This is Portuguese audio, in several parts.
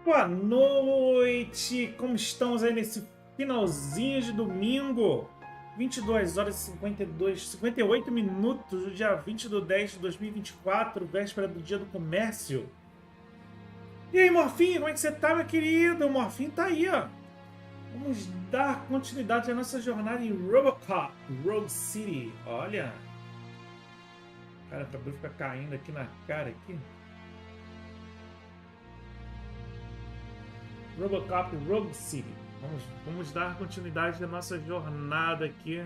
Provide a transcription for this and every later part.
Boa noite! Como estamos aí nesse finalzinho de domingo? 22 horas e 58 minutos do dia 20 de 10 de 2024, véspera do dia do comércio. E aí, Morfinho, como é que você tá, meu querido? O Morfinho tá aí, ó. Vamos dar continuidade à nossa jornada em Robocop, Rogue City. Olha. Cara, o cabelo fica caindo aqui na cara aqui. Robocop Rogue City. Vamos dar continuidade à nossa jornada aqui.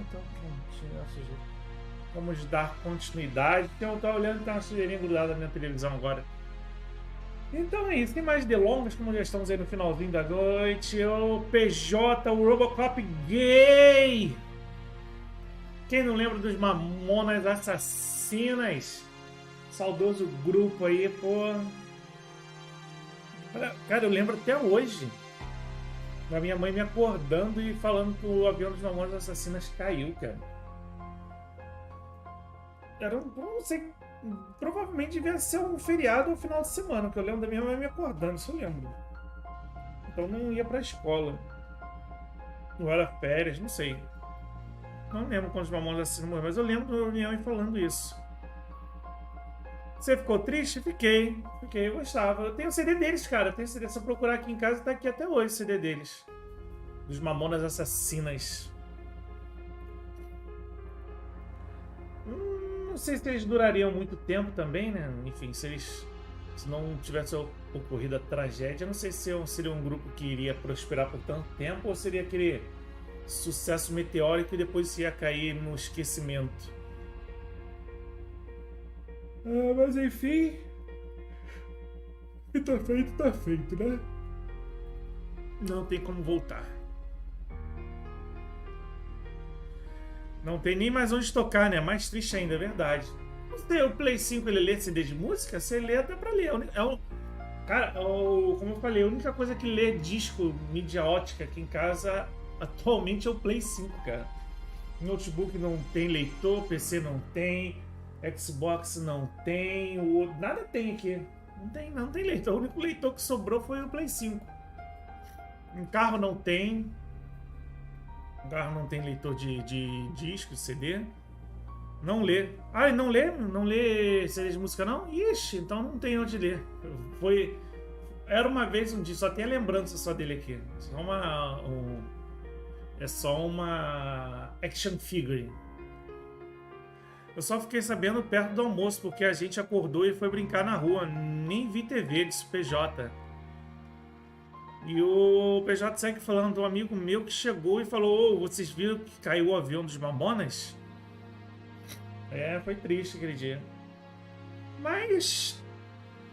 Então, prontinho. Vamos dar continuidade. Então, eu tô olhando, tá uma sujeirinha grudada na minha televisão agora. Então é isso, sem mais delongas, como já estamos aí no finalzinho da noite. O PJ, o Robocop gay! Quem não lembra dos Mamonas Assassinas? Saudoso grupo aí, pô. Cara, eu lembro até hoje da minha mãe me acordando e falando que o avião dos Mamonas Assassinas caiu, cara. Era um, não sei, provavelmente devia ser um feriado ou final de semana, que eu lembro da minha mãe me acordando, isso eu lembro. Então não ia pra escola. Não era férias, não sei. Não lembro quando os Mamonas Assassinos morreram, mas eu lembro do Miami falando isso. Você ficou triste? Fiquei, eu gostava. Eu tenho o CD deles, cara. Eu tenho o CD. Se eu procurar aqui em casa, tá aqui até hoje o CD deles. Dos Mamonas Assassinas. Não sei se eles durariam muito tempo também, né? Enfim, se não tivesse ocorrido a tragédia, não sei se seria um grupo que iria prosperar por tanto tempo ou seria aquele sucesso meteórico e depois ia cair no esquecimento. Mas enfim, e tá feito, né? Não tem como voltar. Não tem nem mais onde tocar, né? Mais triste ainda, é verdade. Não sei, o Play 5 ele lê CD de música? Você lê até pra ler. Cara, como eu falei, a única coisa que lê disco mídia ótica aqui em casa atualmente é o Play 5, cara. Notebook não tem leitor, PC não tem, Xbox não tem, nada tem aqui. Não tem leitor. O único leitor que sobrou foi o Play 5. Um carro não tem. O carro não tem leitor de disco, de CD. Não lê. Ah, e não lê CD de música não? Ixi, então não tem onde ler. Era uma vez um dia, só tem a lembrança só dele aqui. É só uma action figure. Eu só fiquei sabendo perto do almoço, porque a gente acordou e foi brincar na rua. Nem vi TV, disse o PJ. E o PJ segue falando de um amigo meu que chegou e falou: vocês viram que caiu o avião dos Mamonas? Foi triste aquele dia. Mas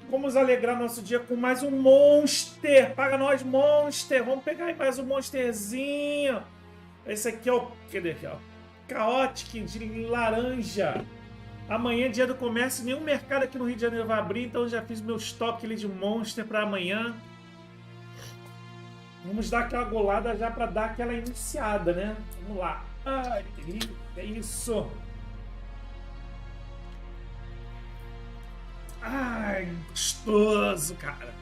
vamos alegrar nosso dia com mais um Monster. Paga nós, Monster. Vamos pegar aí mais um Monsterzinho. Esse aqui é o... Cadê aqui, ó? Chaotic de laranja. Amanhã é dia do comércio. Nenhum mercado aqui no Rio de Janeiro vai abrir. Então eu já fiz meu estoque ali de Monster para amanhã. Vamos dar aquela golada já para dar aquela iniciada, né? Vamos lá. Ai, que delícia. É isso. Ai, gostoso, cara.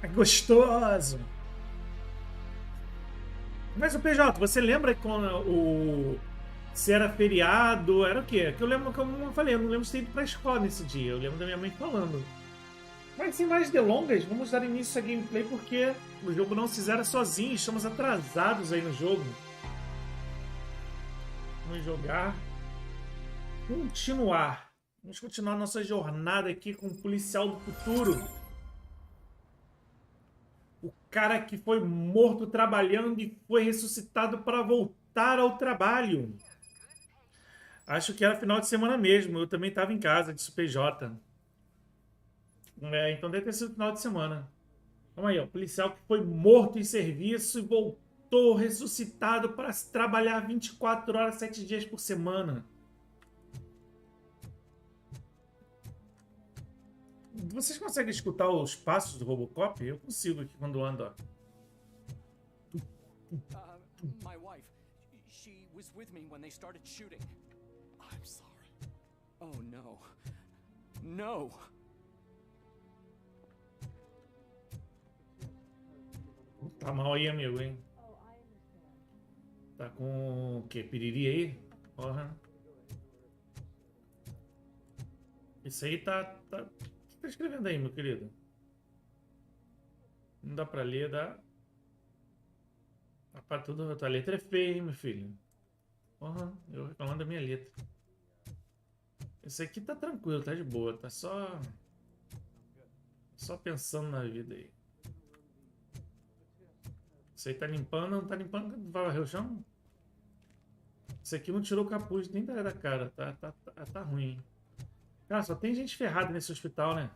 É gostoso. Mas o PJ, você lembra quando se era feriado? Era o quê? Que eu lembro, como eu falei, eu não lembro de ter ido pra escola nesse dia. Eu lembro da minha mãe falando. Mas sem mais delongas, vamos dar início à gameplay porque o jogo não se zera sozinho. Estamos atrasados aí no jogo. Vamos jogar. Continuar. Vamos continuar nossa jornada aqui com o policial do futuro. O cara que foi morto trabalhando e foi ressuscitado para voltar ao trabalho. Acho que era final de semana mesmo. Eu também estava em casa, disse o PJ. Então deve ter sido final de semana. Vamos aí, ó. Policial que foi morto em serviço e voltou ressuscitado para trabalhar 24 horas, 7 dias por semana. Vocês conseguem escutar os passos do Robocop? Eu consigo aqui quando ando, ó. My wife, she was with me when they started shooting. I'm sorry. Oh no. No. Tá mal aí, amigo, hein? Tá com o quê? Piriri aí? Porra. Isso aí tá... O que tá escrevendo aí, meu querido? Não dá pra ler, dá... Rapaz, a tua letra é feia, hein, meu filho? Porra, eu reclamando da minha letra. Esse aqui tá tranquilo, tá de boa, tá só pensando na vida aí. Isso aí tá limpando, não tá limpando, vai varrer o chão? Esse aqui não tirou o capuz nem da cara, tá ruim. Cara, só tem gente ferrada nesse hospital, né?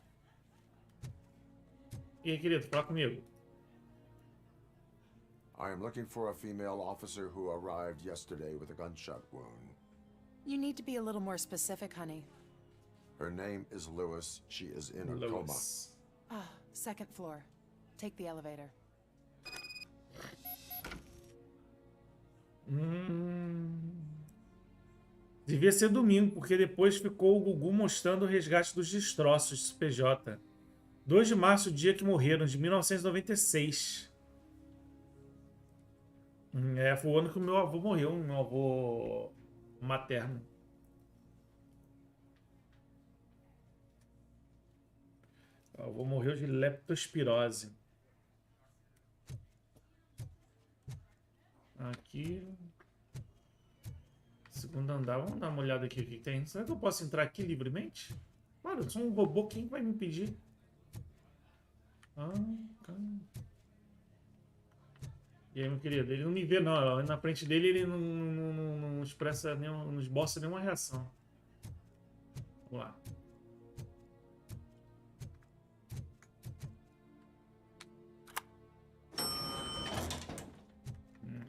E aí, querido, fala comigo. I am looking for a female officer who arrived yesterday with a gunshot wound. You need to be a little more specific, honey. Her name is Lewis. She is in a coma. Ah, second floor. Take the elevator. Devia ser domingo, porque depois ficou o Gugu mostrando o resgate dos destroços, PJ. 2 de março, o dia que morreram, de 1996. Foi o ano que o meu avô morreu. Meu avô materno. Eu vou morrer de leptospirose. Aqui. Segundo andar. Vamos dar uma olhada aqui o que tem. Será que eu posso entrar aqui livremente? Claro, eu sou um robô. Quem vai me impedir? Ah, caramba. E aí, meu querido? Ele não me vê, não. Na frente dele, ele não expressa nenhuma, não esboça nenhuma reação. Vamos lá.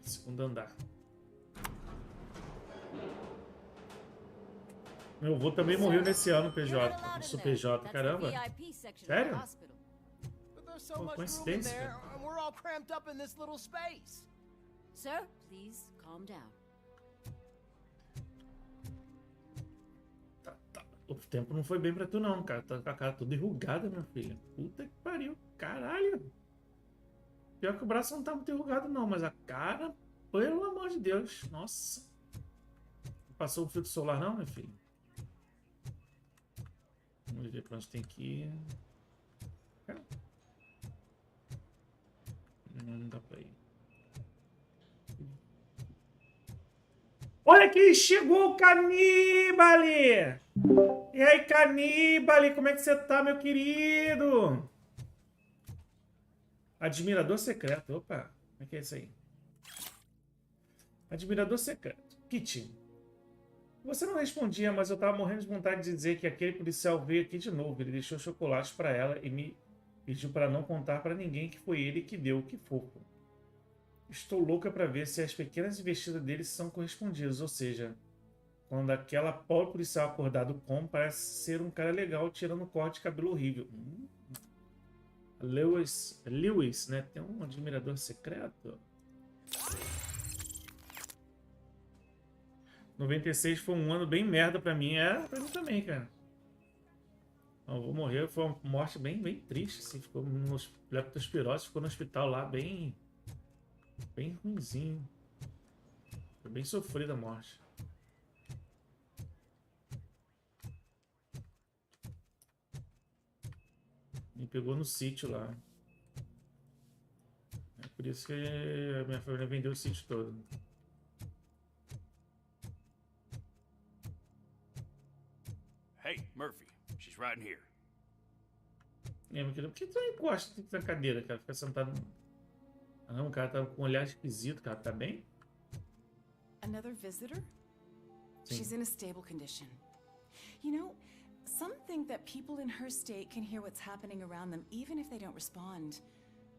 Segundo andar. Meu avô também morreu nesse ano, PJ. Eu sou PJ, caramba. Sério? Pô, coincidência, cara. Sir, please calm down. Tá. O tempo não foi bem pra tu, não, cara. Tá com a cara toda enrugada, minha filha. Puta que pariu. Caralho. Pior que o braço não tá muito enrugado, não. Mas a cara, pelo amor de Deus. Nossa. Não passou o filtro solar, não, meu filho? Vamos ver pra onde tem que ir. Não dá pra ir. Olha quem chegou, Canibale! E aí, Canibale, como é que você tá, meu querido? Admirador secreto. Opa, como é que é isso aí? Admirador secreto. Kit. Você não respondia, mas eu tava morrendo de vontade de dizer que aquele policial veio aqui de novo. Ele deixou chocolates pra ela e me pediu pra não contar pra ninguém que foi ele que deu. Que fofo. Estou louca pra ver se as pequenas investidas dele são correspondidas. Ou seja, quando aquela pobre policial acordado com parece ser um cara legal tirando corte de cabelo horrível. Lewis, né? Tem um admirador secreto. 96 foi um ano bem merda pra mim. É, pra mim também, cara. Eu vou morrer. Foi uma morte bem triste. Assim. Ficou no leptospirose, ficou no hospital lá bem ruimzinho. Foi bem sofrida a morte. Me pegou no sítio lá. É por isso que a minha família vendeu o sítio todo. Hey, Murphy, she's right in here. Meu querido, por que tu encosta na cadeira, cara? Fica sentado. Ah, não, o cara tá com um olhar esquisito, cara. Tá bem? Another visitor? Sim. She's in a stable condition. You know, some think that people in her state can hear what's happening around them even if they don't respond.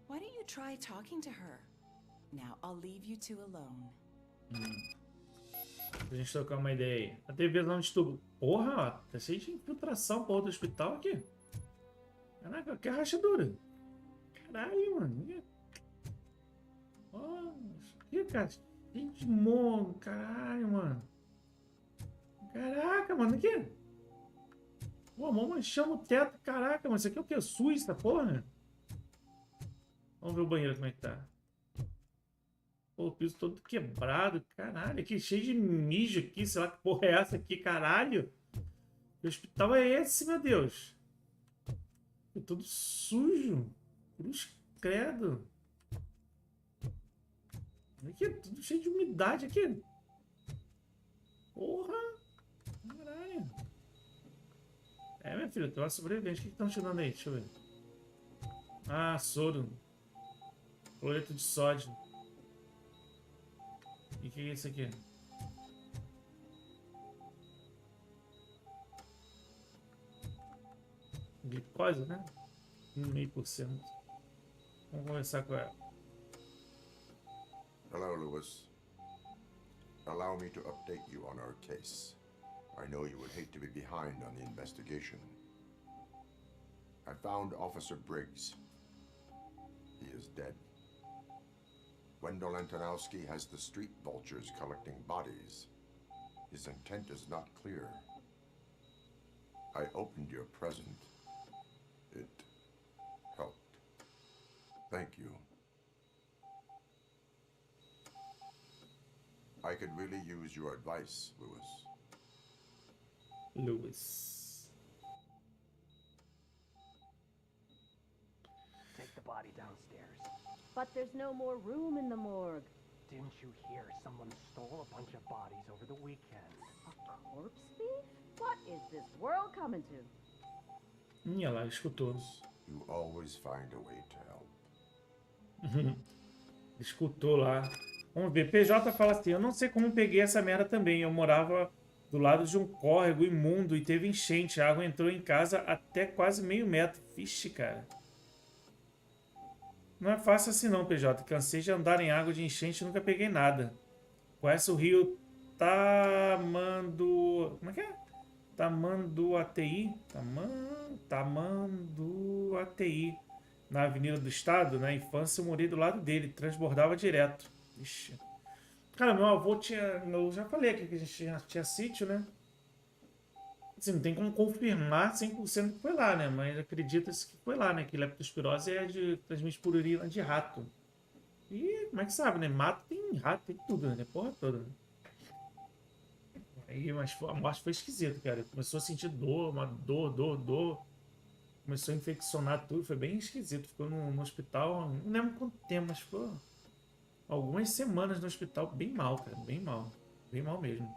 Why don't you try talking to her? Now, I'll leave you two alone. A gente trocar uma ideia aí. A TV não estudo. Porra, ó, tá cheio de infiltração pra outro hospital aqui. Caraca, que rachadura. Caralho, mano. Ó, que cara. Cheio de morro. Caralho, mano. Caraca, mano. Aqui. Pô, mão manchando o teto. Caraca, mano. Isso aqui é o que? SUS, essa porra? Vamos ver o banheiro como é que tá. Pô, o piso todo quebrado. Caralho, aqui cheio de mijo aqui. Sei lá que porra é essa aqui, caralho. Que hospital é esse, meu Deus? É todo sujo. Cruz credo. Aqui, tudo cheio de umidade aqui. Porra. Caralho. É, minha filha, tu é uma sobrevivente. O que estão te dando aí? Deixa eu ver. Ah, soro. Cloreto de sódio. E o que é isso aqui? Glicose, né? 1,5%. Vamos conversar com ela. Hello, Lewis. Allow me to update you on our case. I know you would hate to be behind on the investigation. I found Officer Briggs. He is dead. Wendell Antonowski has the street vultures collecting bodies. His intent is not clear. I opened your present. It helped. Thank you. I could really use your advice, Lewis. Lewis. Take the body downstairs. But there's no more room in the morgue. Didn't you hear someone stole a bunch of bodies over the weekend? A corpse thief? What is this world coming to? Olha lá, escutou. You always find a way to help. Escutou lá. Vamos ver. PJ fala assim: eu não sei como peguei essa merda também. Eu morava do lado de um córrego imundo e teve enchente. A água entrou em casa até quase meio metro. Vixe, cara. Não é fácil assim não, PJ. Cansei de andar em água de enchente e nunca peguei nada. Conhece o rio Tamandu... Como é que é? Tamanduateí? Tamanduateí. Na Avenida do Estado, na infância, eu morei do lado dele. Transbordava direto. Ixi. Cara, meu avô tinha... Eu já falei aqui que a gente tinha sítio, né? Assim, não tem como confirmar 100% que foi lá, né? Mas acredita-se que foi lá, né? Que leptospirose é de transmite por urina de rato. E como é que sabe, né? Mato tem rato, tem tudo, né? Porra toda. Né? Aí, mas a morte foi esquisita, cara. Começou a sentir dor, uma dor. Começou a infeccionar tudo. Foi bem esquisito. Ficou no hospital, não lembro quanto tempo, mas ficou algumas semanas no hospital. Bem mal, cara. Bem mal. Bem mal mesmo.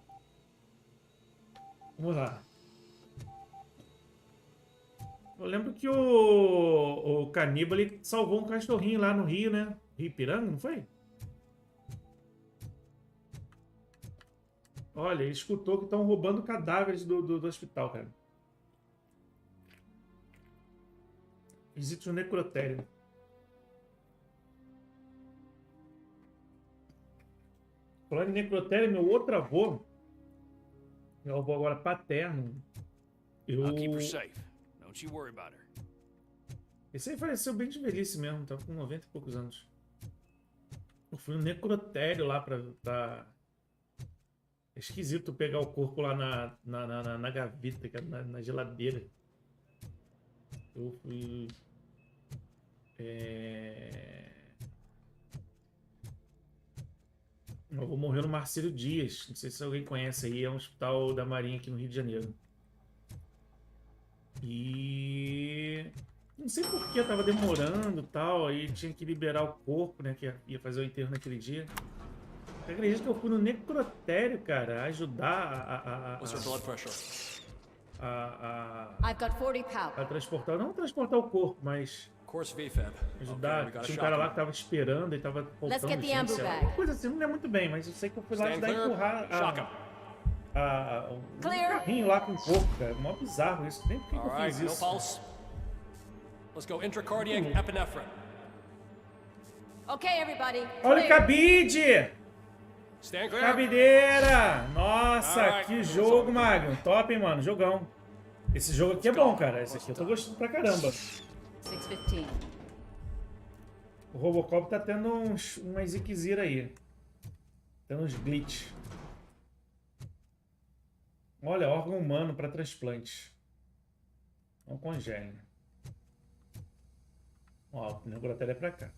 Vamos lá. Eu lembro que o caníbal ele salvou um cachorrinho lá no Rio, né? Rio Ipiranga, não foi? Olha, ele escutou que estão roubando cadáveres do hospital, cara. Visite o necrotério. Falando em necrotério, meu outro avô, meu avô agora paterno, I'll keep her safe. Don't you worry about her. Esse aí faleceu bem de velhice mesmo, tava com 90 e poucos anos. Eu fui no necrotério lá pra... É esquisito pegar o corpo lá na gaveta, na geladeira. Eu fui... Meu avô morreu no Marcílio Dias. Não sei se alguém conhece aí. É um hospital da Marinha aqui no Rio de Janeiro. E... não sei por que tava demorando e tal. Aí tinha que liberar o corpo, né? Que ia fazer o enterro naquele dia. Você acredita que eu fui no necrotério, cara, ajudar What's her blood pressure? I've got 40 power. a transportar, não transportar o corpo, mas Course VFib. ajudar. Okay, we got a Tinha um cara lá que shotgun. tava esperando e tava Let's faltando get the gente, amber sei lá. bag. Uma coisa assim, não lembro muito bem, mas eu sei que eu fui lá Stand ajudar a clear. empurrar um Clear. carrinho lá com o corpo, cara. Mó bizarro isso. Nem por que All eu fiz right, no isso. pulse. Let's go intracardiac epinephrine. Okay, everybody. Olha o Clear. cabide! Stand clear. Cabideira! Nossa, Alright, que vamos jogo, lá. Magno. Top, hein, mano. Jogão. Esse jogo aqui é bom, cara. Esse aqui eu tô gostando pra caramba. 6:15. O Robocop tá tendo umas ziquezira aí. Tendo uns glitch. Olha, órgão humano pra transplante. Não congele. Ó, o necrotério é pra cá.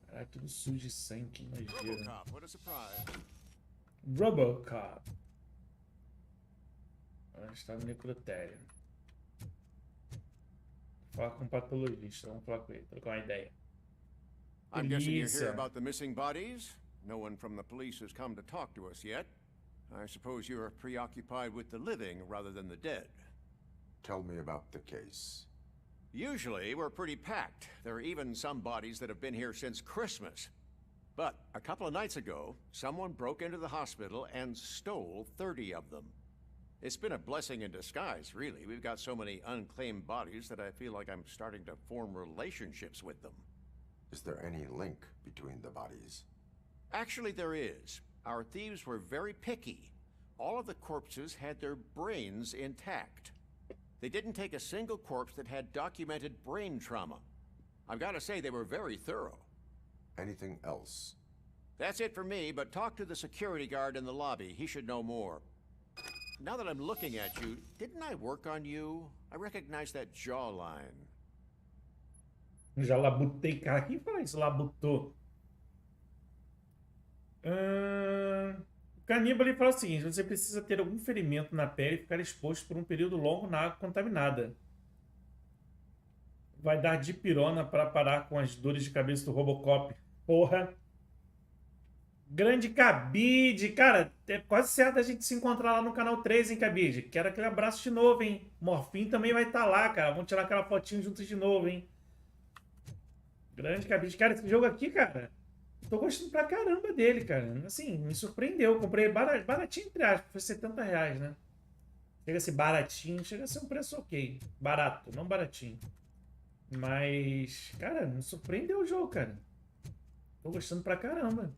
Caralho, tudo sujo de sangue, que nojeira. Robocop, what a surprise. Robocop. A gente tá no necrotério. Falar com o patologista, vamos falar com ele, trocar uma ideia. I'm guessing you're Polícia. here about the missing bodies? No one from the police has come to talk to us yet. I suppose you're preoccupied with the living rather than the dead. Tell me about the case. Usually, we're pretty packed. There are even some bodies that have been here since Christmas. But a couple of nights ago, someone broke into the hospital and stole 30 of them. It's been a blessing in disguise, really. We've got so many unclaimed bodies that I feel like I'm starting to form relationships with them. Is there any link between the bodies? Actually, there is. Our thieves were very picky. All of the corpses had their brains intact. They didn't take a single corpse that had documented brain trauma. I've got to say, they were very thorough. Anything else? That's it for me, but talk to the security guard in the lobby. He should know more. Now that I'm looking at you, didn't I work on you? I recognize that jawline. Já labutei, cara. Quem fala isso? Labutou. O Caníbal ele fala o seguinte: você precisa ter algum ferimento na pele e ficar exposto por um período longo na água contaminada. Vai dar dipirona para parar com as dores de cabeça do Robocop. Porra. Grande Cabide. Cara, é quase certo a gente se encontrar lá no canal 3, hein, Cabide? Quero aquele abraço de novo, hein? Morfim também vai estar lá, cara. Vamos tirar aquela fotinho juntos de novo, hein? Grande Cabide. Cara, esse jogo aqui, cara, tô gostando pra caramba dele, cara. Assim, me surpreendeu. Comprei baratinho, entre aspas. Foi R$70, né? Chega a ser baratinho. Chega a ser um preço ok. Barato, não baratinho. Mas, cara, me surpreendeu o jogo, cara. Tô gostando pra caramba.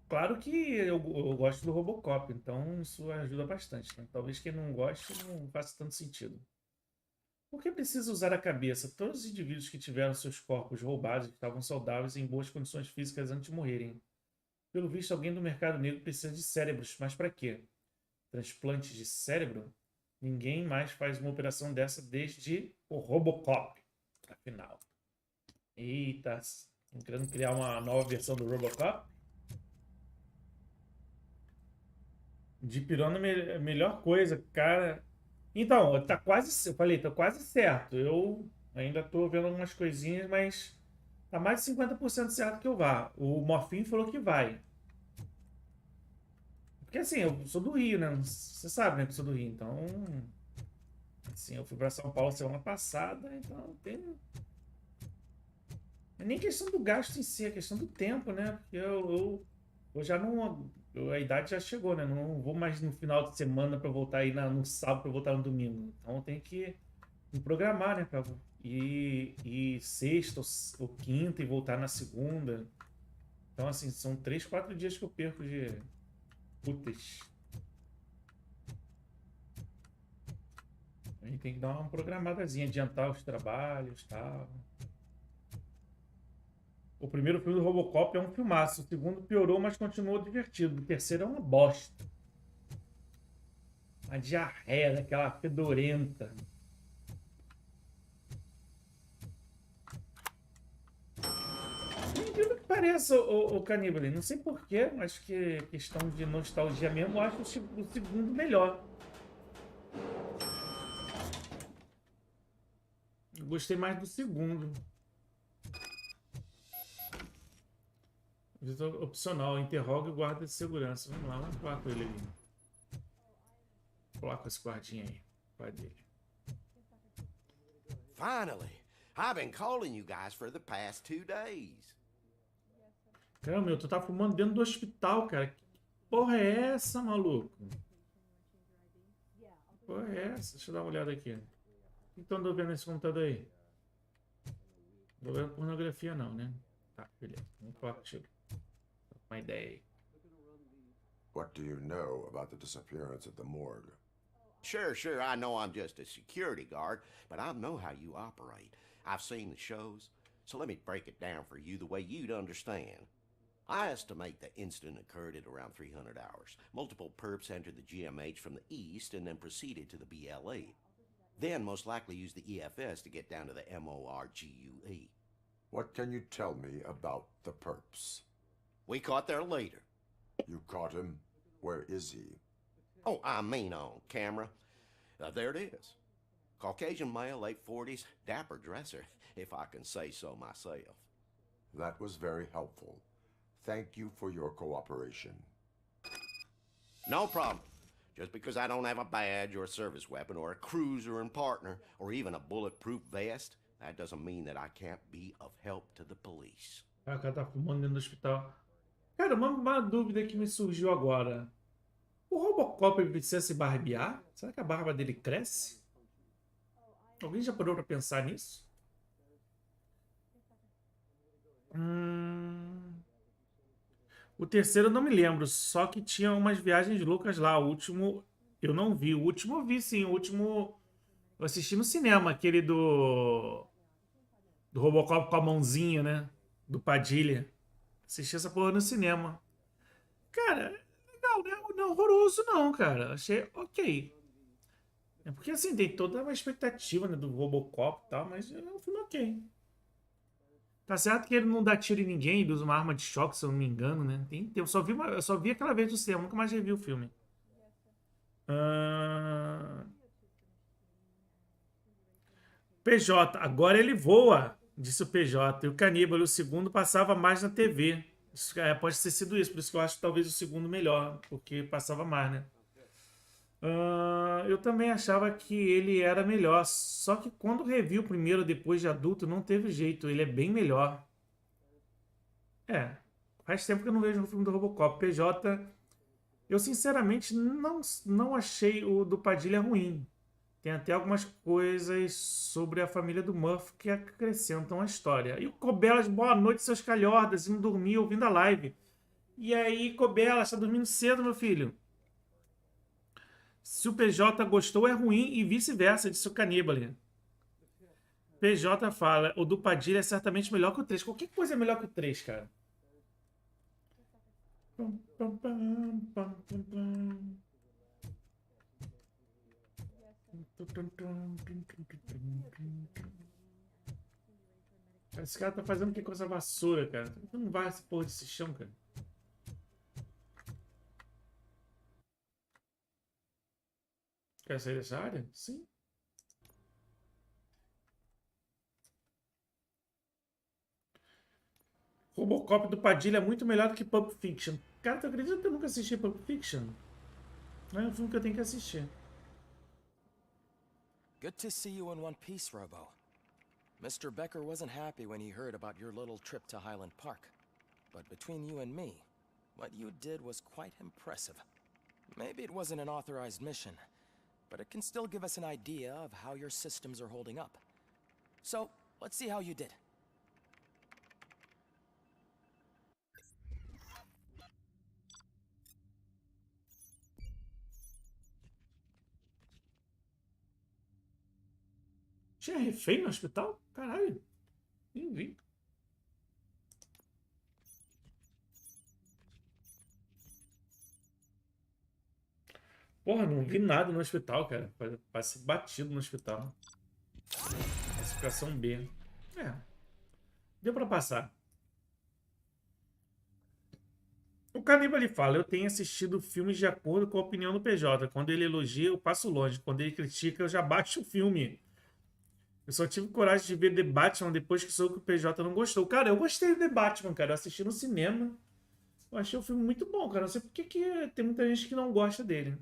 Claro que eu gosto do Robocop, então isso ajuda bastante, né? Talvez quem não goste não faça tanto sentido. Por que precisa usar a cabeça? Todos os indivíduos que tiveram seus corpos roubados estavam saudáveis e em boas condições físicas antes de morrerem. Pelo visto, alguém do mercado negro precisa de cérebros, mas para quê? Transplantes de cérebro? Ninguém mais faz uma operação dessa desde o Robocop, afinal. Eita, estão querendo criar uma nova versão do Robocop? De pirona é a melhor coisa, cara. Então, tá quase, eu falei, tá quase certo. Eu ainda tô vendo algumas coisinhas, mas tá mais de 50% certo que eu vá. O Morfim falou que vai. Porque assim, eu sou do Rio, né? Você sabe, né, que eu sou do Rio. Então, assim, eu fui pra São Paulo semana passada, então tem... Não é nem questão do gasto em si, é questão do tempo, né? Porque eu já não... A idade já chegou, né? Não vou mais no final de semana para voltar aí no sábado para voltar no domingo. Então tem que me programar, né? Pra ir sexta ou quinta e voltar na segunda. Então, assim, são 3, 4 dias que eu perco de... Putz. A gente tem que dar uma programadazinha, adiantar os trabalhos e tal. O primeiro filme do Robocop é um filmaço. O segundo piorou, mas continuou divertido. O terceiro é uma bosta. Uma diarreia daquela fedorenta. Incrível que pareça, o Caníbal. Não sei porquê, acho que questão de nostalgia mesmo, eu acho o segundo melhor. Eu gostei mais do segundo. Opcional, interroga o guarda de segurança. Vamos lá, vamos falar com ele ali. Vou falar com esse guardinha aí. Vai dele. Finally, I've been calling you guys for the past 2 days. Caramba, meu, tu tá fumando dentro do hospital, cara. Que porra é essa, maluco? Que porra é essa? Deixa eu dar uma olhada aqui. O que estão vendo nesse computador aí? Não tô vendo pornografia não, né? Tá, beleza. Vamos falar contigo. Uma ideia aí. What do you know about the disappearance at the morgue? Sure, I know I'm just a security guard, but I know how you operate. I've seen the shows, so let me break it down for you the way you'd understand. I estimate the incident occurred at around 300 hours. Multiple perps entered the GMH from the east and then proceeded to the BLE. Then most likely used the EFS to get down to the MORGUE. What can you tell me about the perps? We caught their leader. You caught him? Where is he? Oh, I mean on camera. There it is. Caucasian male, late 40s, dapper dresser, if I can say so myself. That was very helpful. Thank you for your cooperation. No problem. Just because I don't have a badge or a service weapon or a cruiser and partner or even a bulletproof vest, that doesn't mean that I can't be of help to the police. Ah, o cara tá fumando dentro do hospital. Cara, uma dúvida que me surgiu agora. O Robocop precisa se barbear? Será que a barba dele cresce? Alguém já parou pra pensar nisso? O terceiro eu não me lembro, só que tinha umas viagens loucas lá. O último eu não vi. O último eu vi, sim. O último eu assisti no cinema, aquele do Robocop com a mãozinha, né? Do Padilha. Assisti essa porra no cinema. Cara, legal, né? Não é horroroso não, cara. Achei ok. É porque assim, tem toda uma expectativa, né, do Robocop e tal, mas é um filme ok. Tá certo que ele não dá tiro em ninguém, ele usa uma arma de choque, se eu não me engano, né? Eu só vi aquela vez no cinema, nunca mais revi o filme. PJ, agora ele voa, disse o PJ. E o Caníbal, o segundo passava mais na TV. Isso, pode ter sido isso, por isso que eu acho talvez o segundo melhor, porque passava mais, né? Eu também achava que ele era melhor, só que quando revi o primeiro depois de adulto, não teve jeito, ele é bem melhor. Faz tempo que eu não vejo um filme do Robocop. PJ, eu sinceramente não achei o do Padilha ruim. Tem até algumas coisas sobre a família do Murphy que acrescentam a história. E o Cobelas, boa noite, seus calhordas, indo dormir ouvindo a live. E aí, Cobelas, tá dormindo cedo, meu filho? Se o PJ gostou, é ruim e vice-versa, disse o Caníbal. PJ fala, o do Padilha é certamente melhor que o 3. Qualquer coisa é melhor que o 3, cara. Esse cara tá fazendo que coisa vassoura, cara. Não vai essa porra desse chão, cara. Quer sair dessa área? Sim. Robocop do Padilha é muito melhor do que Pulp Fiction. Cara, tu acredita que eu nunca assisti Pulp Fiction? É um filme que eu tenho que assistir. Good to see you in one piece, Robo. Mr. Becker wasn't happy when he heard about your little trip to Highland Park. But between you and me, what you did was quite impressive. Maybe it wasn't an authorized mission, but it can still give us an idea of how your systems are holding up. So, let's see how you did. Tinha refém no hospital? Caralho. Nem vi. Porra, não vi nada no hospital, cara. Passei batido no hospital. Classificação B. Deu pra passar. O Caníbal ele fala, eu tenho assistido filmes de acordo com a opinião do PJ. Quando ele elogia, eu passo longe. Quando ele critica, eu já baixo o filme. Eu só tive coragem de ver The Batman depois que soube que o PJ não gostou. Cara, eu gostei do The Batman, cara. Eu assisti no cinema. Eu achei o filme muito bom, cara. Não sei porque que tem muita gente que não gosta dele.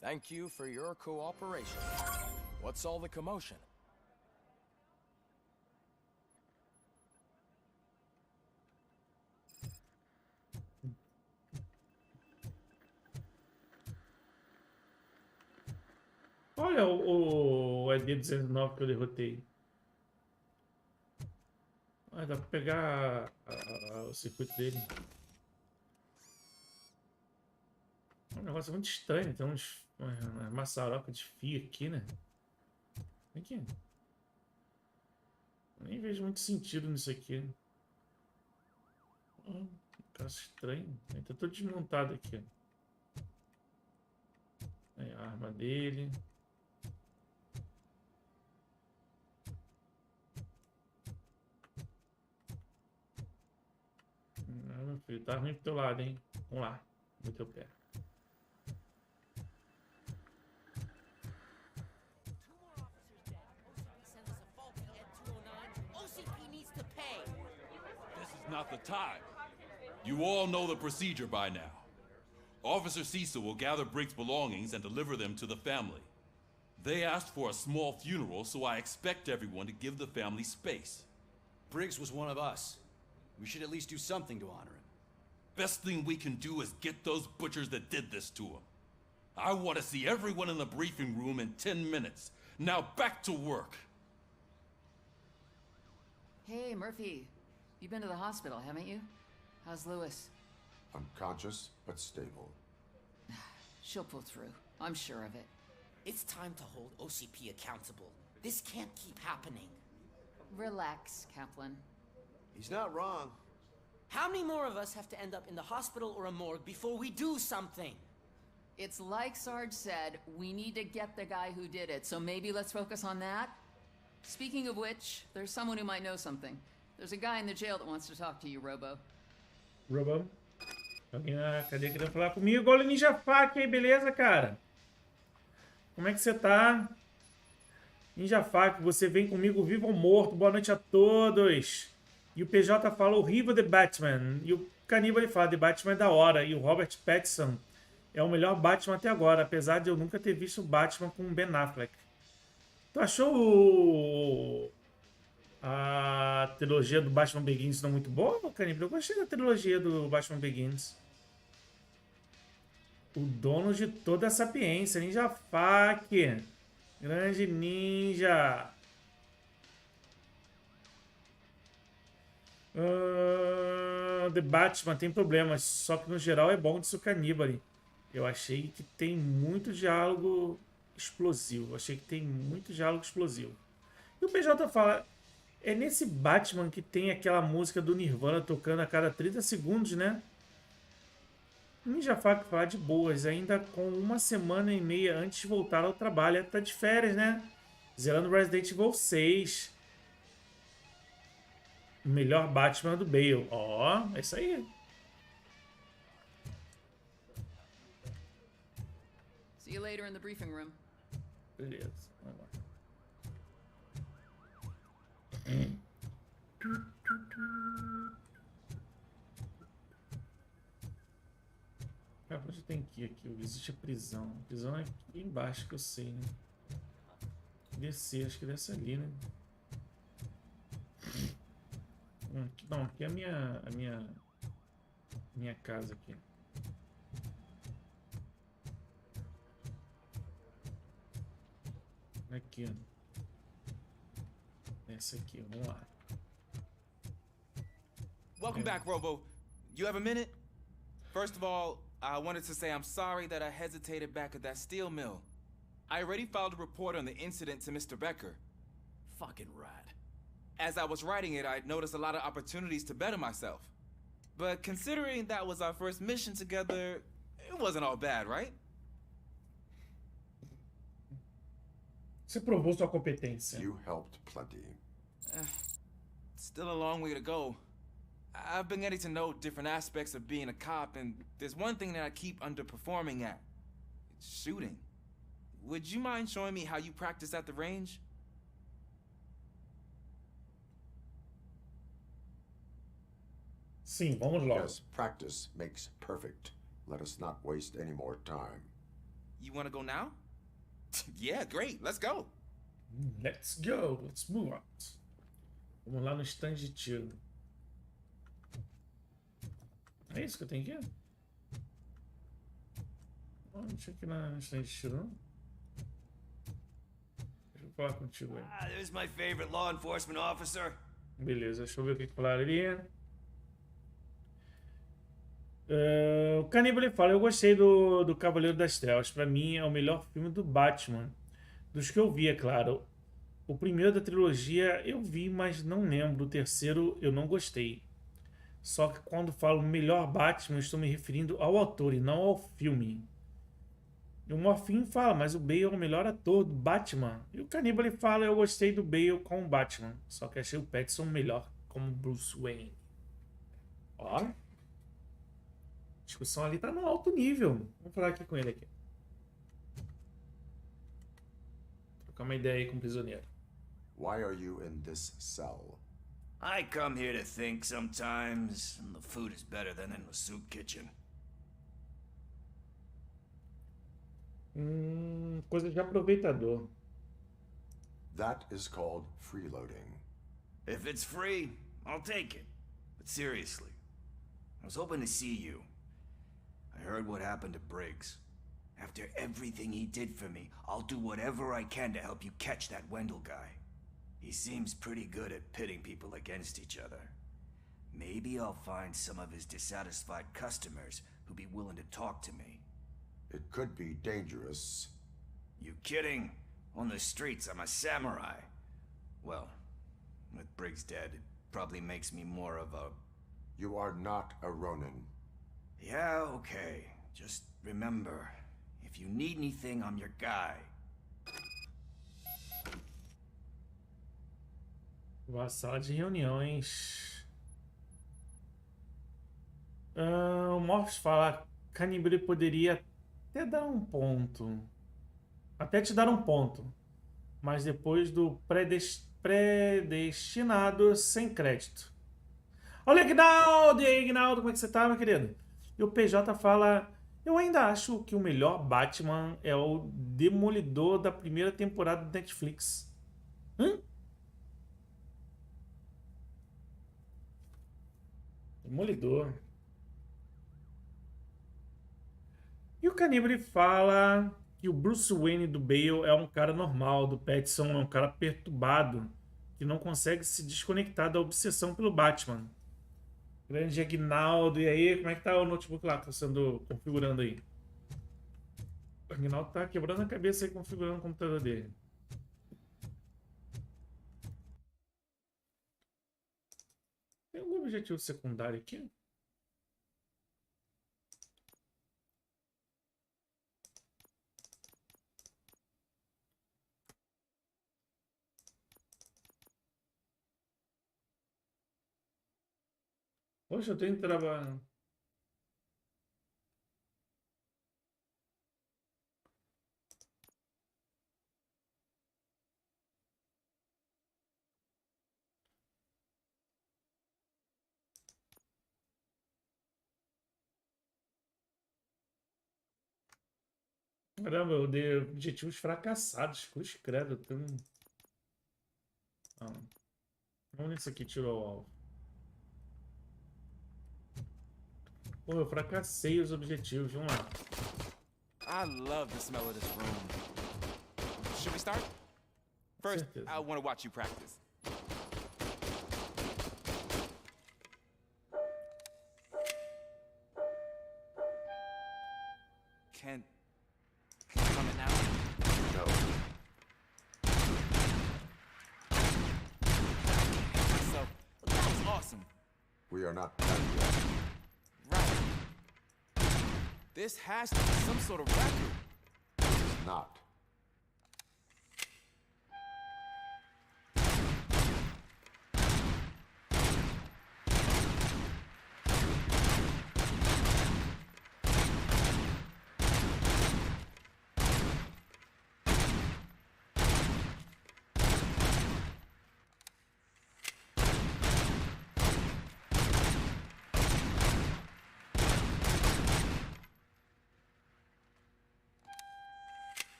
Thank you for your cooperation. What's all the commotion? Olha o ED209 que eu derrotei. Dá pra pegar o circuito dele. É um negócio muito estranho. Tem uma maçaroca de fio aqui, né? Aqui. Eu nem vejo muito sentido nisso aqui. Um negócio estranho. Tá todo desmontado aqui. Aí a arma dele. Meu filho, tá ruim pro teu lado, hein? Vamos lá, no teu pé. This is not the time. You all know the procedure by now. Officer Cecil will gather Briggs' belongings and deliver them to the family. They asked for a small funeral, so I expect everyone to give the family space. Briggs was one of us. We should at least do something to honor him. Best thing we can do is get those butchers that did this to him. I want to see everyone in the briefing room in 10 minutes. Now back to work. Hey, Murphy. You've been to the hospital, haven't you? How's Lewis? Unconscious, but stable. She'll pull through. I'm sure of it. It's time to hold OCP accountable. This can't keep happening. Relax, Kaplan. He's not wrong. How many more of us have to end up in the hospital or a morgue before we do something? It's like Sarge said, we need to get the guy who did it, so maybe let's focus on that? Speaking of which, there's someone who might know something. There's a guy in the jail that wants to talk to you, Robo. Robo? Alguém na cadeia querendo falar comigo? Olha o Ninja Fac aí, beleza, cara? Como é que você tá? Ninja Fac, você vem comigo vivo ou morto? Boa noite a todos. E o PJ fala horrível The Batman. E o Caníbal ele fala The Batman é da hora. E o Robert Pattinson é o melhor Batman até agora, apesar de eu nunca ter visto o Batman com o Ben Affleck. Tu achou a trilogia do Batman Begins não muito boa, Caníbal? Eu gostei da trilogia do Batman Begins. O dono de toda a sapiência, Ninja Fac. Grande ninja. The Batman tem problemas, só que no geral é bom, disse o Caníbal. Eu achei que tem muito diálogo explosivo. E o PJ fala, é nesse Batman que tem aquela música do Nirvana tocando a cada 30 segundos, né? Ninja Fac fala de boas, ainda com 1 semana e meia antes de voltar ao trabalho. Tá de férias, né? Zerando Resident Evil 6. Melhor Batman do Bale. Ó, é isso aí. See you later in the briefing room. Beleza, vamos lá. Cara, onde tem que ir aqui? Existe a prisão. A prisão é aqui embaixo que eu sei, né? Descer, acho que desce ali, né? Não, aqui é a minha casa aqui. Aqui, ó. Essa aqui, vamos lá. Welcome back, Robo. You have a minute? First of all, I wanted to say I'm sorry that I hesitated back at that steel mill. I already filed a report on the incident to Mr. Becker. Fucking rat. As I was writing it, I noticed a lot of opportunities to better myself. But considering that was our first mission together, it wasn't all bad, right? Você provou sua competência. You helped plenty. Still a long way to go. I've been getting to know different aspects of being a cop, and there's one thing that I keep underperforming at. It's shooting. Would you mind showing me how you practice at the range? Sim, vamos logo. Yes, practice makes perfect. Let us not waste any more time. You want to go now? Yeah, great. Let's go. Let's go. Let's move out. Vamos lá no stand de tiro. É isso que eu tenho aqui? Não, deixa aqui na stand de tiro, não. Deixa eu falar contigo aí. There's my favorite law enforcement officer. Beleza, deixa eu ver o que falaram ali. O Caníbal ele fala, eu gostei do Cavaleiro das Trevas. Pra mim é o melhor filme do Batman. Dos que eu vi, é claro. O primeiro da trilogia eu vi, mas não lembro. O terceiro eu não gostei. Só que quando falo melhor Batman, estou me referindo ao ator e não ao filme. E o Morfin fala, mas o Bale é o melhor ator do Batman. E o Caníbal ele fala, eu gostei do Bale como Batman. Só que achei o Pattinson melhor como Bruce Wayne. Ó. A discussão ali tá no alto nível. Vamos falar aqui com ele aqui. Trocar uma ideia aí com o prisioneiro. Why are you in this cell? I come here to think sometimes, and the food is better than in the soup kitchen. Coisa de aproveitador. That is called freeloading. If it's free, I'll take it. But seriously, I was hoping to see you. I heard what happened to Briggs. After everything he did for me, I'll do whatever I can to help you catch that Wendell guy. He seems pretty good at pitting people against each other. Maybe I'll find some of his dissatisfied customers who'd be willing to talk to me. It could be dangerous. You kidding? On the streets, I'm a samurai. Well, with Briggs dead, it probably makes me more of a... You are not a Ronin. Yeah, okay. Just remember, if you need anything, I'm your guy. Boa sala de reuniões. O Morph fala, Canibale poderia até dar um ponto. Até te dar um ponto. Mas depois do predestinado sem crédito. Olha, Ignaldo! E aí, Ignaldo, como é que você tá, meu querido? E o PJ fala, eu ainda acho que o melhor Batman é o Demolidor da primeira temporada do Netflix. Demolidor. E o Canibale fala que o Bruce Wayne do Bale é um cara normal, do Pattinson é um cara perturbado, que não consegue se desconectar da obsessão pelo Batman. Grande Aguinaldo, e aí, como é que tá o notebook lá que tá sendo configurando aí? O Aguinaldo tá quebrando a cabeça aí configurando o computador dele. Tem algum objetivo secundário aqui? Poxa, eu tenho que trabalhar. Caramba, eu dei objetivos fracassados. Cruz credo. Tenho... Vamos nesse aqui, tirou o alvo. Pô, eu fracassei os objetivos. Vamos lá. I love the smell of this room. Should we start? First, I want to watch you practice. Can I come in now? No. So, that was awesome. We are not done yet. Right. This has to be some sort of record. It's not.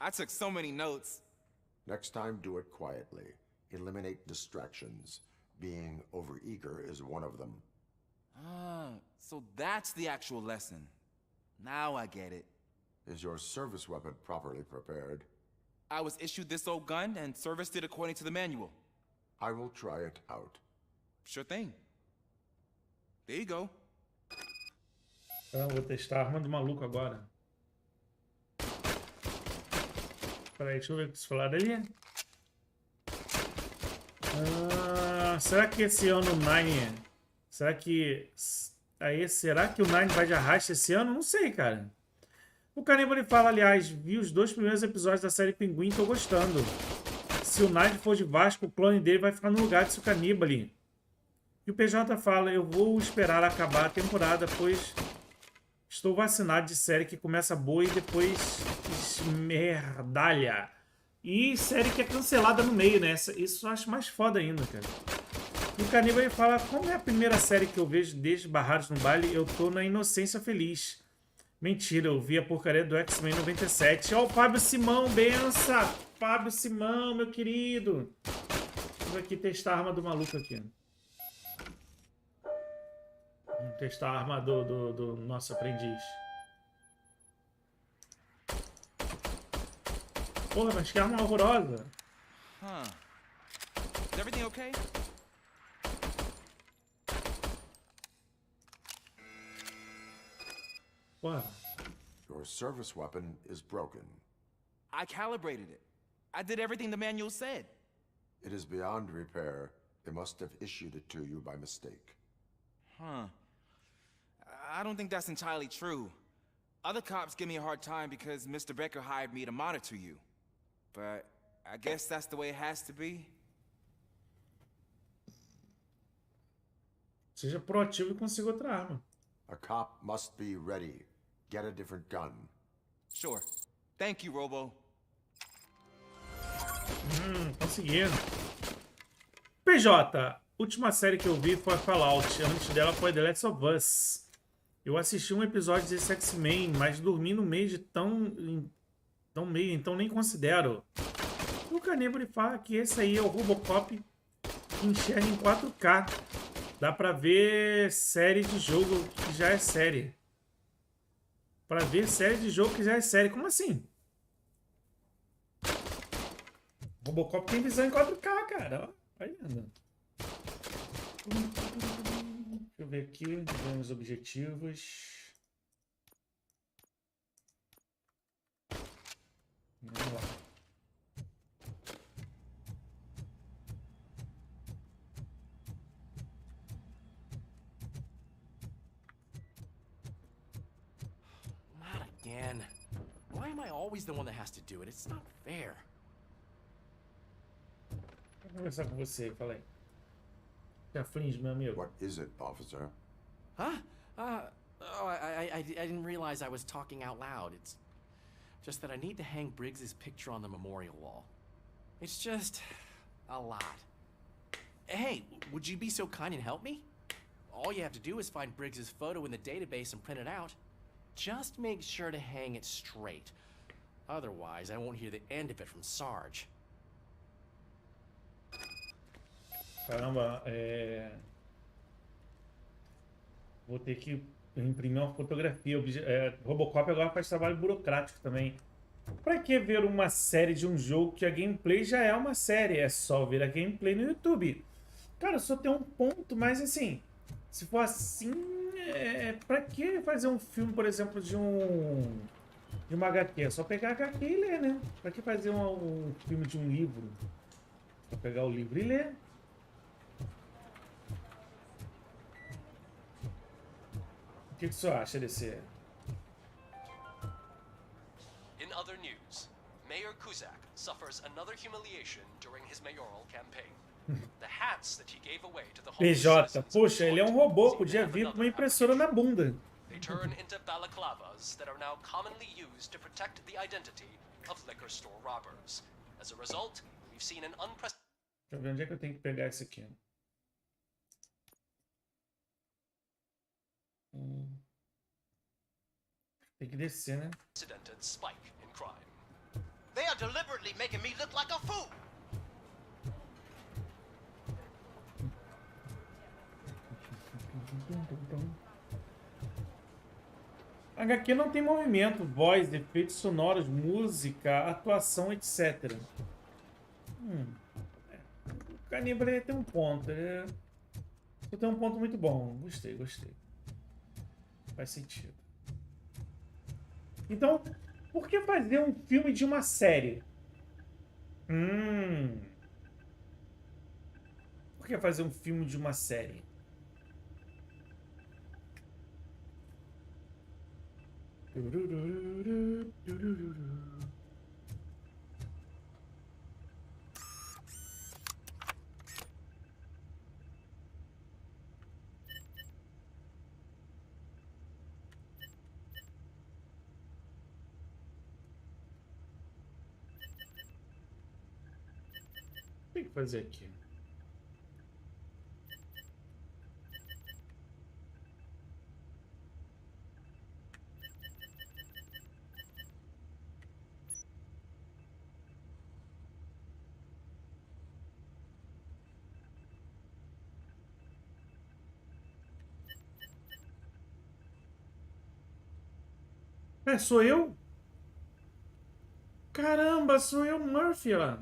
I took so many notes. Next time, do it quietly. Eliminate distractions. Being overeager is one of them. Ah, so that's the actual lesson. Now I get it. Is your service weapon properly prepared? I was issued this old gun and serviced it according to the manual. I will try it out. Sure thing. There you go. Eu vou testar a arma do maluco agora. Peraí, deixa eu ver o que vocês falaram ali. Será que esse ano o Nine... Será que o Nine vai de arraste esse ano? Não sei, cara. O Canibale fala, aliás, vi os 2 primeiros episódios da série Pinguim e tô gostando. Se o Nine for de Vasco, o clone dele vai ficar no lugar desse Canibale. E o PJ fala, eu vou esperar acabar a temporada, pois estou vacinado de série que começa boa e depois esmerdalha. E série que é cancelada no meio, né? Isso eu acho mais foda ainda, cara. E o Canibale fala, como é a primeira série que eu vejo desde Barrados no Baile, eu tô na inocência feliz. Mentira, eu vi a porcaria do X-Men 97. Ó, o Fábio Simão, benção! Fábio Simão, meu querido. Vamos aqui testar a arma do maluco aqui. Vamos testar a arma do nosso aprendiz. Porra, mas que arma horrorosa. Is everything okay? Porra. Your service weapon is broken. I calibrated it. I did everything the manual said. It is beyond repair. They must have issued it to you by mistake. I don't think that's entirely true. Other cops give me a hard time because Mr. Becker hired me to monitor you. But I guess that's the way it has to be. Seja proativo e consiga outra arma. A cop must be ready. Get a different gun. Sure. Thank you, Robo. Consegui. PJ, última série que eu vi foi a Fallout. Antes dela foi The Last of Us. Eu assisti um episódio desse X-Men, mas dormi no meio de tão meio, então nem considero. O Canibale fala que esse aí é o Robocop que enxerga em 4K. Dá pra ver série de jogo que já é série. Pra ver série de jogo que já é série. Como assim? Robocop tem visão em 4K, cara. Olha aí, deixa eu ver aqui. Vemos os objetivos. Vamos lá. Not again. Why am I always the one that has to do it? It's not fair. Vou conversar com você, fala aí. Já flinge, meu amigo. What is it, officer? Huh? I didn't realize I was talking out loud. It's just that I need to hang Briggs's picture on the memorial wall. It's just a lot. Hey, would you be so kind and help me? All you have to do is find Briggs's photo in the database and print it out. Just make sure to hang it straight. Otherwise, I won't hear the end of it from Sarge. Caramba, vou ter que imprimir uma fotografia. Robocop agora faz trabalho burocrático também. Pra que ver uma série de um jogo que a gameplay já é uma série? É só ver a gameplay no YouTube. Cara, só tem um ponto, mas assim, se for assim, pra que fazer um filme, por exemplo, de uma HQ? É só pegar a HQ e ler, né? Pra que fazer um filme de um livro? Só pegar o livro e ler. O que você acha desse? In other news, Mayor Kuzak suffers another humiliation during his mayoral campaign. The hats that he gave away to the PJ, poxa, ele é um robô, podia vir com uma impressora na bunda. They turn into balaclavas that are now commonly used to protect the identity of liquor store robbers. As a result, we've seen an unprecedented. Deixa eu ver onde é que eu tenho que pegar isso aqui. Tem que descer, né? Spike in crime. They are deliberately making me look like a fool. HQ não tem movimento, voz, efeitos sonoros, música, atuação, etc. O Canibale tem um ponto. Tem um ponto muito bom. Gostei. Faz sentido. Então, por que fazer um filme de uma série? Por que fazer um filme de uma série? O que tem que fazer aqui? É, sou eu? Caramba, sou eu, Murphy, ó.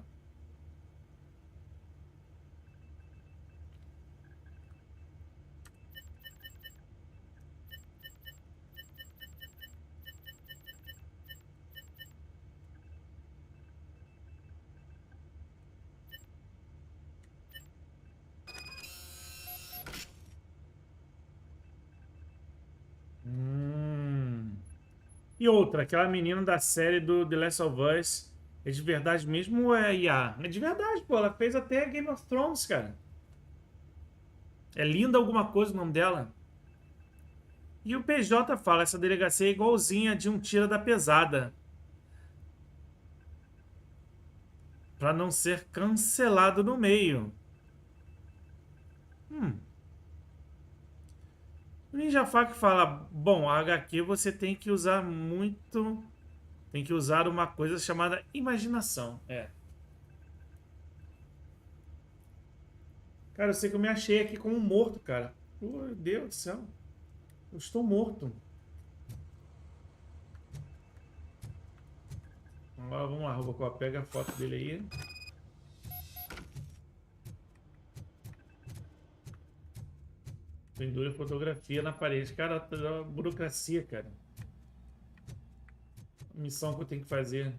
E outra, aquela menina da série do The Last of Us, é de verdade mesmo ou é IA? É de verdade, pô. Ela fez até Game of Thrones, cara. É Linda alguma coisa o nome dela. E o PJ fala, essa delegacia é igualzinha de um tira da pesada. Pra não ser cancelado no meio. O Ninja Fac fala, bom, a HQ você tem que usar muito... Tem que usar uma coisa chamada imaginação. É. Cara, eu sei que eu me achei aqui como morto, cara. Meu Deus do céu. Eu estou morto. Agora vamos lá, Robocop. Pega a foto dele aí. Pendura fotografia na parede. Cara, a burocracia, cara. Missão que eu tenho que fazer.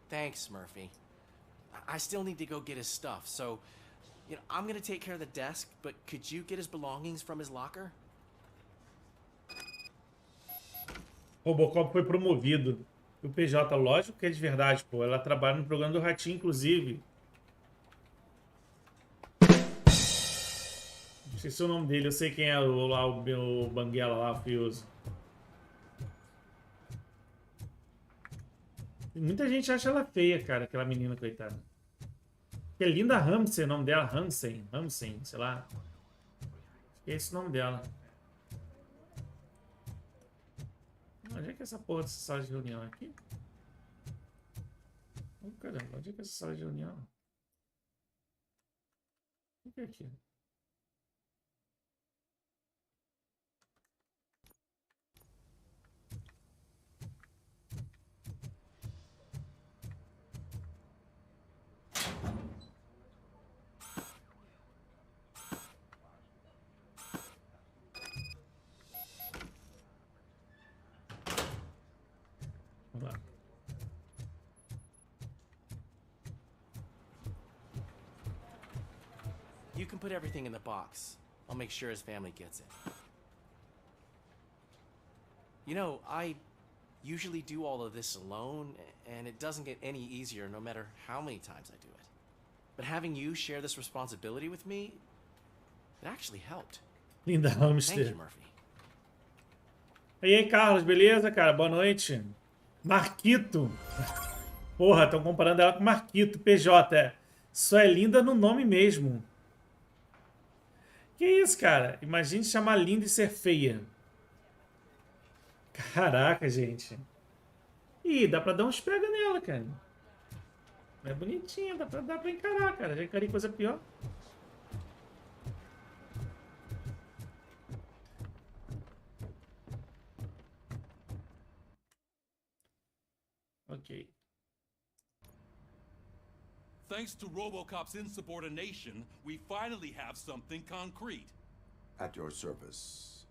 Thanks, Murphy. I still need to go get his stuff, so, you know, I'm gonna take care of the desk, but could you get his belongings from his locker? Robocop foi promovido. O PJ, lógico que é de verdade, pô. Ela trabalha no programa do Ratinho, inclusive. Esqueci o nome dele, eu sei quem é o Banguela lá, o Fioso. Muita gente acha ela feia, cara, aquela menina, coitada. Que é Linda Ramsey, o nome dela, Ramsey, sei lá. Acho que é esse o nome dela. Onde é que é essa porra dessa sala de reunião aqui? Oh, caramba, onde é que é essa sala de reunião? O que é aqui? Vamos lá. You can put everything in the box. I'll make sure his family gets it. You know, I usually do all of this alone, and it doesn't get any easier no matter how many times I do it. But having you share this responsibility with me, it actually helped. Linda Hamster. Thank you, Murphy. E aí, Carlos, beleza, cara? Boa noite. Marquito. Porra, estão comparando ela com Marquito. PJ, é. Só é linda no nome mesmo. Que isso, cara? Imagine chamar linda e ser feia. Caraca, gente. Ih, dá pra dar uns pega nela, cara. É bonitinha, dá pra encarar, cara. Já encarei coisa pior. Ok. Thanks to Robocop's insubordination, we finally have something concrete. At your service.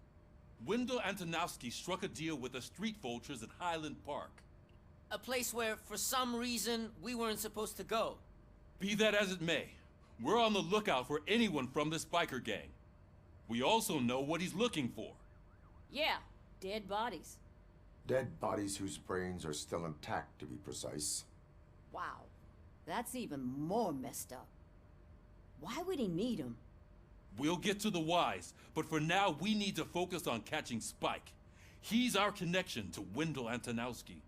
Wendell Antonowski struck a deal with the street vultures at Highland Park. A place where, for some reason, we weren't supposed to go. Be that as it may, we're on the lookout for anyone from this biker gang. We also know what he's looking for. Yeah, dead bodies. Dead bodies whose brains are still intact, to be precise. Wow, that's even more messed up. Why would he need them? We'll get to the whys, but for now we need to focus on catching Spike. He's our connection to Wendell Antonowski.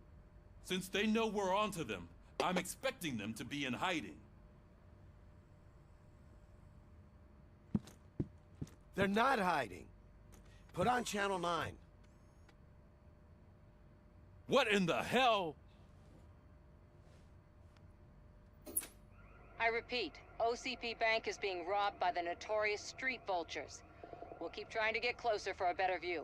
Since they know we're onto them, I'm expecting them to be in hiding. They're not hiding. Put on Channel 9. What in the hell? I repeat, OCP Bank is being robbed by the notorious street vultures. We'll keep trying to get closer for a better view.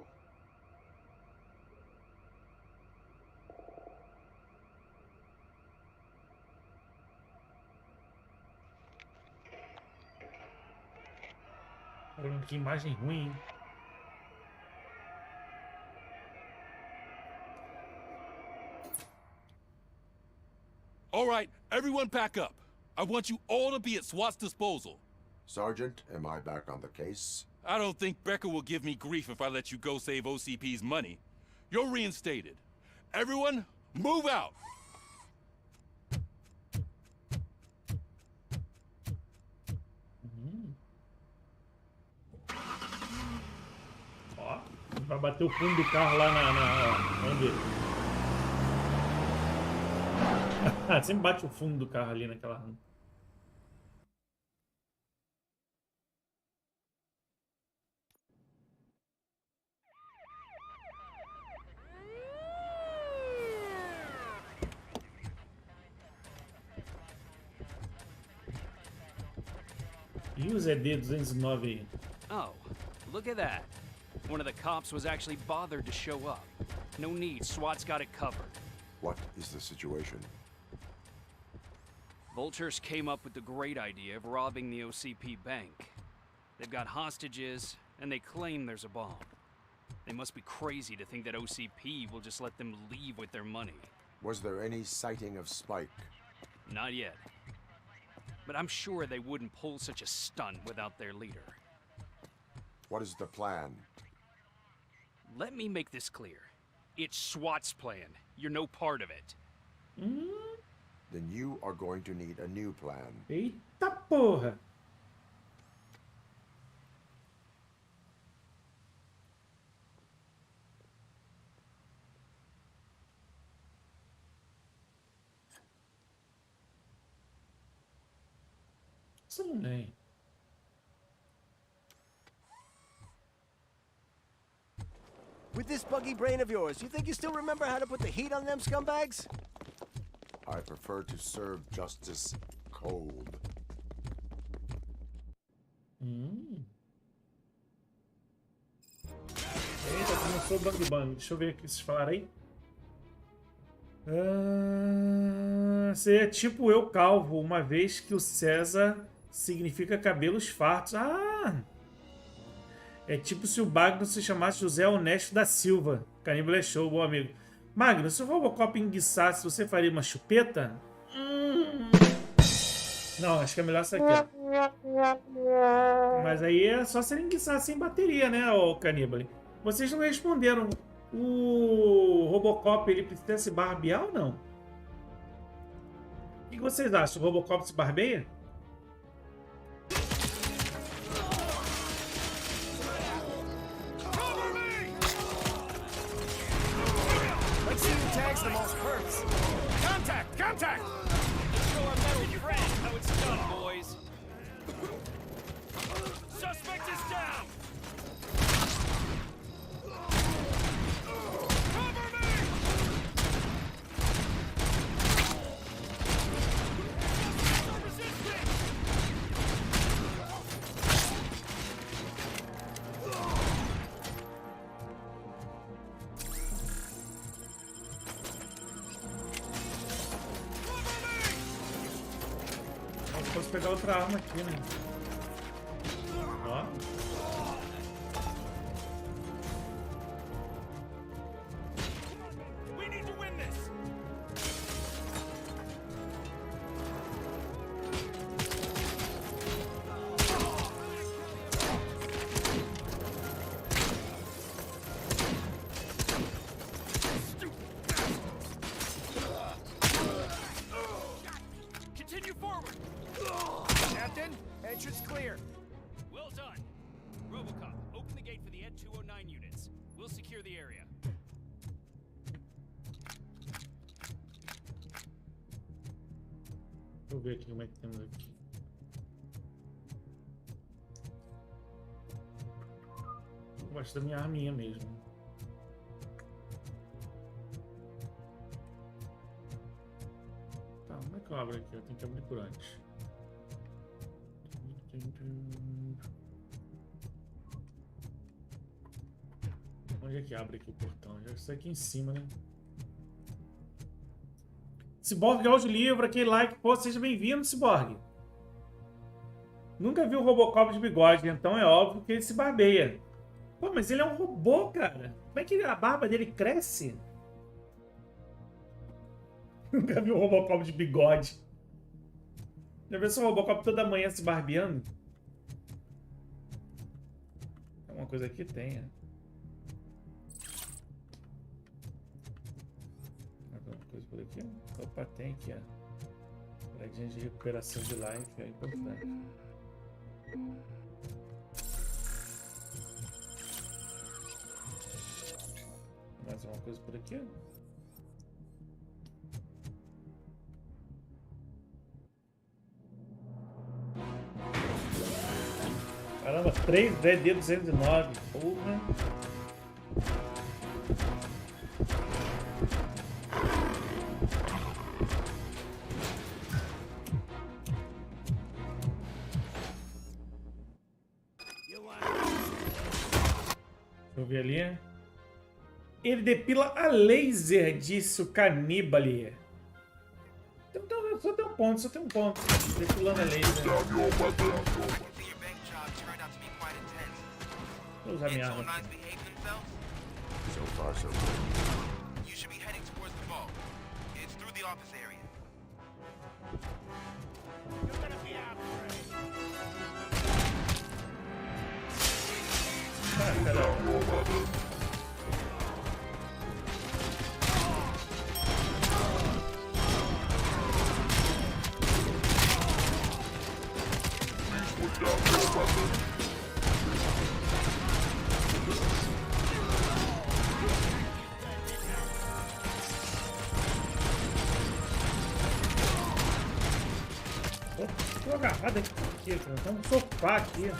Falando que imagem ruim, hein? All right, everyone pack up. I want you all to be at SWAT's disposal. Sergeant, am I back on the case? I don't think Becker will give me grief if I let you go save OCP's money. You're reinstated. Everyone, move out! Ó, vai bater o fundo do carro lá ó, vamos ver. Sempre bate o fundo do carro ali naquela rampa. E o ZD-209 aí? Oh, look at that. One of the cops was actually bothered to show up. No need, SWAT's got it covered. What is the situation? Vultures came up with the great idea of robbing the OCP bank. They've got hostages, and they claim there's a bomb. They must be crazy to think that OCP will just let them leave with their money. Was there any sighting of Spike? Not yet. But I'm sure they wouldn't pull such a stunt without their leader. What is the plan? Let me make this clear. It's SWAT's plan. You're no part of it. Then you are going to need a new plan. Eita porra! Isso não é. With this buggy brain of yours, you think you still remember how to put the heat on them scumbags? I prefer to serve justice cold. Eita, começou o bang bang. Deixa eu ver o que vocês falaram aí. Você é tipo eu calvo, uma vez que o César significa cabelos fartos. Ah! É tipo se o Magno se chamasse José Honesto da Silva. Caníbal é show, bom amigo. Magno, se o Robocop enguiçasse, você faria uma chupeta? Não, acho que é melhor essa aqui. Mas aí é só se ele enguiçasse sem bateria, né, ô Caníbal? Vocês não responderam. O Robocop, ele precisa se barbear ou não? O que vocês acham? O Robocop se barbeia? The most hurts. Contact! Contact! Show our metal friend how it's done, boys. Suspect is down! Cover me! Resisting! Posso pegar outra arma aqui, né? Ó. We need to win this. Continue forward. Captain, entrance clear. Well done. Robocop, open the gate for the Ed 209 units. We'll secure the area. Deixa eu ver aqui como é que temos aqui. Eu gosto da minha arminha mesmo. Tá, como é que eu abro aqui? Eu tenho que abrir por antes. Onde é que abre aqui o portão? Já está aqui em cima, né? Cyborg Audiolivro, aquele like, pô, seja bem-vindo, Cyborg. Nunca vi o Robocop de bigode, então é óbvio que ele se barbeia. Pô, mas ele é um robô, cara. Como é que a barba dele cresce? Nunca vi o Robocop de bigode. Já viu o Robocop toda manhã se barbeando? Tem alguma coisa aqui? Tem, Alguma coisa por aqui? Opa, tem aqui, Paradinha de recuperação de life, é importante. Mais uma coisa por aqui? Caramba, 3D209. Porra. Deixa eu ver ali. Ele depila a laser, disse o Canibale. Só tem um ponto. Depilando a laser. Vou usar minha arma aqui. So far, so good. You should be heading towards the vault. It's through the office area. You're gonna be out, Tô agarrado aqui, cara. Tem um sofá aqui.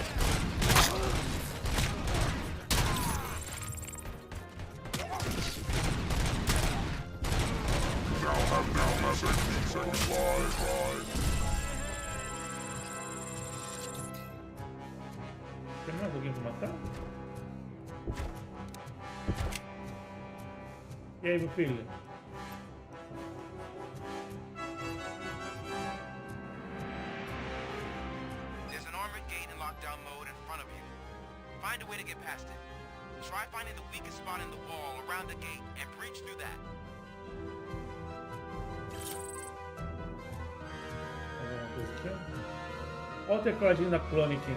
Tem mais alguém pra matar? E aí, meu filho? There's an armored gate in lockdown mode in front of you. Find a way to get past it. Try finding the weakest spot in the wall around the gate and breach through that. Alguma coisa aqui? Olha o tecladinho da clone aqui.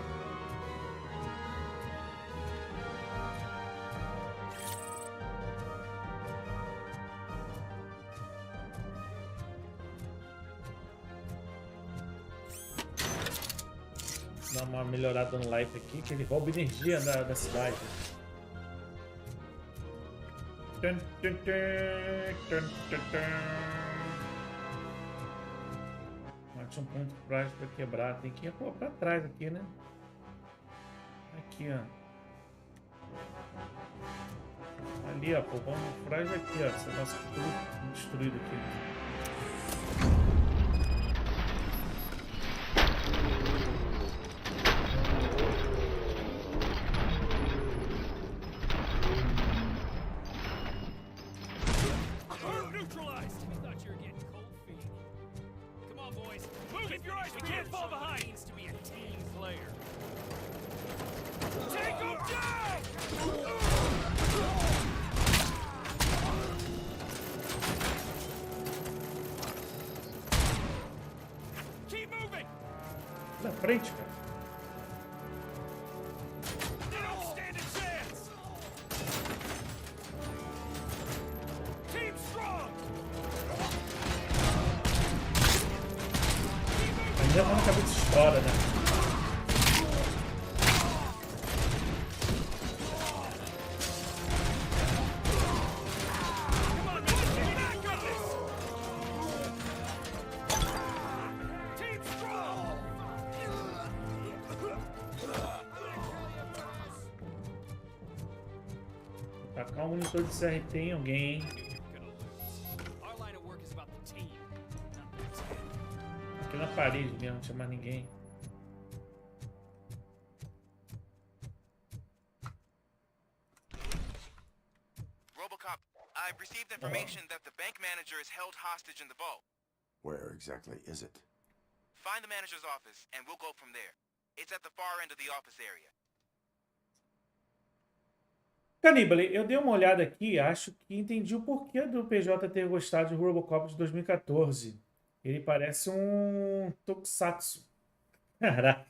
Dá uma melhorada no life aqui, que ele rouba energia da cidade. Mate um ponto frágil pra quebrar. Tem que ir pra trás aqui, né? Aqui, ó. Ali, ó. Pô, vamos frágil aqui, ó. Esse negócio tudo destruído aqui. Na frente, cara. Ainda tá na cabeça estoura, né? Tacar um monitor de CRT em alguém, hein? Aqui na parede mesmo, não tinha mais ninguém. manager is held hostage in the vault. Where exactly is it? Find the manager's office, and we'll go from there. It's at the far end of the office area. Canibale, eu dei uma olhada aqui, acho que entendi o porquê do PJ ter gostado de Robocop de 2014. Ele parece um Tokusatsu. Caraca.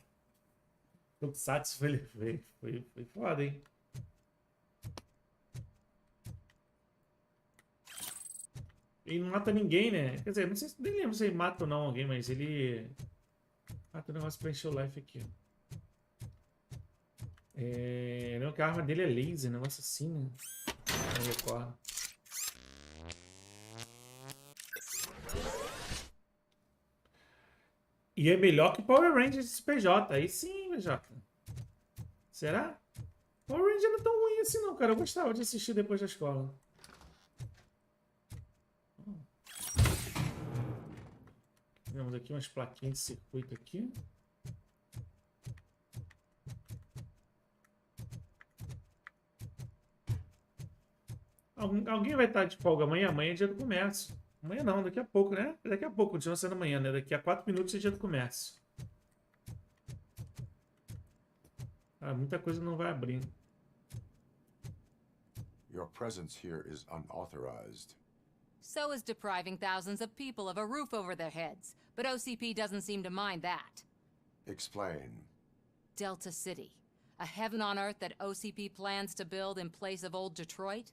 Tokusatsu foi foda, hein? Ele não mata ninguém, né? Quer dizer, não sei, nem lembro se ele mata ou não alguém, mas ele... Mata o negócio pra encher o life aqui, ó. Lembro que a arma dele é laser, negócio assim, né? Não recordo. E é melhor que Power Rangers esse PJ. Aí sim, PJ. Será? Power Rangers não é tão ruim assim não, cara. Eu gostava de assistir depois da escola. Temos aqui umas plaquinhas de circuito aqui. Alguém vai estar de folga amanhã? Amanhã é dia do comércio. Amanhã não, daqui a pouco, né? Daqui a pouco, continua sendo amanhã, né? Daqui a 4 minutos é dia do comércio. Ah, muita coisa não vai abrir. Your presence here is unauthorized. So is depriving thousands of people of a roof over their heads. But OCP doesn't seem to mind that. Explain. Delta City. A heaven on earth that OCP plans to build in place of old Detroit?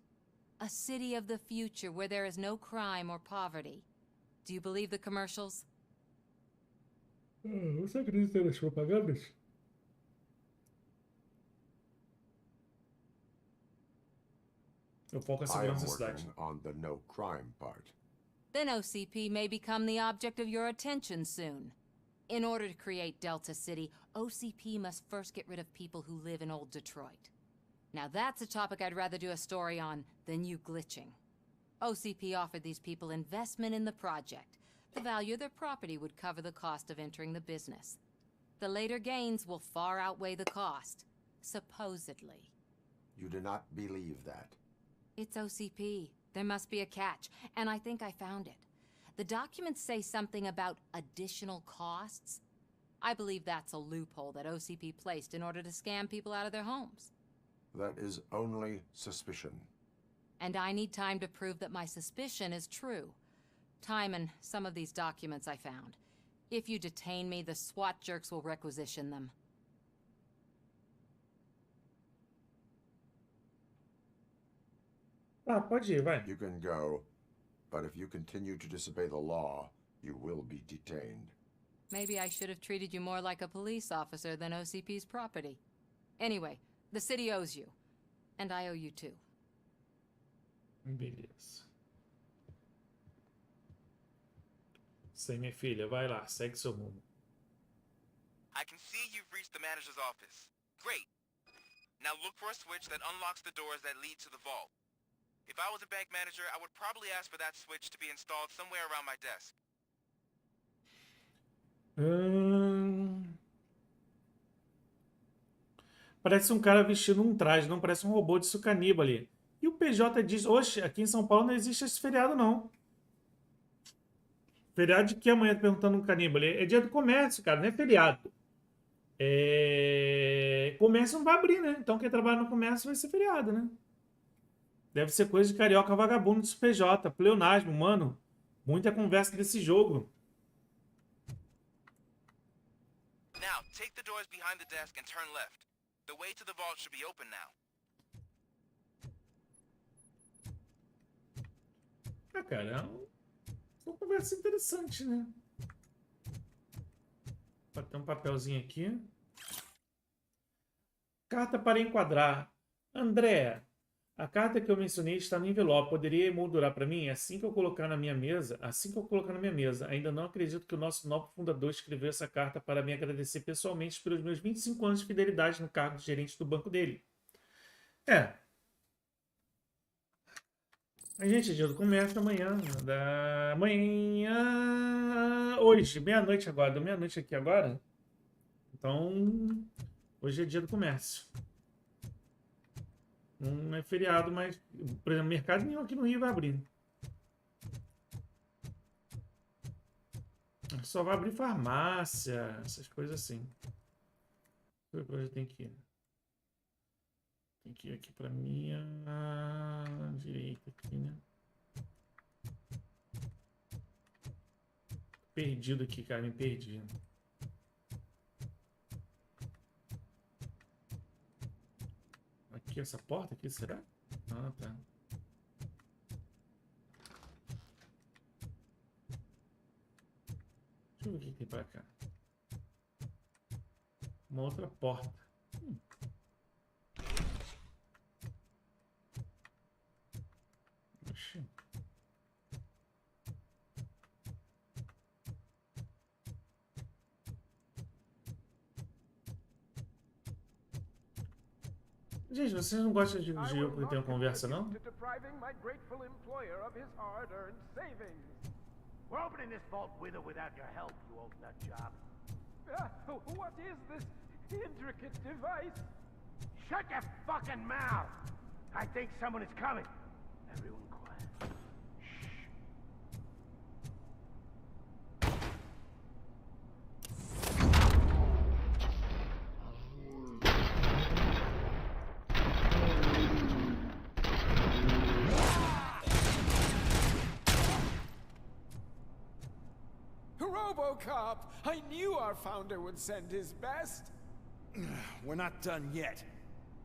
A city of the future where there is no crime or poverty. Do you believe the commercials? Você acredita nas propagandas? Eu foco a segurança da cidade. On the no crime part. Then OCP may become the object of your attention soon. In order to create Delta City, OCP must first get rid of people who live in old Detroit. Now that's a topic I'd rather do a story on than you glitching. OCP offered these people investment in the project. The value of their property would cover the cost of entering the business. The later gains will far outweigh the cost, supposedly. You do not believe that? It's OCP. There must be a catch, and I think I found it. The documents say something about additional costs. I believe that's a loophole that OCP placed in order to scam people out of their homes. That is only suspicion. And I need time to prove that my suspicion is true. Time and some of these documents I found. If you detain me, the SWAT jerks will requisition them. Ah, pode ir, vai. You can go, but if you continue to disobey the law, you will be detained. Maybe I should have treated you more like a police officer than OCP's property. Anyway, the city owes you. And I owe you too. Beleza. Isso aí, minha filha. Vai lá, segue seu rumo. I can see you've reached the manager's office. Great. Now look for a switch that unlocks the doors that lead to the vault. If I was a bank manager, I would probably ask for that switch to be installed somewhere around my desk. Parece um cara vestindo um traje, não parece um robô, disse o Canibale. E o PJ diz, oxe, aqui em São Paulo não existe esse feriado, não. Feriado de que amanhã, perguntando um Canibale? É dia do comércio, cara, não é feriado. Comércio não vai abrir, né? Então quem trabalha no comércio vai ser feriado, né? Deve ser coisa de carioca vagabundo do PJ, pleonasmo, mano. Muita conversa desse jogo. Now, take the doors behind the desk and turn left. The way to the vault should be open now. Ah, cara, é uma conversa interessante, né? Tem um papelzinho aqui. Carta para enquadrar. André, a carta que eu mencionei está no envelope. Poderia emoldurar para mim? Assim que eu colocar na minha mesa, ainda não acredito que o nosso novo fundador escreveu essa carta para me agradecer pessoalmente pelos meus 25 anos de fidelidade no cargo de gerente do banco dele. A gente, dia do comércio amanhã. Hoje, meia-noite agora. Deu meia-noite aqui agora. Então, hoje é dia do comércio. Não é feriado, mas, por exemplo, mercado nenhum aqui no Rio vai abrir. Só vai abrir farmácia, essas coisas assim. Depois tem que ir. Tem que ir aqui pra minha direita aqui, né? Perdido aqui, cara, me perdi. Aqui, essa porta aqui, será? Ah, tá. Deixa eu ver o que tem pra cá. Uma outra porta. Oxi. Gente, vocês não gostam de jogo porque tem uma conversa, não? We're opening this vault with or without your help, you old nut job. What is this intricate device? Shut your fucking mouth! I think someone is coming. Everyone quiet. Robocop! I knew our founder would send his best. We're not done yet.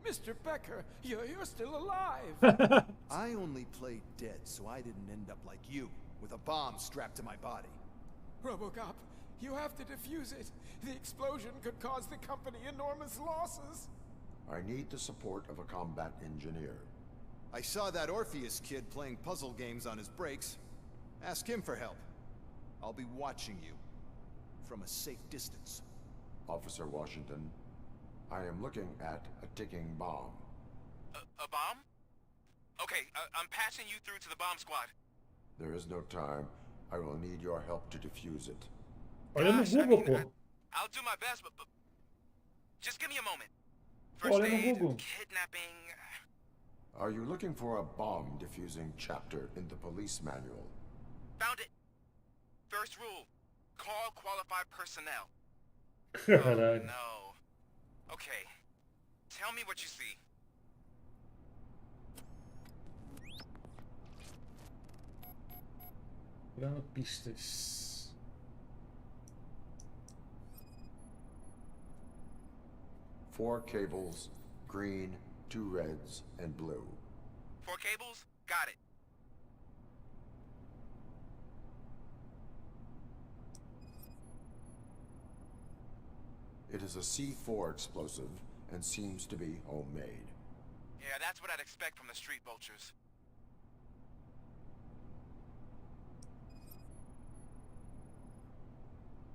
Mr. Becker, you're still alive. I only played dead, so I didn't end up like you, with a bomb strapped to my body. Robocop, you have to defuse it. The explosion could cause the company enormous losses. I need the support of a combat engineer. I saw that Orpheus kid playing puzzle games on his breaks. Ask him for help. I'll be watching you from a safe distance. Officer Washington, I am looking at a ticking bomb. A bomb? Okay, I'm passing you through to the bomb squad. There is no time. I will need your help to defuse it. Olha no Google, pô. I'll do my best, but just give me a moment. First Olha no aid, Google. kidnapping. Are you looking for a bomb defusing chapter in the police manual? Found it. First rule, call qualified personnel. Caralho. Oh, no. Okay, tell me what you see. Procurando pistas. Four cables, green, 2 reds, and blue. 4 cables? Got it. It is a C4 explosive and seems to be homemade. Yeah, that's what I'd expect from the street vultures.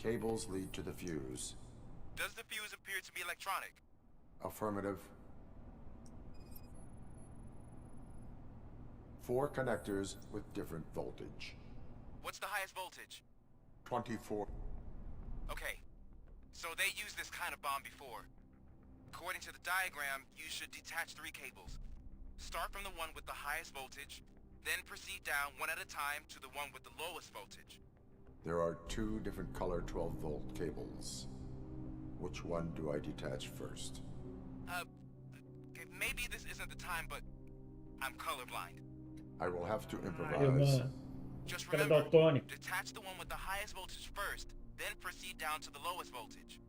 Cables lead to the fuse. Does the fuse appear to be electronic? Affirmative. 4 connectors with different voltage. What's the highest voltage? 24. Okay, so they used this kind of bomb before. According to the diagram, you should detach 3 cables. Start from the one with the highest voltage, then proceed down one at a time to the one with the lowest voltage. There are 2 different color 12-volt cables. Which one do I detach first? Okay, maybe this isn't the time, but I'm colorblind. I will have to improvise. Just remember, detach the one with the highest voltage first, then proceed down to the lowest voltage.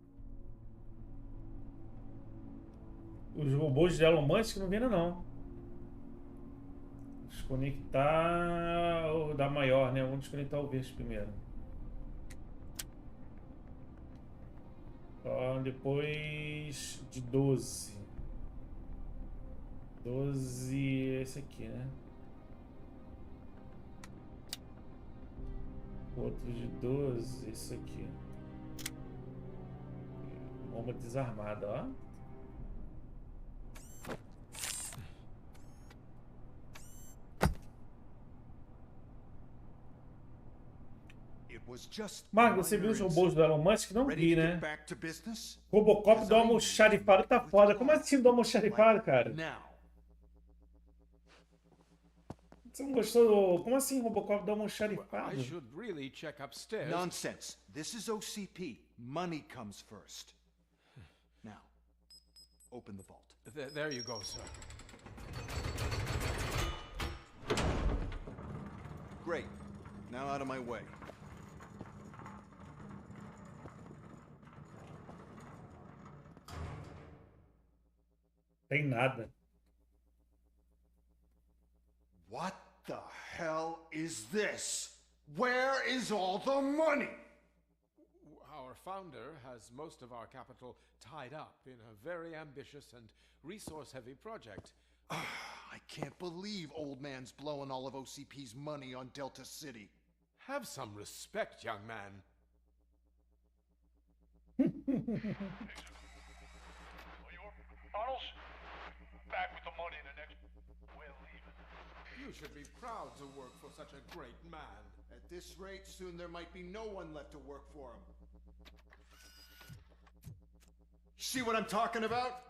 Os robôs de Elon Musk não viram, não. Desconectar o da maior, né? Vamos desconectar o verde primeiro. Ó, depois de 12. 12, esse aqui, né? Outro de 12, esse aqui. Bomba desarmada, ó. Marco, você viu os robôs do Elon Musk? Não vi, né? Robocop do almoxarifado tá foda. Como assim do almoxarifado, cara? Você não gostou? Como assim Robocop dá uma xarifada? I should really check upstairs. Nonsense. This is OCP. Money comes first. Now, open the vault. There you go, sir. Great. Now out of my way. Tem nada. What the hell is this? Where is all the money? Our founder has most of our capital tied up in a very ambitious and resource-heavy project. I can't believe old man's blowing all of OCP's money on Delta City. Have some respect, young man. Arnold, back with the money in the next... We're leaving. You should be proud to work for such a great man. At this rate, soon there might be no one left to work for him. See what I'm talking about?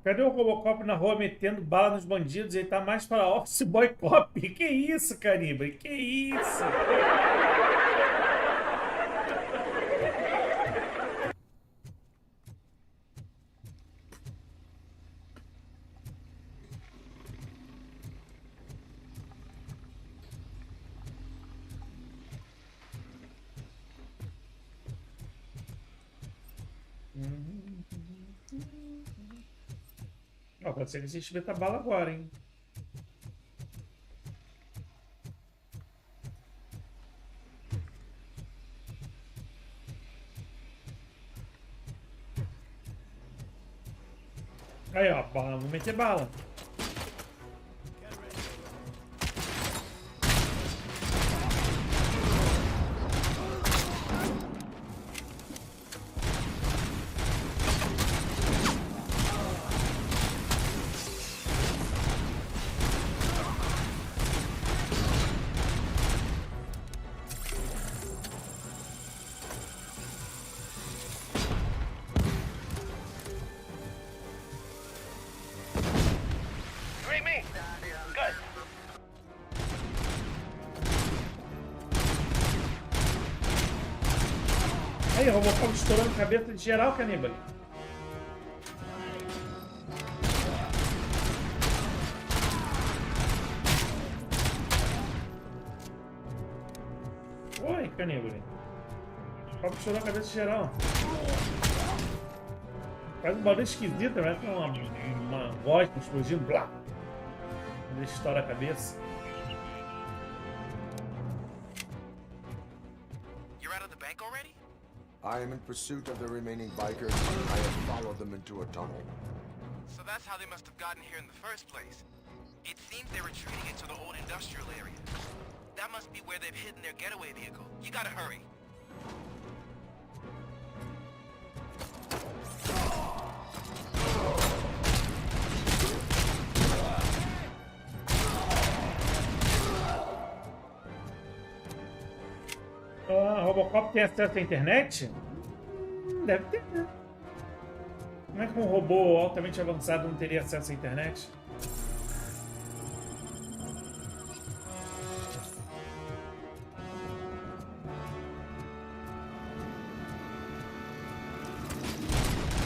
Cadê o Robocop na rua metendo bala nos bandidos? Ele tá mais para Office Boy Cop. Que isso, Caribe? Que isso? Ó, pode ser que a gente meta bala agora, hein? Aí, ó, bala, vou meter bala. Aí, o Robocop estourando a cabeça de geral, caníbal. Oi, caníbal. O Robocop estourou a cabeça de geral. Faz um barulho esquisito, né? Com uma voz explodindo, blá. Ele estoura a cabeça. I am in pursuit of the remaining bikers. I have followed them into a tunnel. So that's how they must have gotten here in the first place. It seems they're retreating into the old industrial area. That must be where they've hidden their getaway vehicle. You gotta hurry. Robocop tem acesso à internet? Deve ter, né? Como é que um robô altamente avançado não teria acesso à internet?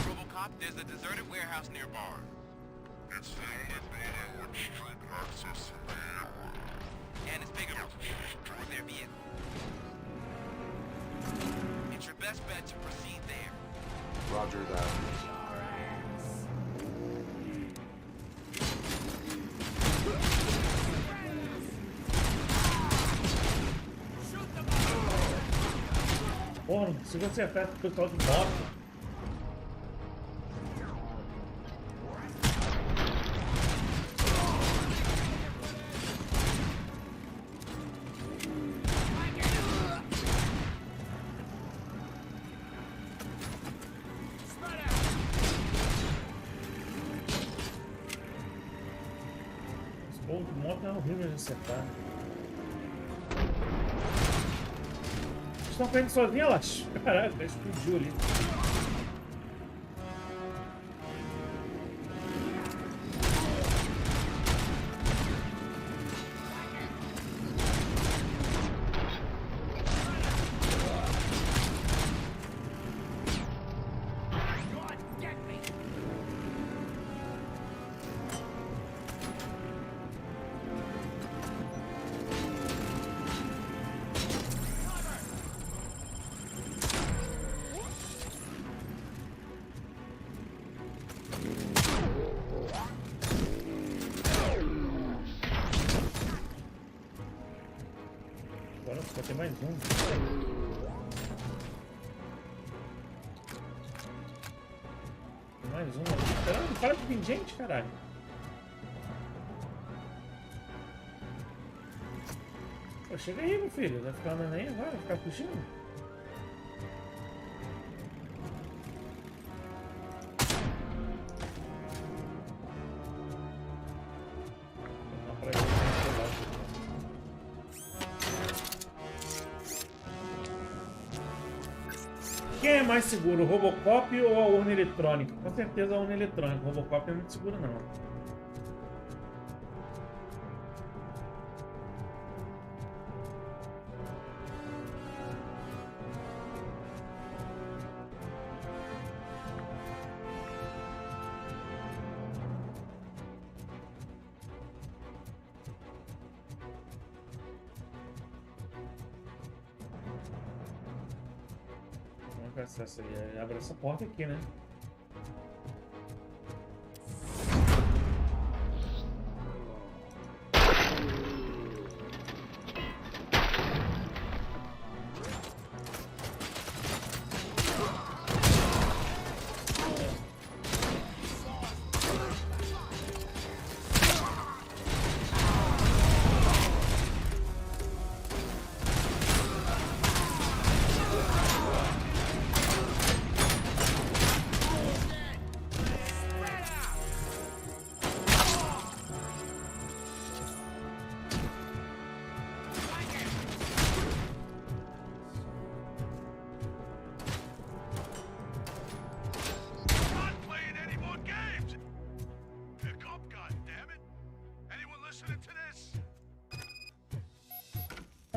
Robocop, there's a deserted warehouse nearby. It's and it's big enough for their vehicle. It's your best bet to proceed there. Roger that. Porra, não consigo acertar o pessoal de moto. Esse povo de moto é horrível de acertar. estão caindo sozinhos, olha lá. Caraca, explodiu ali. Agora só tem mais um. Tem mais um ali. Caralho, para de vir gente, caralho. Pô, chega aí, meu filho. Vai ficar andando aí agora? Vai ficar fugindo? Quem é mais seguro, o Robocop ou a urna eletrônica? Com certeza a urna eletrônica. O Robocop não é muito seguro, não. Acesso aí, abre essa porta aqui, né?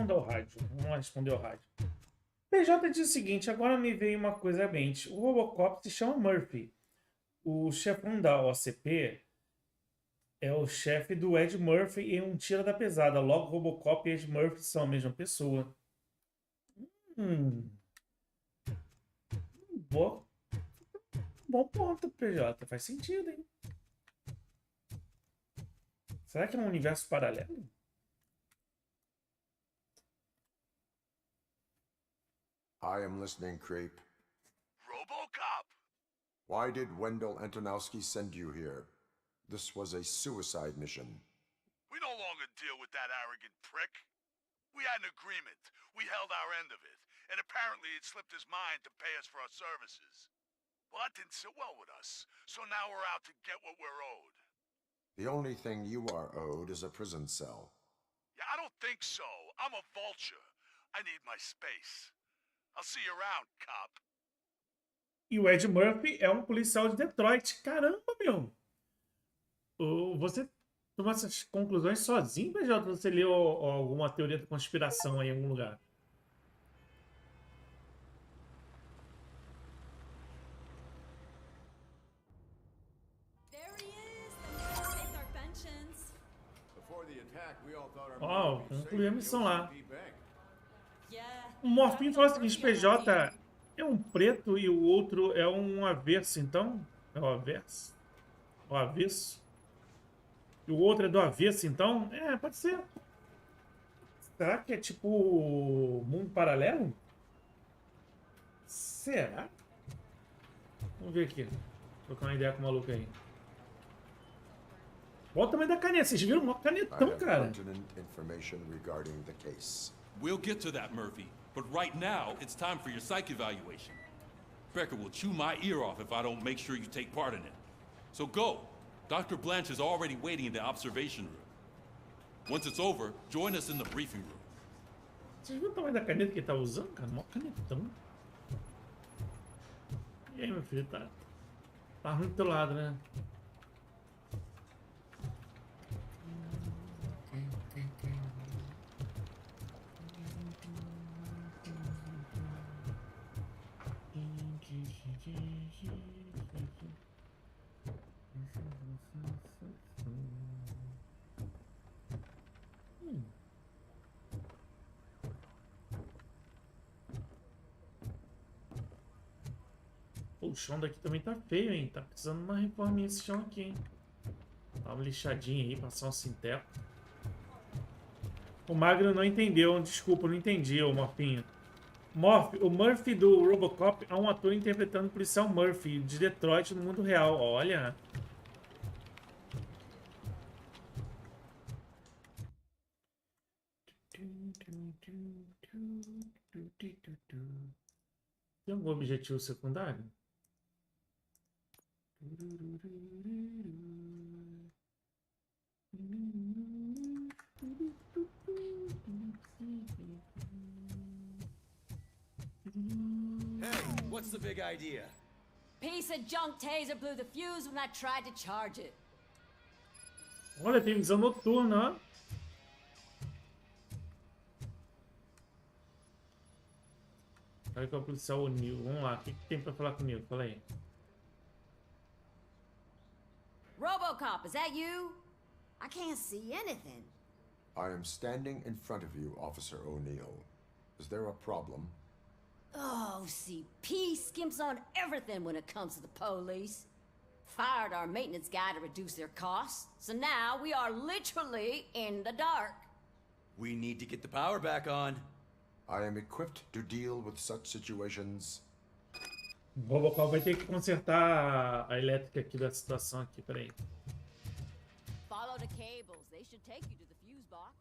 Ao rádio. Vamos lá responder ao rádio. PJ diz o seguinte, agora me veio uma coisa à mente. O Robocop se chama Murphy. O chefão da OCP é o chefe do Ed Murphy em um tiro da pesada. Logo, Robocop e Ed Murphy são a mesma pessoa. Bom ponto, PJ. Faz sentido, hein? Será que é um universo paralelo? I am listening, Creep. Robocop! Why did Wendell Antonowski send you here? This was a suicide mission. We no longer deal with that arrogant prick. We had an agreement. We held our end of it. And apparently it slipped his mind to pay us for our services. Well, that didn't sit well with us. So now we're out to get what we're owed. The only thing you are owed is a prison cell. Yeah, I don't think so. I'm a vulture. I need my space. I'll see you around, cop. E o Ed Murphy é um policial de Detroit. Caramba, meu! Você toma essas conclusões sozinho, PJ? Você leu alguma teoria da conspiração aí em algum lugar? Ó, concluí a missão lá. O Morfinho falou o seguinte, PJ é um preto e o outro é um avesso, então? É o avesso? O avesso? E o outro é do avesso, então? É, pode ser. Será que é tipo mundo paralelo? Será? Vamos ver aqui. Vou trocar uma ideia com o maluco aí. Olha o tamanho da caneta. Vocês viram? Uma canetão, cara. We'll get to that, Murphy. But right now, it's time for your psych evaluation. Becker will chew my ear off if I don't make sure you take part in it. So go. Dr. Blanche is already waiting in the observation room. Once it's over, join us in the briefing room. Vocês viram o tamanho da caneta que ele tá usando, cara? Mó canetão. E aí, meu filho, tá ruim do teu lado, né? O chão daqui também tá feio, hein? Tá precisando de uma reforminha esse chão aqui, hein? Dá uma lixadinha aí, passar um sinteco. O Magro não entendeu, desculpa, não entendi, ô Morfinho. O Murphy do Robocop é um ator interpretando o policial Murphy de Detroit no mundo real. Olha. Tem algum objetivo secundário? Hey, what's the big idea? Piece of junk taser blew the fuse when I tried to charge it. Olha, tem visão noturna, ó. Olha que é o policial O'Neill. Vamos lá, o que tem pra falar comigo? Fala aí. Robocop, is that you? I can't see anything. I am standing in front of you, Officer O'Neill. Is there a problem? Oh, OCP skimps on everything when it comes to the police. Fired our maintenance guy to reduce their costs, so now we are literally in the dark. We need to get the power back on. I am equipped to deal with such situations. O Robocop vai ter que consertar a elétrica aqui da situação aqui, peraí. Follow the cables. They should take you to the fuse box.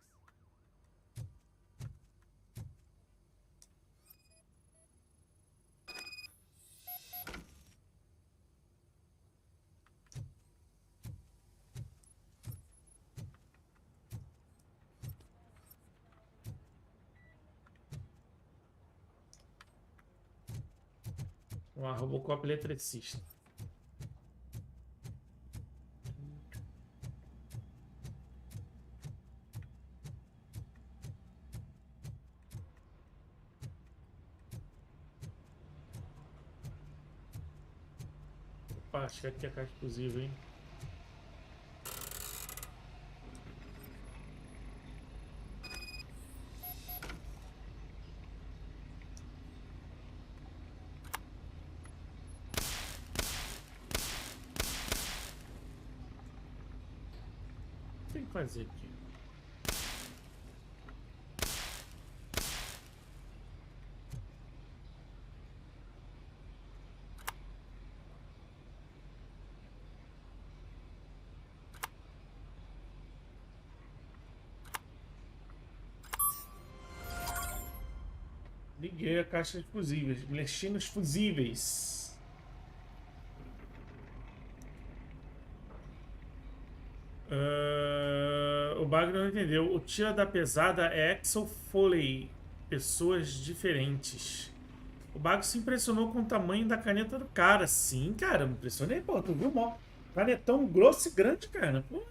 Uma Robocop eletricista. Opa, acho que aqui é a caixa explosiva, hein? Fazer aqui. Liguei a caixa de fusíveis, mexi nos fusíveis. O Bagno não entendeu. O tiro da pesada é Axel Foley. Pessoas diferentes. O Bagno se impressionou com o tamanho da caneta do cara. Sim, cara, me impressionei. Pô, tu viu? Mó canetão grosso e grande, cara. Pô.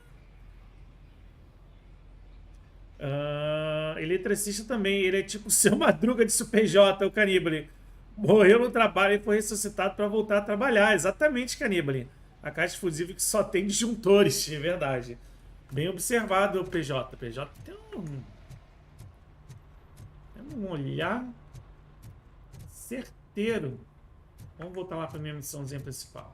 Eletricista também. Ele é tipo o seu Madruga de Super J, o Caníbale. Morreu no trabalho e foi ressuscitado para voltar a trabalhar. Exatamente, Caníbale. A caixa de fusível que só tem disjuntores, é verdade. Bem observado, PJ. PJ tem um olhar certeiro. Vamos voltar lá para minha missãozinha principal.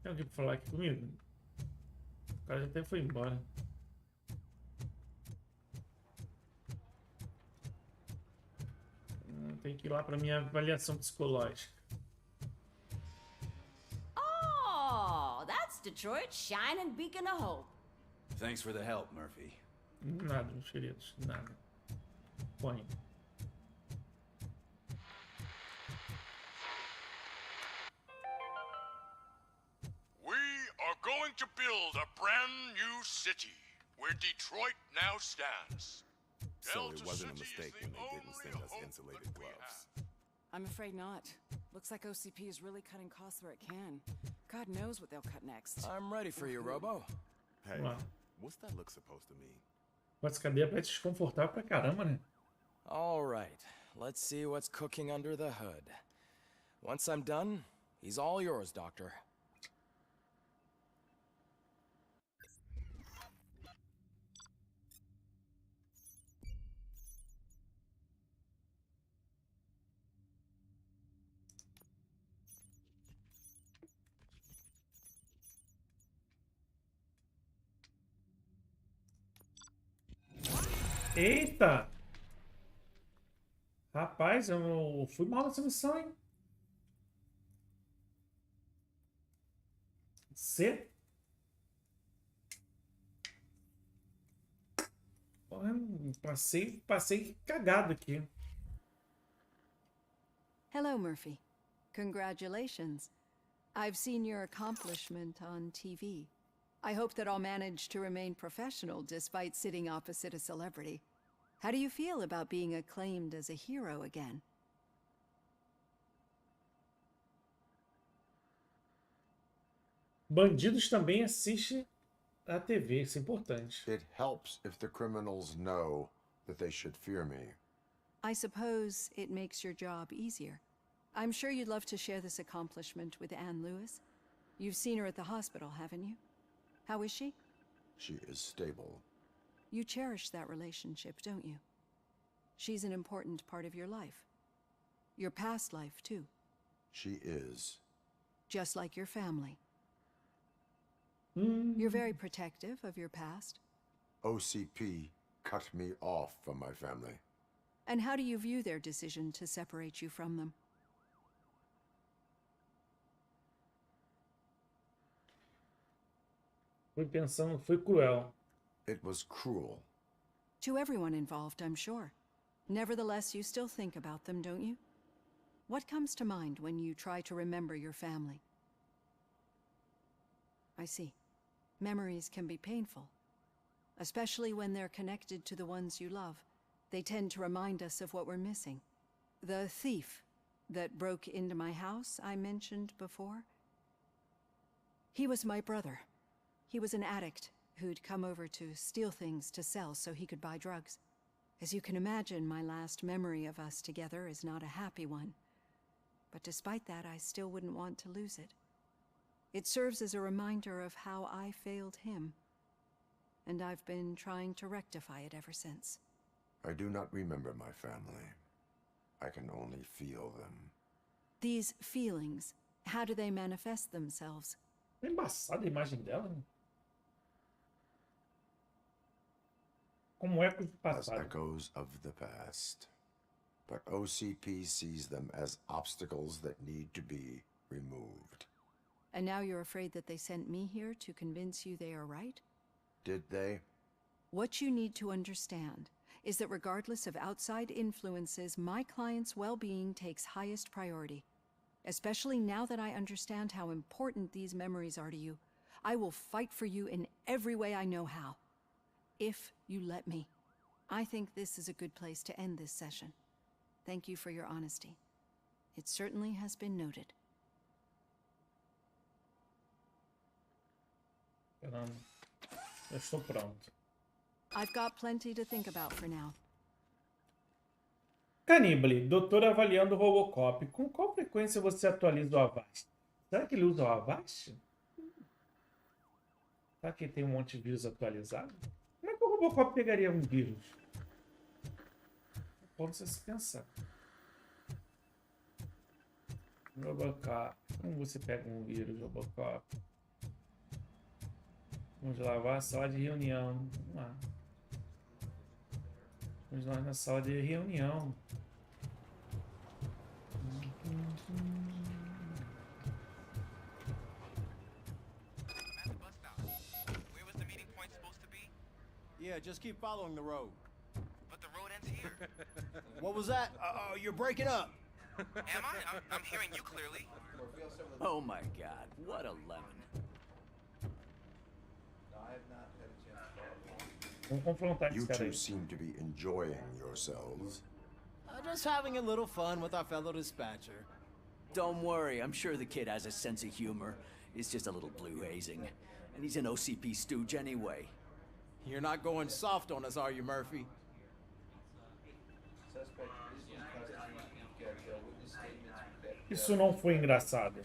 Tem alguém para falar aqui comigo? O cara já até foi embora. Tem que ir lá para minha avaliação psicológica. Oh, that's Detroit's shining beacon of hope. Thanks for the help, Murphy. Nada, meus queridos, nada. Põe. going to build a brand new city where Detroit now stands. So it wasn't a mistake when they didn't send us insulated gloves. I'm afraid not. Looks like OCP is really cutting costs where it can. God knows what they'll cut next. I'm ready for you, Robo. Hey, Wow. what's that look supposed to mean? Essa cadeia parece desconfortável pra caramba, né? All right, let's see what's cooking under the hood. Once I'm done, he's all yours, Doctor. Eita! Rapaz, eu fui mal nessa missão, hein? C? Porra, passei cagado aqui. Hello, Murphy. Congratulations. I've seen your accomplishment on TV. I hope that I'll manage to remain professional despite sitting opposite a celebrity. How do you feel about being acclaimed as a hero again? Bandidos também assistem a TV, isso é importante. It helps if the criminals know that they should fear me. I suppose it makes your job easier. I'm sure you'd love to share this accomplishment with Anne Lewis. You've seen her at the hospital, haven't you? How is she? She is stable. You cherish that relationship, don't you? She's an important part of your life. Your past life, too. She is. Just like your family. You're very protective of your past. OCP cut me off from my family. And how do you view their decision to separate you from them? Fui cruel. It was cruel. To everyone involved, I'm sure. Nevertheless, you still think about them, don't you? What comes to mind when you try to remember your family? I see. Memories can be painful, especially when they're connected to the ones you love. They tend to remind us of what we're missing. The thief that broke into my house I mentioned before? He was my brother. He was an addict who'd come over to steal things to sell so he could buy drugs. As you can imagine, my last memory of us together is not a happy one. But despite that, I still wouldn't want to lose it. It serves as a reminder of how I failed him. And I've been trying to rectify it ever since. I do not remember my family. I can only feel them. These feelings, how do they manifest themselves? É embaçada a imagem dela, né? Como ecos do As passado. echoes of the past. But OCP sees them as obstacles that need to be removed. And now you're afraid that they sent me here to convince you they are right? Did they? What you need to understand is that regardless of outside influences, my client's well-being takes highest priority. Especially now that I understand how important these memories are to you, I will fight for you in every way I know how. If you let me. I think this is a good place to end this session. Thank you for your honesty. It certainly has been noted. Eu estou pronto. I've got plenty to think about for now. Canibale, doutor avaliando o Robocop. Com qual frequência você atualiza o Avast? Será que ele usa o Avast? Será que tem um monte de vírus atualizado? Como é que o Robocop pegaria um vírus? Pode se pensar. Robocop. Como você pega um vírus, Robocop? Vamos lavar a sala de reunião. Vamos lá. Vamos lá na sala de reunião. Where was the meeting point supposed to be? Yeah, just keep following the road. But the road ends here. What was that? You're breaking up. Am I? I'm hearing you clearly. Oh my god, what a lemon. Vamos confrontar esse You cara two aí. seem to be enjoying yourselves. Just having a little fun with our fellow dispatcher. Don't worry, I'm sure the kid has a sense of humor. It's just a little blue hazing. And he's an OCP stooge anyway. You're not going soft on us, are you, Murphy? Isso não foi engraçado.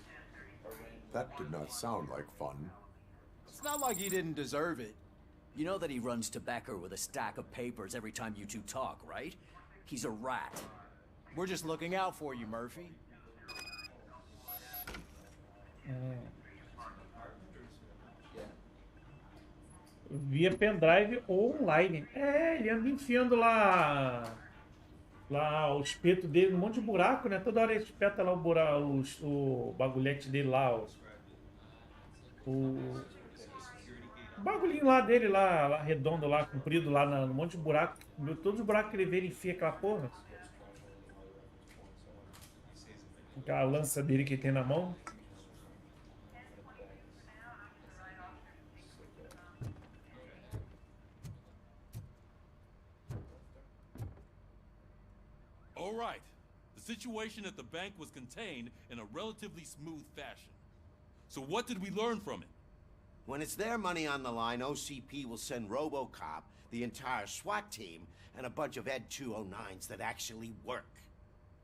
That did not sound like fun. It's not like he didn't deserve it. You know that he runs tobacco with a stack of papers every time you two talk, right? He's a rat. We're just looking out for you, Murphy. Via pendrive ou online. É, ele anda enfiando lá o espeto dele num monte de buraco, né? Toda hora ele espeta lá o bagulhete dele lá. O bagulhinho lá dele, lá redondo, lá comprido, lá no monte de buraco. Todos os buracos que ele vê, ele enfia aquela porra. Aquela lança dele que ele tem na mão. All right. The situation at the bank was contained in a relatively smooth fashion. So what did we learn from it? When it's their money on the line, OCP will send Robocop, the entire SWAT team, and a bunch of Ed 209s that actually work.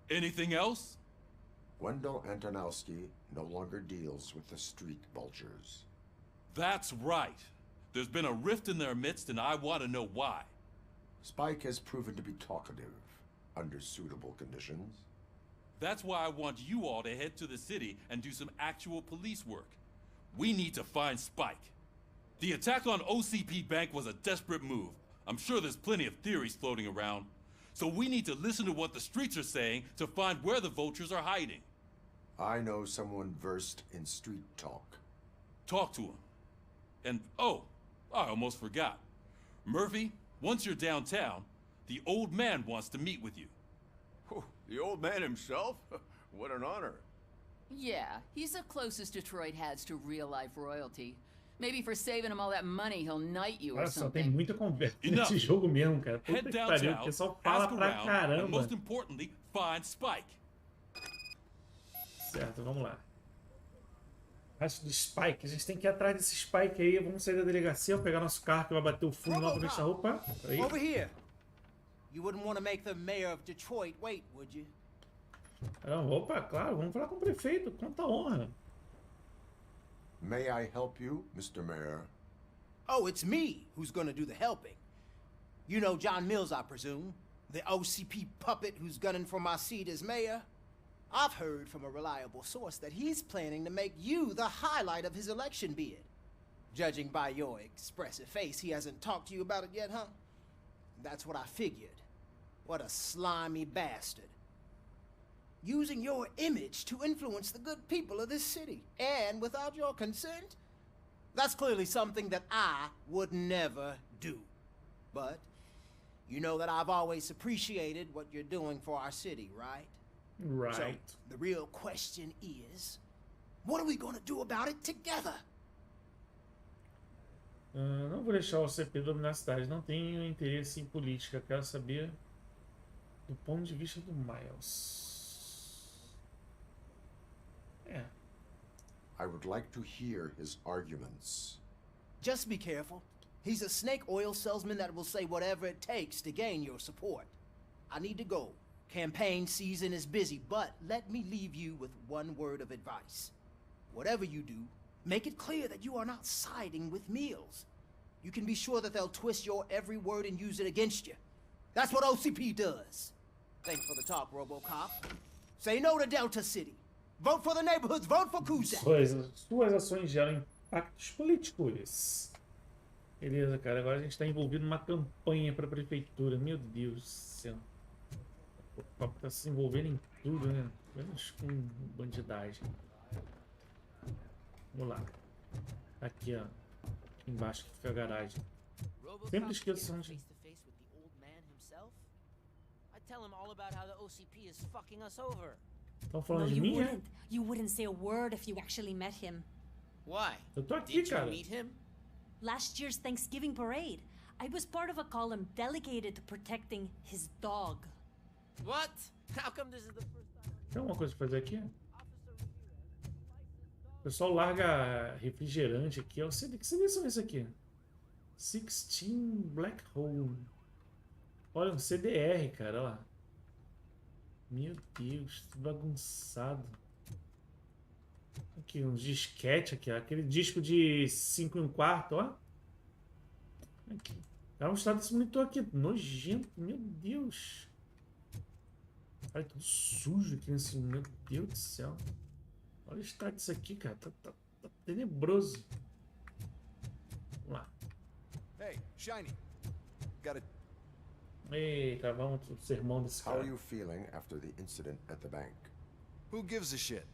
Anything else? Wendell Antonowski no longer deals with the street vultures. That's right. There's been a rift in their midst, and I want to know why. Spike has proven to be talkative under suitable conditions. That's why I want you all to head to the city and do some actual police work. We need to find Spike. The attack on OCP Bank was a desperate move. I'm sure there's plenty of theories floating around. So we need to listen to what the streets are saying to find where the vultures are hiding. I know someone versed in street talk. Talk to him. And, oh, I almost forgot. Murphy, once you're downtown, the old man wants to meet with you. The old man himself? What an honor. Yeah, he's the closest Detroit has to real-life royalty. Maybe for saving him all that money, he'll knight you or Olha só, tem something. muita conversa nesse jogo mesmo, cara. Puta Head que pariu, o downtown, pessoal fala ask pra around, and caramba. most importantly, find Spike. Certo, vamos lá. Acho do Spike. A gente tem que ir atrás desse Spike aí. Vamos sair da delegacia, vamos pegar nosso carro que vai bater o fundo novamente na roupa. Aí. Over here. You wouldn't want to make the mayor of Detroit wait, would you? Não, opa, claro, vamos falar com o prefeito. Quanta honra. May I help you, Mr. Mayor? Oh, it's me who's gonna do the helping. You know John Mills, I presume. The OCP puppet who's gunning for my seat as mayor. I've heard from a reliable source that he's planning to make you the highlight of his election bid. Judging by your expressive face, he hasn't talked to you about it yet, huh? That's what I figured. What a slimy bastard. Using your image to influence the good people of this city, and without your consent? That's clearly something that I would never do. But you know that I've always appreciated what you're doing for our city, right? Right. So the real question is, what are we gonna do about it together? Não vou deixar o CP dominar a cidade. Não tenho interesse em política. Quero saber do ponto de vista do Miles. É. I would like to hear his arguments. Just be careful. He's a snake oil salesman that will say whatever it takes to gain your support. I need to go. Campaign season is busy, but let me leave you with one word of advice. Whatever you do, make it clear that you are not siding with Mills. You can be sure that they'll twist your every word and use it against you. That's what OCP does. Thanks for the talk, Robocop. Say no to Delta City. Vote for the neighborhoods. Vote for Cusack. Suas ações geram impactos políticos. Beleza, cara. Agora a gente está envolvido numa campanha para a prefeitura. Meu Deus do céu. O papo tá se envolvendo em tudo, né? Menos com bandidagem. Vamos lá. Aqui, ó. Aqui embaixo que fica a garagem. Sempre esqueço onde. Estão falando de mim, é? You wouldn't say a word if you actually met him. Why? Eu tô aqui, Did you cara. meet him? last year's Thanksgiving parade. I was part of a column delegated to protecting his dog. What? How come this is the first time? Tem alguma coisa pra fazer aqui? O pessoal larga refrigerante aqui. Que seleção é esse aqui? 16 Black Hole. Olha, um CDR, cara. Olha lá. Meu Deus, que bagunçado. Aqui, uns disquete aqui. Aquele disco de 5 1/4, ó. Aqui. Dá um estado desse monitor aqui. Nojento, meu Deus. Olha, tudo sujo aqui nesse. Meu Deus do céu. Olha o estado disso aqui, cara. Tá tenebroso. Vamos lá. Hey, Shiny. Got it. Eita, vamos pro sermão desse cara. How are you feeling after the incident at the bank? Who gives a shit?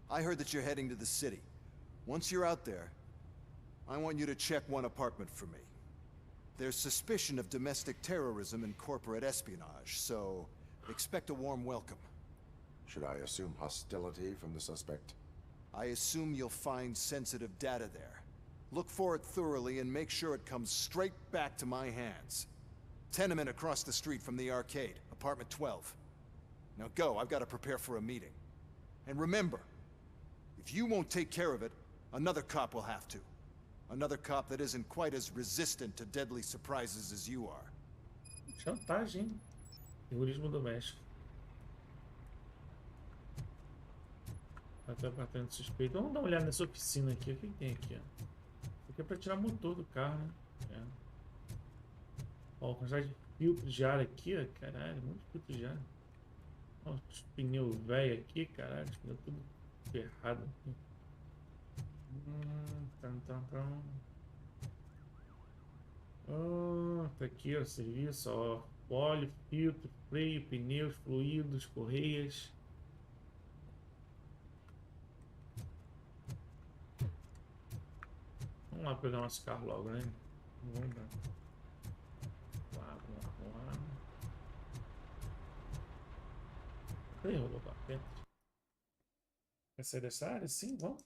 I heard that you're heading to the city. Once you're out there, I want you to check one apartment for me. There's suspicion of domestic terrorism and corporate espionage, so expect a warm welcome. Should I assume hostility from the suspect? I assume you'll find sensitive data there. Look for it thoroughly and make sure it comes straight back to my hands. Tenement across the street from the arcade, apartment 12. Now go, I've got to prepare for a meeting. And remember, if you won't take care of it, another cop will have to. Another cop that isn't quite as resistant to deadly surprises as you are. Chantagem, hein? Terrorismo doméstico. Até apartamento suspeito. Vamos dar uma olhada nessa oficina aqui. O que tem aqui? Isso aqui é pra tirar o motor do carro, né? É. Ó, quantidade de filtro de ar aqui, ó. Caralho, muito filtro de ar. Ó, os pneus velhos aqui, caralho. Os pneus tudo ferrado aqui. Oh, tá aqui, ó, serviço, ó. Óleo, filtro, freio, pneus, fluidos, correias. Vamos lá pegar nosso carro logo, né? Vamos lá. Vamos lá. Cadê o Robocop? Quer sair dessa área? Sim, vamos.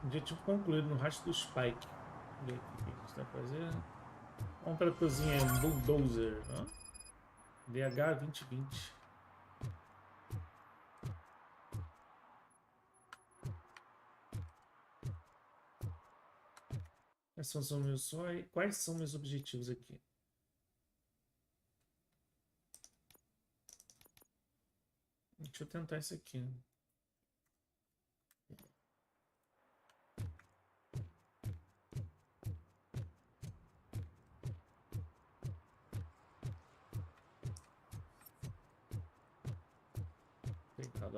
Objetivo concluído no rastro do Spike. Vamos ver aqui o que a gente vai fazer. Vamos para a cozinha Bulldozer. Ó. DH2020. Quais são meus objetivos aqui? Deixa eu tentar isso aqui.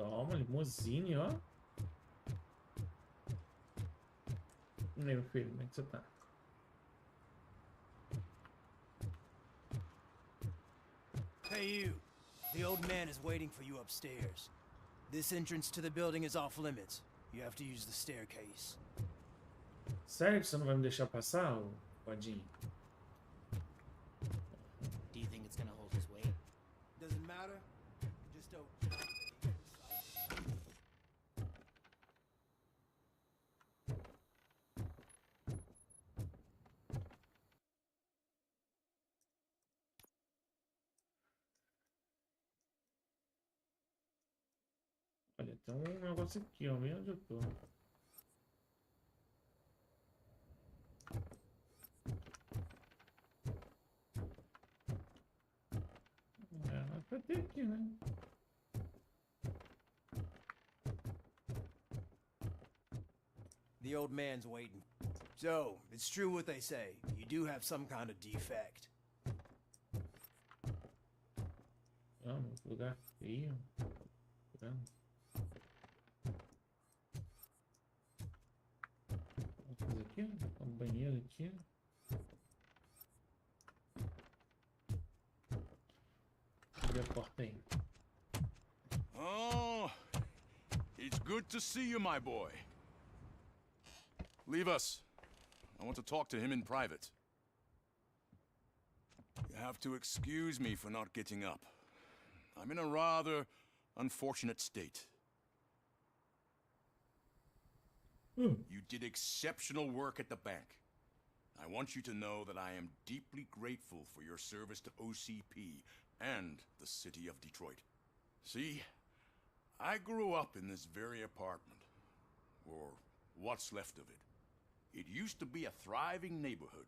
Ó, uma limousine, ó. E aí, meu filho, como é que você tá? Hey, you. The old man is waiting for you upstairs. This entrance to the building is off limits. You have to use the staircase. Sério que você não vai me deixar passar, ô Padinho? Do you think it's gonna hold his weight? Doesn't matter. Just don't. Olha, tem um negócio aqui, ó, bem onde eu tô. É, vai ter aqui, né? The old man's waiting. So, it's true what they say. You do have some kind of defect. Vamos, lugar feio. aqui. Abre a porta aí. Oh, it's good to see you, my boy. Leave us. I want to talk to him in private. You have to excuse me for not getting up. I'm in a rather unfortunate state. You did exceptional work at the bank. I want you to know that I am deeply grateful for your service to OCP and the city of Detroit. See, I grew up in this very apartment, or what's left of it. It used to be a thriving neighborhood.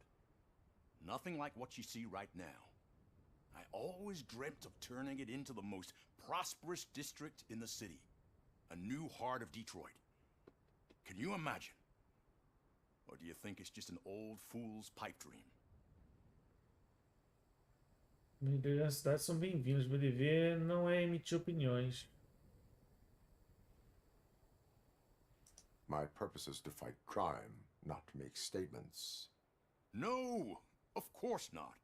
Nothing like what you see right now. I always dreamt of turning it into the most prosperous district in the city. A new heart of Detroit. Can you imagine? Or do you think it's just an old fool's pipe dream? Líderes da cidade são bem-vindos. Meu dever não é emitir opiniões. My purpose is to fight crime, not to make statements. No, of course not.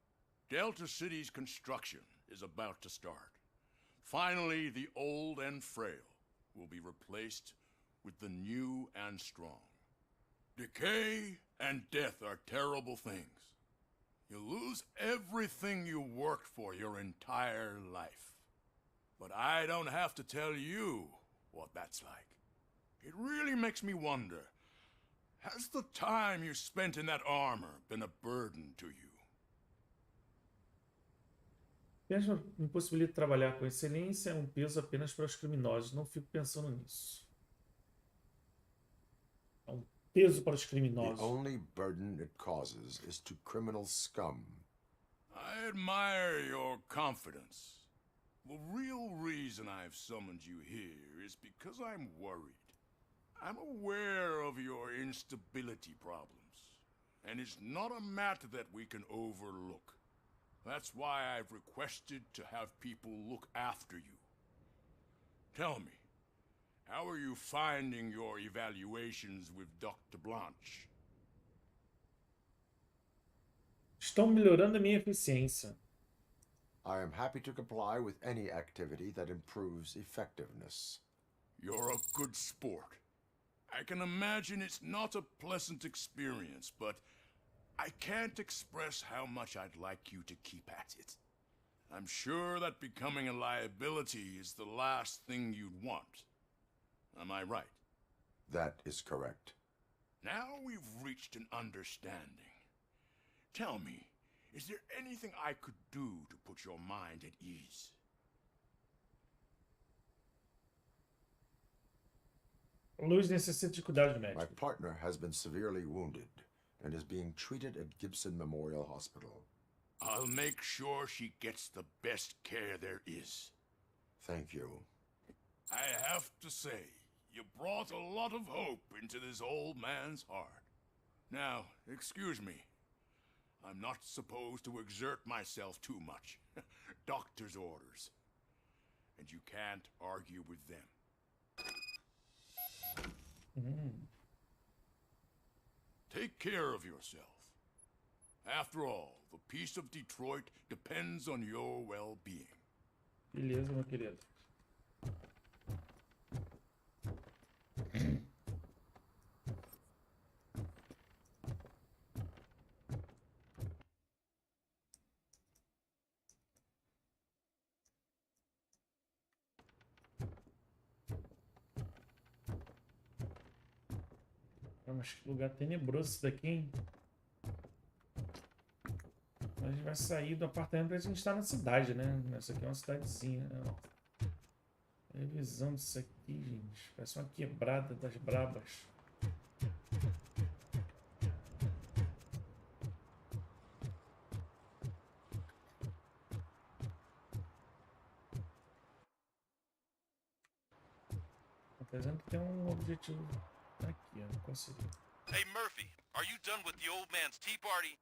Delta City's construction is about to start. Finally, the old and frail will be replaced with the new and strong. Decay and death are terrible things. You lose everything you worked for your entire life. But I don't have to tell you what that's like. It really makes me wonder, has the time you spent in that armor been a burden to you? Mesmo me possibilita trabalhar com excelência, é um peso apenas para os criminosos. Não fico pensando nisso. É um peso para os criminosos. The only burden it causes is to criminal scum. I admire your confidence. The real reason I've summoned you here is because I'm worried. I'm aware of your instability problems, and it's not a matter that we can overlook. That's why I've requested to have people look after you. Tell me, how are you finding your evaluations with Dr. Blanche? Estão melhorando a minha eficiência. I am happy to comply with any activity that improves effectiveness. You're a good sport. I can imagine it's not a pleasant experience, but I can't express how much I'd like you to keep at it. I'm sure that becoming a liability is the last thing you'd want. Am I right? That is correct. Now we've reached an understanding. Tell me, is there anything I could do to put your mind at ease? Luiz necessita de cuidado médico. My partner has been severely wounded and is being treated at Gibson Memorial Hospital. I'll make sure she gets the best care there is. Thank you. I have to say, you brought a lot of hope into this old man's heart. Now, excuse me. I'm not supposed to exert myself too much. Doctor's orders. And you can't argue with them. Take care of yourself. After all, the peace of Detroit depends on your well-being. Beleza, meu querido. Mas que lugar tenebroso esse daqui, hein? A gente vai sair do apartamento pra gente estar na cidade, né? Essa aqui é uma cidadezinha, né? Revisão disso aqui, gente. Parece uma quebrada das brabas. Apesar de ter um objetivo aqui, ó. Qual seria? Hey Murphy, are you done with the old man's tea party?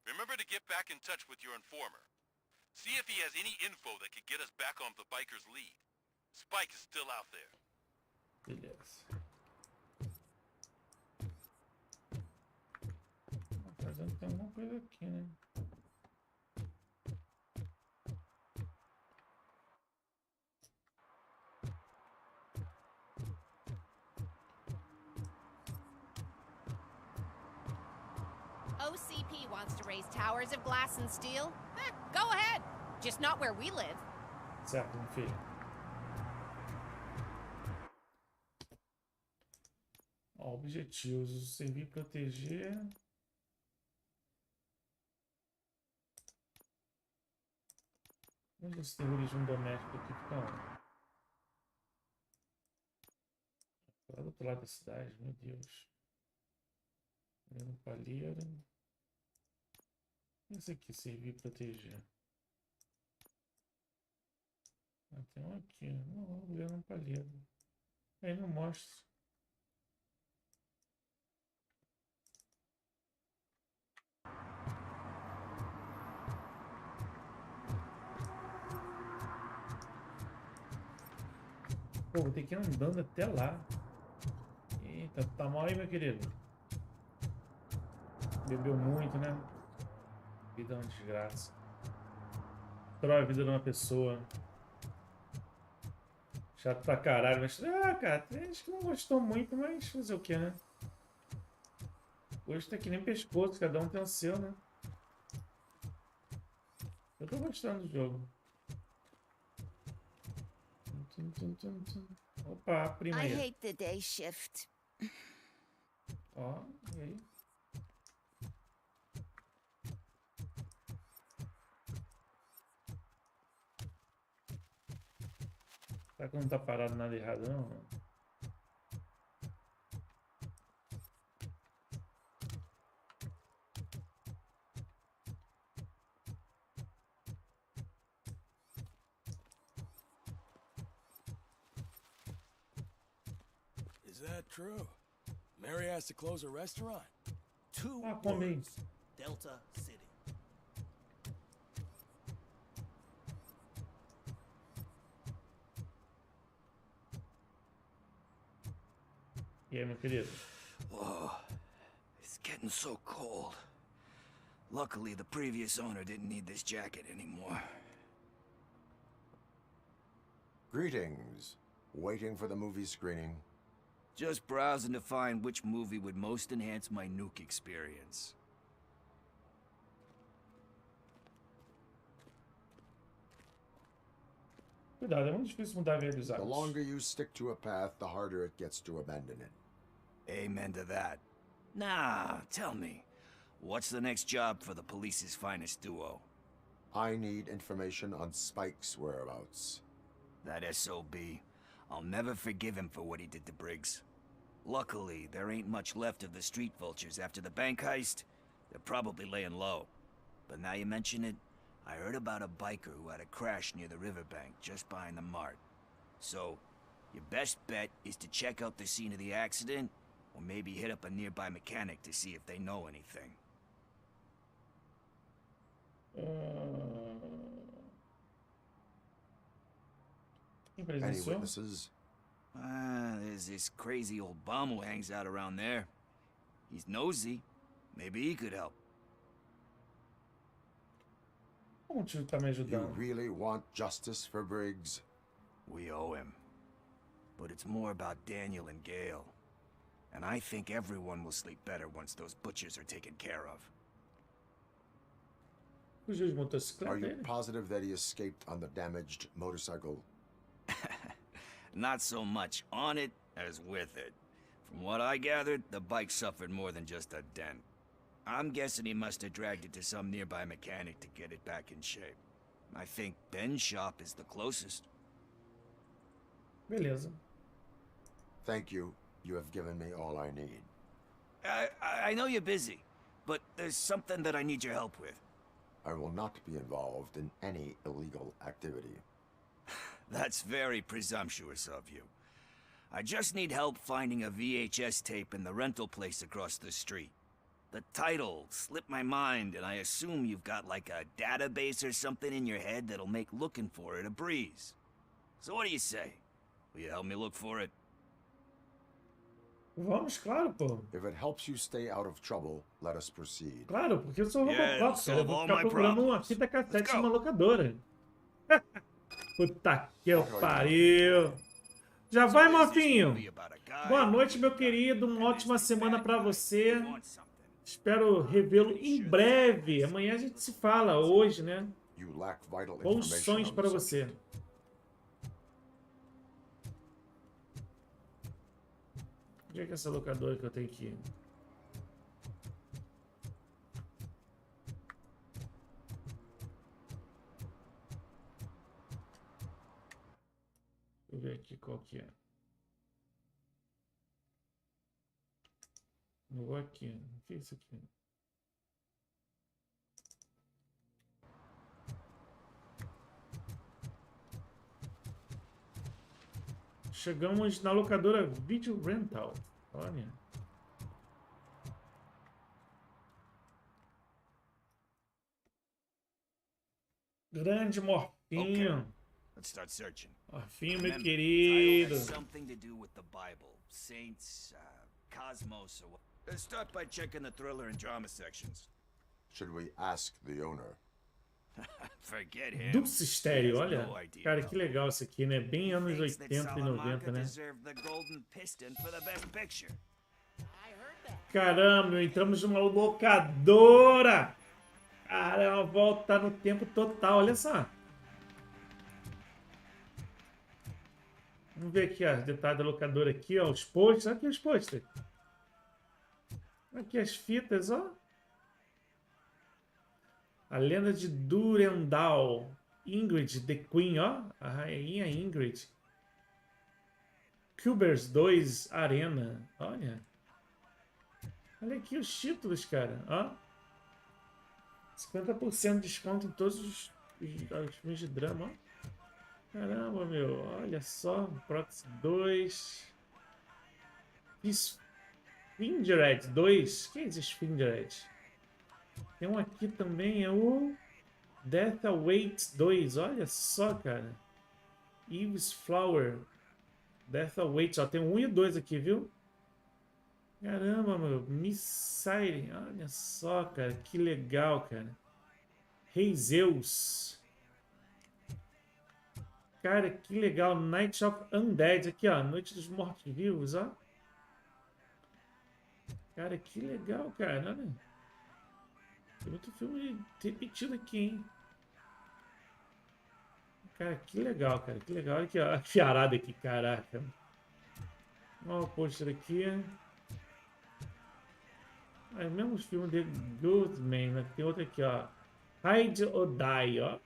Remember to get back in touch with your informer. See if he has any info that could get us back on the biker's lead. Spike is still out there. Beleza. coisa aqui, né? OCP wants to raise towers of glass and steel? Go ahead. Just not where we live. Certo, meu filho. Ó, objetivos. Servir e proteger. Onde esse terrorismo doméstico aqui fica onde? Lá do outro lado da cidade, meu Deus. Lendo palheiro. Esse aqui, servir e proteger. Ah, tem um aqui. Não, lendo palheiro. Aí não mostra. Pô, vou ter que ir andando até lá. Eita, tá mal aí, meu querido? Bebeu muito, né? Vida é uma desgraça. Destrói a vida de uma pessoa. Chato pra caralho, mas... Ah, cara, tem gente que não gostou muito, mas fazer o que, né? Hoje tá que nem pescoço, cada um tem o seu, né? Eu tô gostando do jogo. Opa, prima aí. I hate the day shift. Ó, e aí? Será que não tá parado nada errado, não? Is that true? Mary has to close her restaurant? Two combem. words. Delta City. E aí, meu querido? Whoa, it's getting so cold. Luckily, the previous owner didn't need this jacket anymore. Greetings. Waiting for the movie screening? Just browsing to find which movie would most enhance my nuke experience. Cuidado, é muito difícil mudar velhos The hábitos. longer you stick to a path, the harder it gets to abandon it. Amen to that. Nah, tell me, what's the next job for the police's finest duo? I need information on Spike's whereabouts. That SOB. I'll never forgive him for what he did to Briggs. Luckily, there ain't much left of the street vultures after the bank heist. They're probably laying low. But now you mention it, I heard about a biker who had a crash near the riverbank just behind the mart. So, your best bet is to check out the scene of the accident, or maybe hit up a nearby mechanic to see if they know anything. Any witnesses? There's this crazy old bum who hangs out around there. He's nosy. Maybe he could help. Como o tio tá me You ajudando? really want justice for Briggs? We owe him. But it's more about Daniel and Gale. And I think everyone will sleep better once those butchers are taken care of. Fugiu de motocicleta, Are you ele? positive that he escaped on the damaged motorcycle? Not so much on it as with it. From what I gathered, the bike suffered more than just a dent. I'm guessing he must have dragged it to some nearby mechanic to get it back in shape. I think Ben's shop is the closest. Beleza. Thank you. You have given me all I need. I know you're busy, but there's something that I need your help with. I will not be involved in any illegal activity. That's very presumptuous of you. I just need help finding a VHS tape in the rental place across the street. The title slipped my mind, and I assume you've got like a database or something in your head that'll make looking for it a breeze. So what do you say? Will you help me look for it? Vamos, claro, pô. If it helps you stay out of trouble, let us proceed. Claro, porque eu sou Robocop, cara. Eu vou ficar procurando uma fita cassete numa locadora. Puta que eu pariu. Já vai, mofinho. Boa noite, meu querido. Uma ótima semana pra você. Espero revê-lo em breve. Amanhã a gente se fala, hoje, né? Bons sonhos para você. Onde é que é essa locadora que eu tenho aqui? Deixa eu ver aqui qual que é. Vou aqui. O que é isso aqui? Chegamos na locadora Video Rental. Olha. Grande Morfinho. Let's start searching. Morfinho, meu querido. Something to do with the Bible, saints, cosmos, or what? Let's start by checking the thriller and drama sections. Should we ask the owner? Forget him. Dulce estéreo, olha. Cara, que legal isso aqui, né? Bem anos 80 e 90, né? Caramba, entramos numa locadora. Cara, é uma volta no tempo total, olha só. Vamos ver aqui, ó, os detalhes da locadora aqui, ó, os posters. Aqui os posters. Aqui as fitas, ó. A lenda de Durendal. Ingrid, The Queen, ó. A rainha Ingrid. Cubers 2 Arena. Olha. Olha aqui os títulos, cara. Ó. 50% de desconto em todos os filmes de drama, ó. Caramba, meu. Olha só. Proxy 2. Fingered 2. Que é esse Fingered? Tem um aqui também, é o Death Awaits 2. Olha só, cara. Eve's Flower. Death Awaits. Ó, tem um 1 e 2 aqui, viu? Caramba, meu. Missile. Olha só, cara. Que legal, cara. Rei Zeus. Cara, que legal. Night of Undead. Aqui, ó. Noite dos Mortos-Vivos, ó. Cara, que legal, cara. Olha. Tem muito filme repetido aqui, hein? Cara, que legal, cara. Que legal. Olha aqui, ó. A fiarada aqui, caraca. Olha o pôster aqui. É o mesmo filme de Goodman, né? Tem outro aqui, ó. HYTE or Die, ó.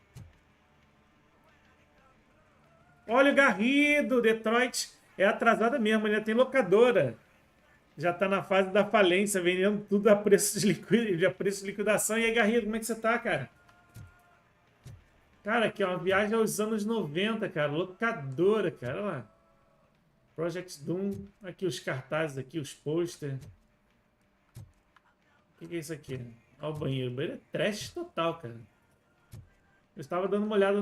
Olha o Garrido. Detroit é atrasada mesmo, ainda tem locadora. Já tá na fase da falência, vendendo tudo a preço de liquidação. E aí, Garrido, como é que você tá, cara? Cara, aqui, ó, uma viagem aos anos 90, cara. Locadora, cara. Olha lá. Project Doom. Aqui os cartazes, aqui, os posters. O que é isso aqui? Olha o banheiro. O banheiro é trash total, cara. Eu estava dando uma olhada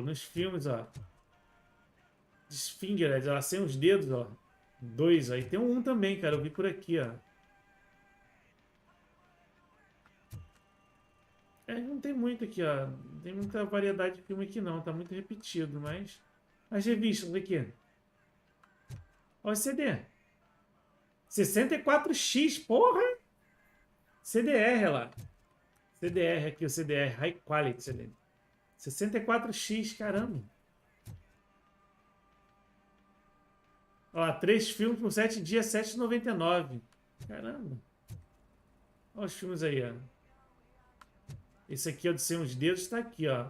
nos filmes, ó. Desfingered, ó. Sem os dedos, ó. 2, aí tem um também, cara. Eu vi por aqui, ó. É, não tem muito aqui, ó. Não tem muita variedade de filme aqui, não. Tá muito repetido, mas... As revistas, aqui. Olha o CD. 64X, porra! CDR, lá. CDR aqui, o CDR. High Quality, ali. 64X, caramba. Ó, 3 filmes por 7 dias, R$ 7,99. Caramba. Olha os filmes aí, ó. Esse aqui é o de Sem os Dedos, tá aqui, ó.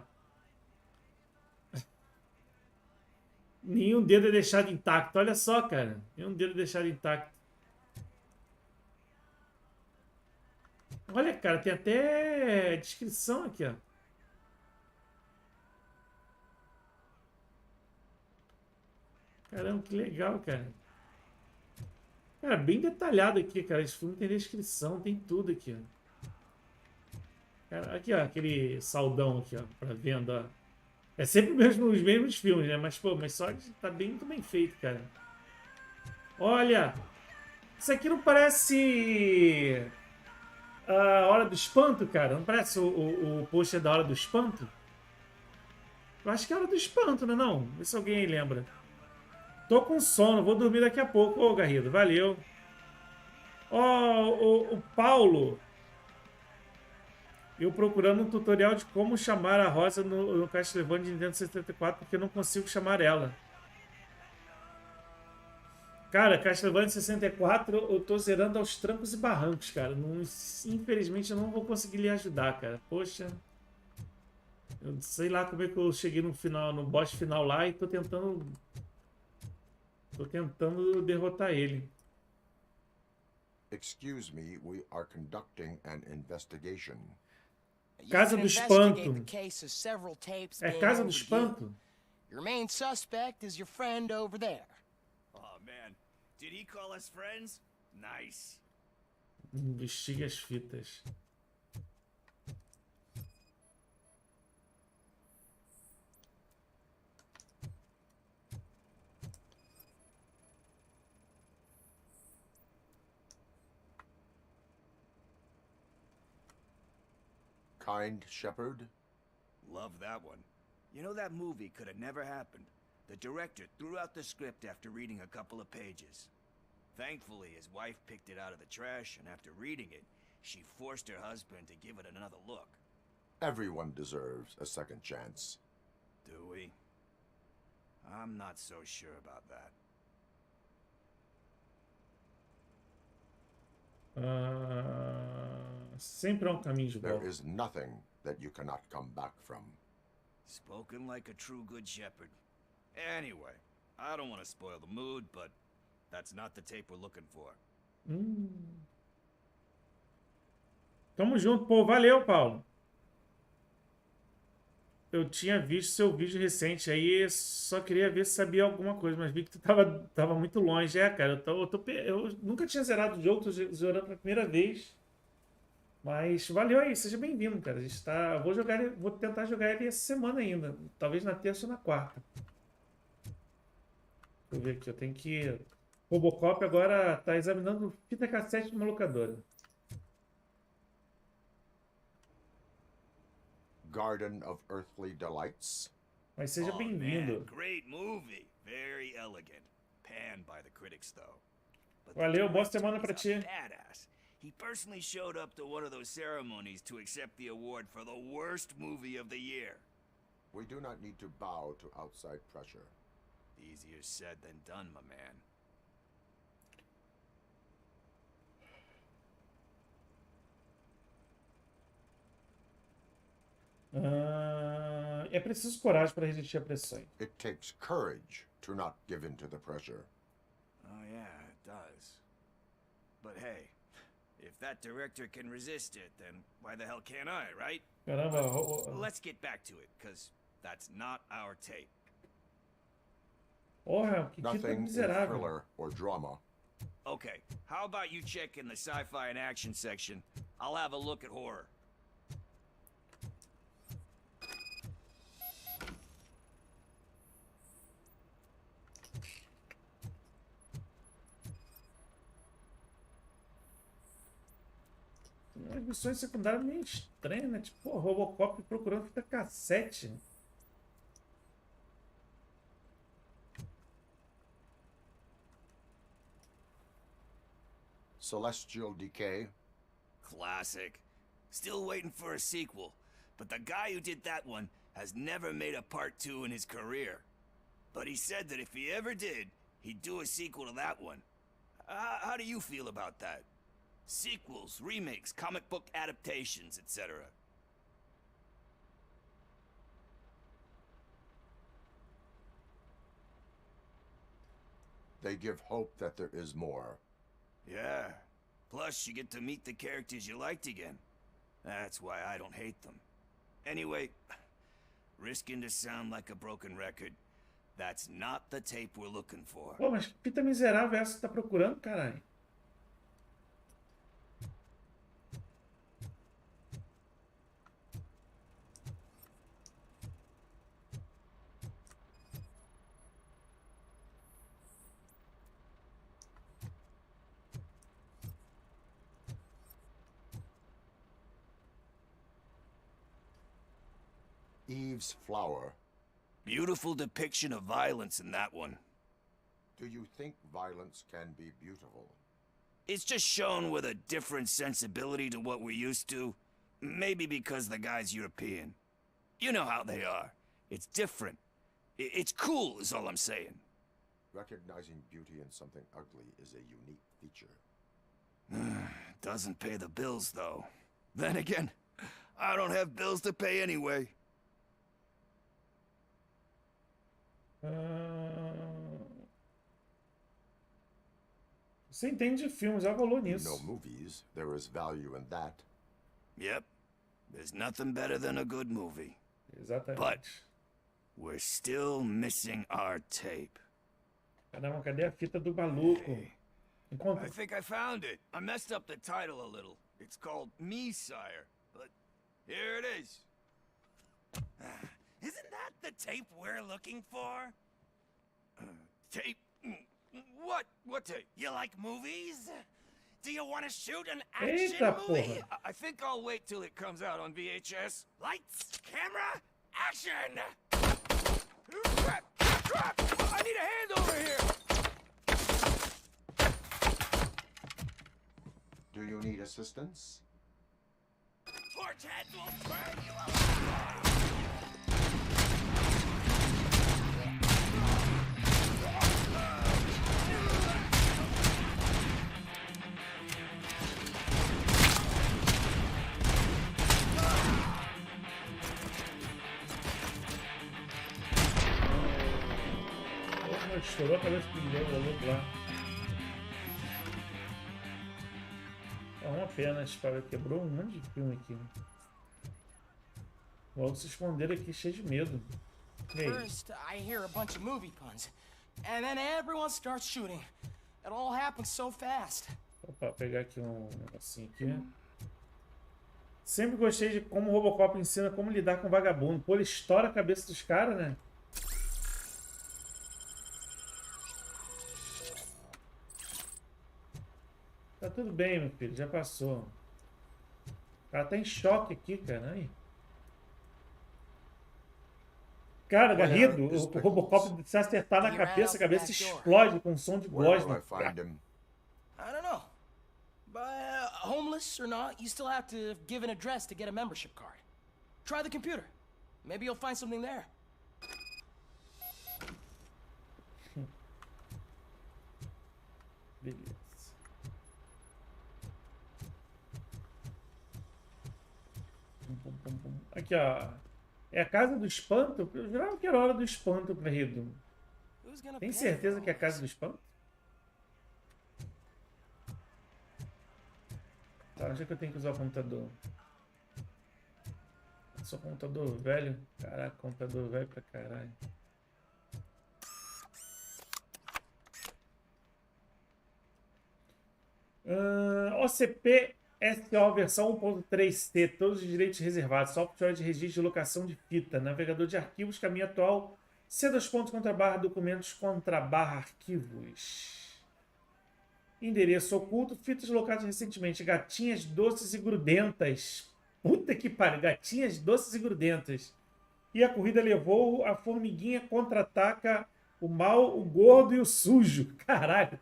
Nenhum dedo é deixado intacto. Olha só, cara. Nenhum dedo é deixado intacto. Olha, cara, tem até descrição aqui, ó. Caramba, que legal, cara. Cara, bem detalhado aqui, cara. Esse filme tem descrição, tem tudo aqui, ó. Cara, aqui, ó, aquele saldão aqui, ó, pra venda, ó. É sempre os mesmos filmes, né? Mas, pô, mas só tá bem, muito bem feito, cara. Olha! Isso aqui não parece a Hora do Espanto, cara? Não parece o pôster da Hora do Espanto? Eu acho que é a Hora do Espanto, né? Não? Vê se alguém aí lembra. Tô com sono, vou dormir daqui a pouco. Ô, Garrido, valeu. Ó, o Paulo. Eu procurando um tutorial de como chamar a Rosa no Castlevania de Nintendo 64 porque não consigo chamar ela. Cara, Castlevania 64 eu tô zerando aos trancos e barrancos, cara. Não, infelizmente eu não vou conseguir lhe ajudar, cara. Poxa. Eu sei lá como é que eu cheguei no final, no boss final lá e tô tentando derrotar ele. Excuse me, we are conducting an investigation. Casa do Espanto. É Casa do Espanto? Your main suspect is your friend over there. Oh man, did he call us friends? Nice. Investigue as fitas. Kind Shepherd? Love that one. You know, that movie could have never happened. The director threw out the script after reading a couple of pages. Thankfully, his wife picked it out of the trash, and after reading it, she forced her husband to give it another look. Everyone deserves a second chance. Do we? I'm not so sure about that. Sempre há um caminho de volta. There is nothing that you cannot come back from. Spoken like a true good shepherd. Anyway, I don't want to spoil the mood, but that's not the tape we're looking for. Tamo junto, pô. Valeu, Paulo. Eu tinha visto seu vídeo recente aí, só queria ver se sabia alguma coisa, mas vi que tu tava muito longe. É, cara, eu nunca tinha zerado o jogo, tô zerando pela primeira vez. Mas valeu aí, seja bem-vindo, cara. A gente tá, vou tentar jogar ele essa semana ainda, talvez na terça ou na quarta. Deixa eu ver aqui, eu tenho que... Robocop agora tá examinando fita cassete numa locadora. Garden of Earthly Delights. Mas seja bem-vindo. Great movie, very elegant. Panned by the critics though. Valeu, boa semana pra ti. Badass. He personally showed up to one of those ceremonies to accept the award for the worst movie of the year. We do not need to bow to outside pressure. Easier said than done, my man. É preciso coragem para resistir à pressão. It takes courage to not give in to the pressure. Oh yeah, it does. But hey, if that director can resist it, then why the hell can't I, right? Caramba, let's get back to it, because that's not our tape. Porra, que Nothing in miserável. thriller or drama. Okay, how about you check in the sci-fi and action section? I'll have a look at horror. As missões secundárias meio estranhas, né? Tipo, Robocop procurando fita cassete. Celestial Decay. Classic. Still waiting for a sequel, but the guy who did that one has never made a part 2 in his career. But he said that if he ever did, he'd do a sequel to that one. How do you feel about that? Sequels, remakes, comic book adaptations, etc. They give hope that there is more. Yeah. Plus, you get to meet the characters you liked again. That's why I don't hate them. Anyway, risking to sound like a broken record, that's not the tape we're looking for. Pô, mas fita miserável é essa que tá procurando, caralho? Eve's flower. Beautiful depiction of violence in that one. Do you think violence can be beautiful? It's just shown with a different sensibility to what we're used to. Maybe because the guy's European. You know how they are. It's different. It's cool is all I'm saying. Recognizing beauty in something ugly is a unique feature. Doesn't pay the bills, though. Then again, I don't have bills to pay anyway. Você entende de filmes, já falou You nisso. know movies, there is value in that. Yep. There's nothing better than a good movie. Exatamente. But we're still missing our tape. Caramba, cadê a fita do maluco? Encontra. I think I found it. I messed up the title a little. It's called Me, Sire. But here it is. Isn't that the tape we're looking for? Tape? What tape? You like movies? Do you want to shoot an action Eita, movie? porra. I think I'll wait till it comes out on VHS. Lights, camera, action! Crap! I need a hand over here! Do you need assistance? Torch heads will burn you alive! Estourou a cabeça do maluco lá. É uma pena, a espada quebrou um monte de filme aqui. Logo se esconderam aqui, cheio de medo. First, I hear a bunch of movie puns, and then everyone starts shooting. It all happens so fast. Opa, pegar aqui um negocinho aqui. Sempre gostei de como o Robocop ensina como lidar com vagabundo. Pô, ele estoura a cabeça dos caras, né? Tá tudo bem, meu filho, já passou. O cara tá em choque aqui, cara. Aí. Cara, Garrido, o Robocop se acertar na cabeça, a cabeça explode com som de voz. I don't know. But homeless or not, you still have to give an address to get a membership card. Try the computer. Maybe you'll find something there. Beleza. Aqui, ó. É a casa do espanto? Eu jurava que era hora do espanto, Garrido. Tem certeza que é a casa do espanto? Tá, onde é que eu tenho que usar o computador? Só computador velho? Caraca, computador velho pra caralho. OCP SO versão 1.3T, todos os direitos reservados, software de registro de locação de fita, navegador de arquivos, caminho atual, C2.contra/documentos/arquivos. Endereço oculto, fitas locadas recentemente, gatinhas doces e grudentas. Puta que pariu, gatinhas doces e grudentas. E a corrida levou, a formiguinha contra-ataca o mal, o gordo e o sujo. Caralho.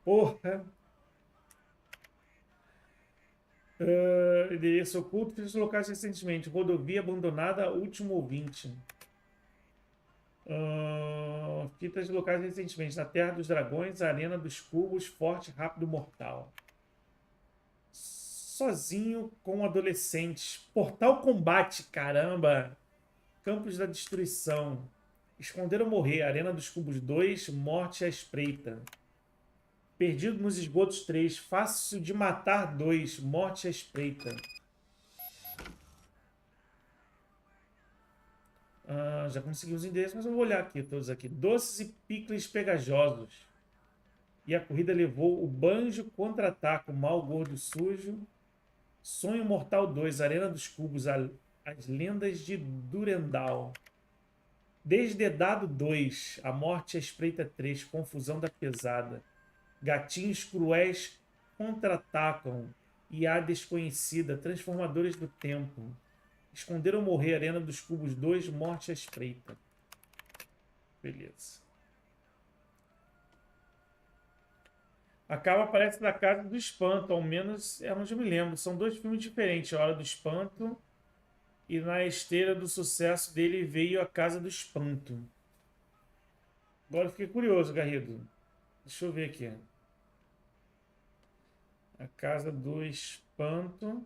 Porra. Endereço oculto, fitas locadas recentemente, rodovia abandonada, último ouvinte. Fitas locais recentemente, na Terra dos Dragões, Arena dos Cubos, Forte, Rápido, Mortal. Sozinho com adolescentes. Portal Combate, caramba. Campos da Destruição. Esconder ou Morrer, Arena dos Cubos 2, Morte à Espreita. Perdido nos Esgotos 3, Fácil de Matar 2, Morte à Espreita. Já consegui os endereços, mas eu vou olhar aqui todos aqui. Doces e Picles Pegajosos. E a corrida levou o Banjo Contra-Ataque, o Mal Gordo Sujo. Sonho Mortal 2, Arena dos Cubos, As Lendas de Durendal. Desdedado 2, A Morte à Espreita 3, Confusão da Pesada. Gatinhos Cruéis Contra-Atacam e A Desconhecida, Transformadores do Tempo. Esconder ou morrer, Arena dos Cubos 2, Morte à Espreita. Beleza. A capa aparece na Casa do Espanto, ao menos é onde eu me lembro. São dois filmes diferentes, A Hora do Espanto e na esteira do sucesso dele veio A Casa do Espanto. Agora eu fiquei curioso, Garrido. Deixa eu ver aqui. A Casa do Espanto.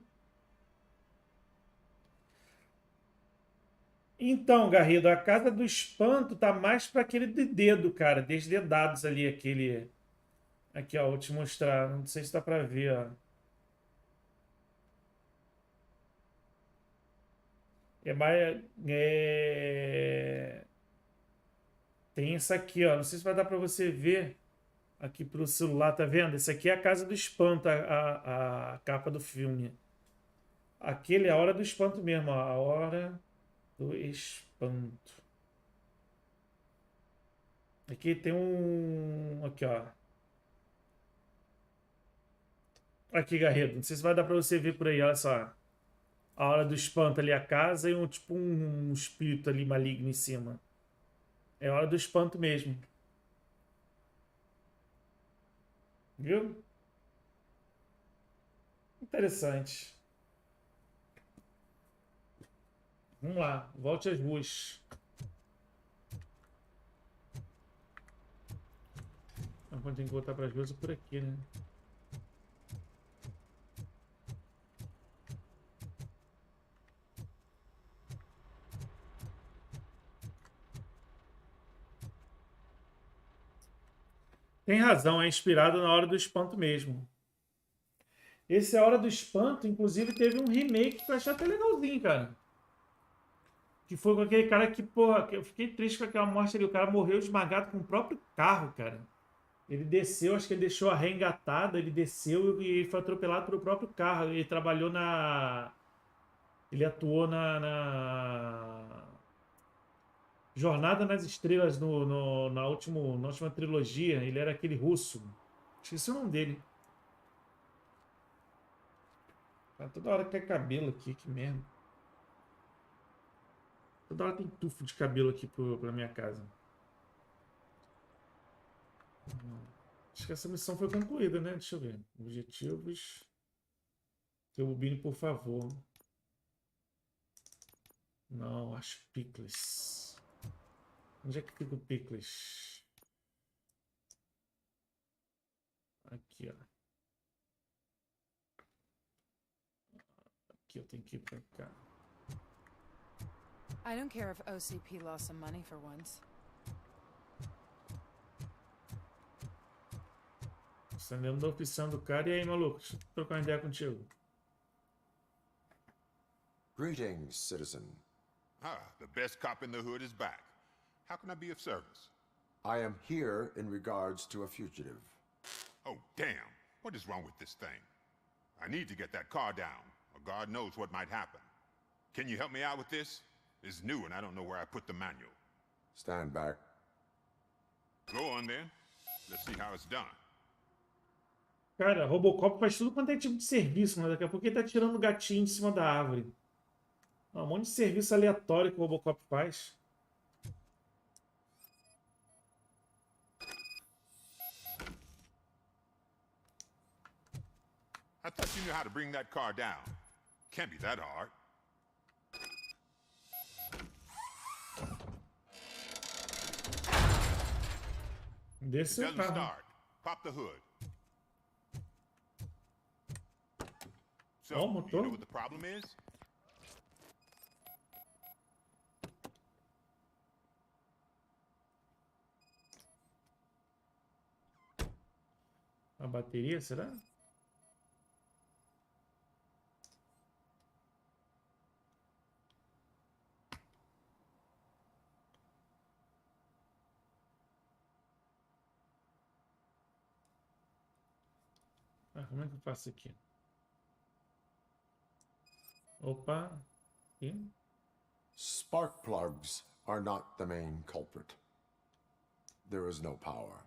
Então, Garrido, A Casa do Espanto tá mais para aquele de dedo, cara. Desdedados ali, aquele... Aqui, ó, vou te mostrar. Não sei se dá pra ver, ó. É mais... Tem essa aqui, ó. Não sei se vai dar pra você ver aqui pro celular, tá vendo? Esse aqui é A Casa do Espanto, a capa do filme. Aquele é A Hora do Espanto mesmo, ó. A Hora do Espanto. Aqui tem um... Aqui, ó. Aqui, Garrido. Não sei se vai dar pra você ver por aí, olha só. A Hora do Espanto ali, a casa e tipo um espírito ali maligno em cima. É A Hora do Espanto mesmo. Viu? Interessante. Vamos lá, volte às ruas. Então tem que voltar para as ruas por aqui, né? Tem razão, é inspirado na Hora do Espanto mesmo. Esse A Hora do Espanto, inclusive, teve um remake que eu achei até legalzinho, cara. Que foi com aquele cara que, porra, eu fiquei triste com aquela morte ali. O cara morreu esmagado com o próprio carro, cara. Ele desceu, acho que ele deixou a ré engatada, ele desceu e foi atropelado pelo próprio carro. Ele trabalhou na... Ele atuou na... Jornada nas Estrelas na última trilogia. Ele era aquele russo. Esqueci o nome dele. Tá, toda hora cai cabelo aqui, que merda. Toda hora tem tufo de cabelo aqui pra minha casa. Acho que essa missão foi concluída, né? Deixa eu ver. Objetivos. Seu bobine, por favor. Não, acho Pickles. Onde é que fica o Pickles? Aqui, ó. Aqui eu tenho que ir pra cá. I don't care if OCP lost some money for once. Você lembra da opção do cara? E aí, maluco? Deixa eu trocar uma ideia contigo. Greetings, citizen. Ah, the best cop in the hood is back. How can I be of service? I am here in regards to a fugitive. Oh, damn. What is wrong with this thing? I need to get that car down, or God knows what might happen. Can you help me out with this? It's new and I don't know where I put the manual. Stand back. Go on then. Let's see how it's done. Cara, Robocop faz tudo quanto é tipo de serviço, mas daqui a pouco ele tá tirando o gatinho de cima da árvore. Um monte de serviço aleatório que o Robocop faz. I thought you knew how to bring that car down. Can't be that hard. Desce o It doesn't carro. start. Pop the hood. So, Oh, you motor. know what the problem is? A bateria, será? Ah, como é que eu faço aqui? Opa. Aqui. Spark plugs are not the main culprit. There is no power.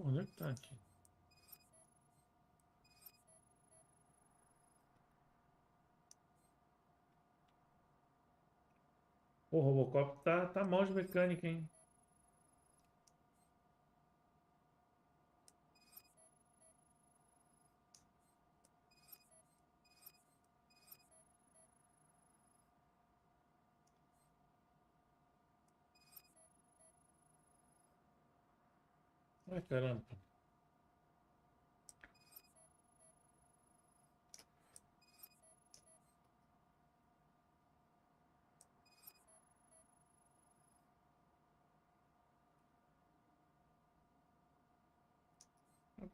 Onde é que tá aqui? O Robocop tá mal de mecânica, hein? Ai, caramba.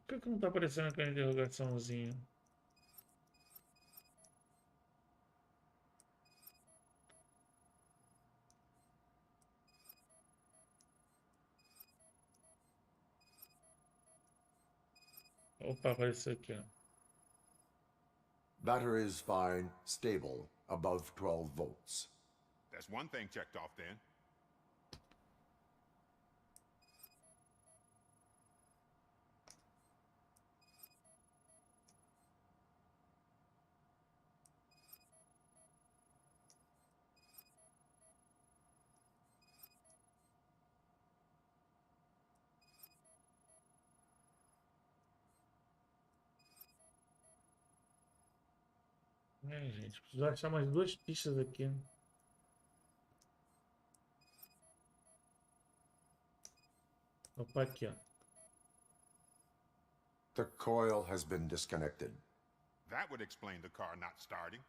Por que não tá aparecendo aquela interrogaçãozinha? Opa, apareceu aqui, ó. Battery is fine, stable, above 12 volts. That's one thing checked off then. É, gente, preciso achar mais duas pistas aqui. Opa, aqui, ó. The coil has been disconnected. That would explain the car not starting.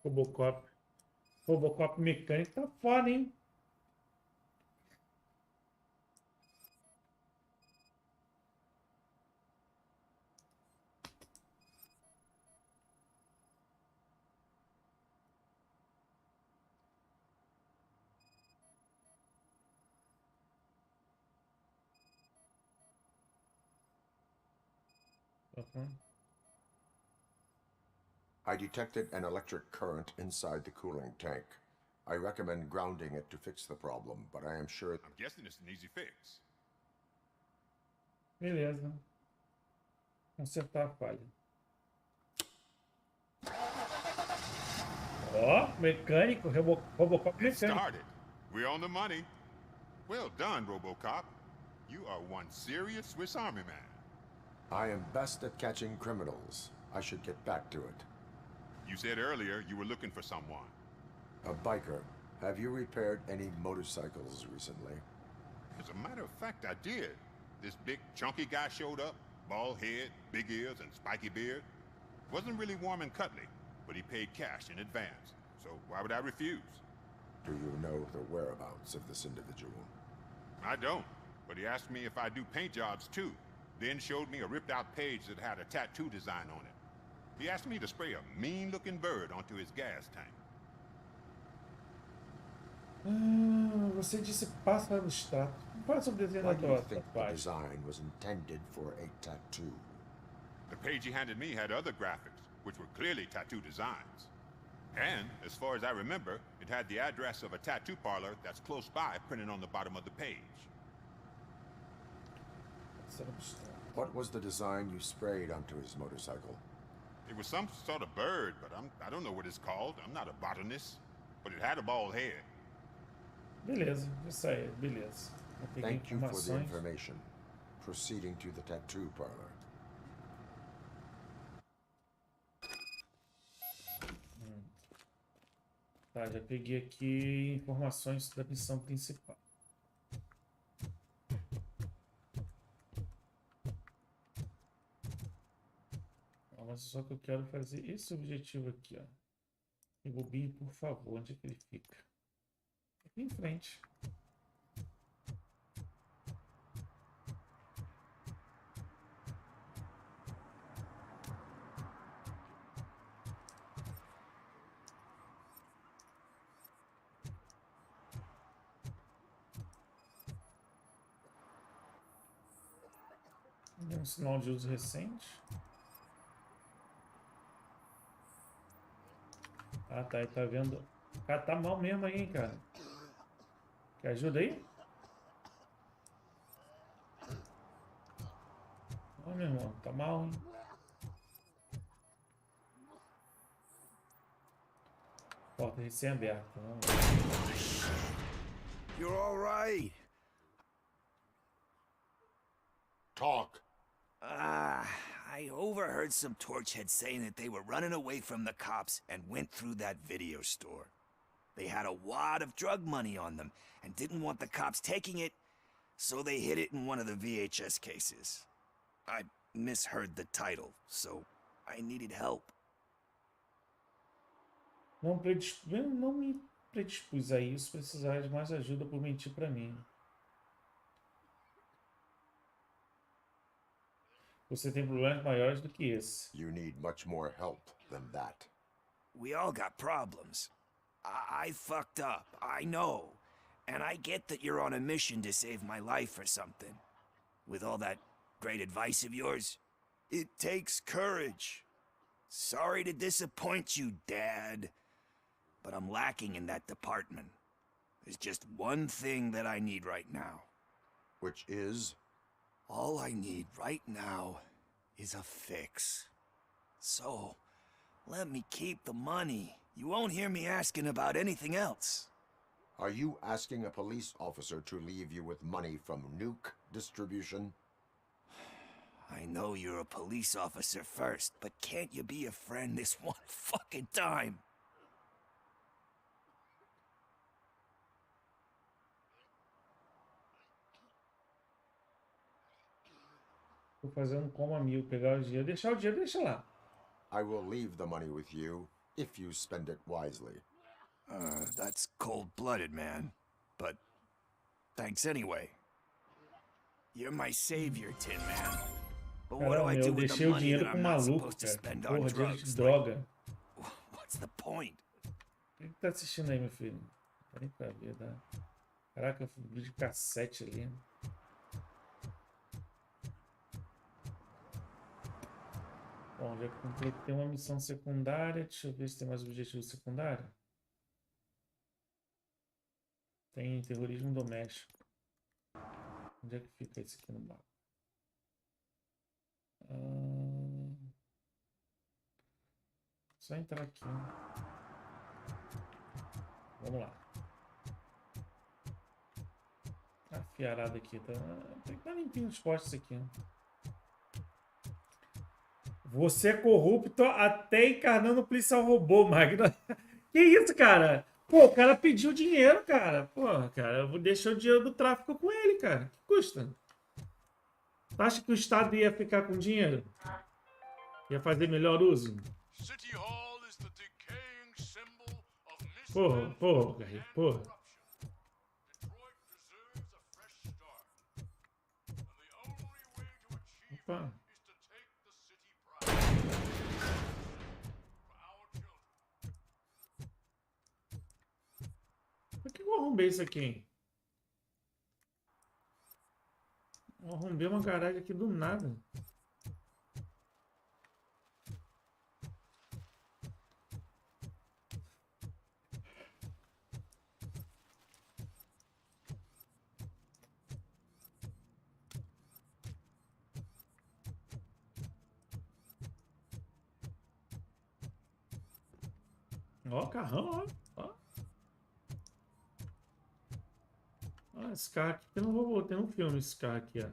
Robocop. Robocop mecânico tá foda, hein? I detected an electric current inside the cooling tank. I recommend grounding it to fix the problem, but I am sure... I'm guessing it's an easy fix. Beleza. Consertar a falha. Ó, mecânico, Robocop It mecânico. started. We're on the money. Well done, Robocop. You are one serious Swiss Army man. I am best at catching criminals. I should get back to it. You said earlier you were looking for someone. A biker. Have you repaired any motorcycles recently? As a matter of fact, I did. This big, chunky guy showed up. Bald head, big ears, and spiky beard. Wasn't really warm and cuddly, but he paid cash in advance. So why would I refuse? Do you know the whereabouts of this individual? I don't, but he asked me if I do paint jobs too. Then showed me a ripped-out page that had a tattoo design on it. He asked me to spray a mean-looking bird onto his gas tank. Você disse passa para o status. Fala sobre o desenho Why da do you tua think the página. design was intended for a tattoo? The page he handed me had other graphics, which were clearly tattoo designs. And, as far as I remember, it had the address of a tattoo parlor that's close by printed on the bottom of the page. What was the design you sprayed onto his motorcycle? It was some sort of bird, but I don't know what it's called. I'm not a botanist. But it had a bald head. Beleza, isso aí, beleza. Eu peguei Thank you for the informações. information. Proceeding to the tattoo parlor. Tá, já peguei aqui informações da missão principal. Mas só que eu quero fazer esse objetivo aqui, ó. E bobinho, por favor, onde é que ele fica? Aqui em frente. Um sinal de uso recente. Ah, tá. Aí tá vendo. O cara tá mal mesmo aí, hein, cara. Quer ajuda aí? Ó, meu irmão. Tá mal, hein? Porta recém-aberta. You're all right. Talk. I overheard some torchheads saying that they were running away from the cops and went through that video store. They had a wad of drug money on them and didn't want the cops taking it, so they hid it in one of the VHS cases. I misheard the title, so I needed help. Não me predispus a isso. Precisar de mais ajuda por mentir pra mim. Você tem problemas maiores do que esse. You need much more help than that. We all got problems. I fucked up, I know. And I get that you're on a mission to save my life or something. With all that great advice of yours, it takes courage. Sorry to disappoint you, Dad. But I'm lacking in that department. There's just one thing that I need right now. Which is? All I need right now is a fix. So, let me keep the money. You won't hear me asking about anything else. Are you asking a police officer to leave you with money from nuke distribution? I know you're a police officer first, but can't you be a friend this one fucking time? Tô fazendo como amigo, pegar o dinheiro, deixar o dinheiro, deixa lá. I will leave the money with you if you spend it wisely. That's cold-blooded, man. But thanks anyway. You're my savior, Tin Man. But what do I do with the money that I'm not supposed to spend on drugs? Droga. What's the point? O que tá assistindo aí, meu filho? Peraí pra ver, tá? Caraca, vídeo cassete ali. Bom, já completei uma missão secundária. Deixa eu ver se tem mais objetivo secundário. Tem terrorismo doméstico. Onde é que fica esse aqui no mapa? Só entrar aqui. Vamos lá. A fiarada aqui. Tem que dar limpinho os postes aqui. Você é corrupto até encarnando o policial robô, Magno. Que isso, cara? Pô, o cara pediu dinheiro, cara. Pô, cara, eu vou deixar o dinheiro do tráfico com ele, cara. Que custa? Tu acha que o Estado ia ficar com dinheiro? Ia fazer melhor uso? Porra, Garry, porra. Opa. Por que eu arrombei isso aqui? Eu arrombei uma garagem aqui do nada. Ó, carrão, ó. Ah, esse carro aqui tem um robô, tem um filme esse carro aqui, ó.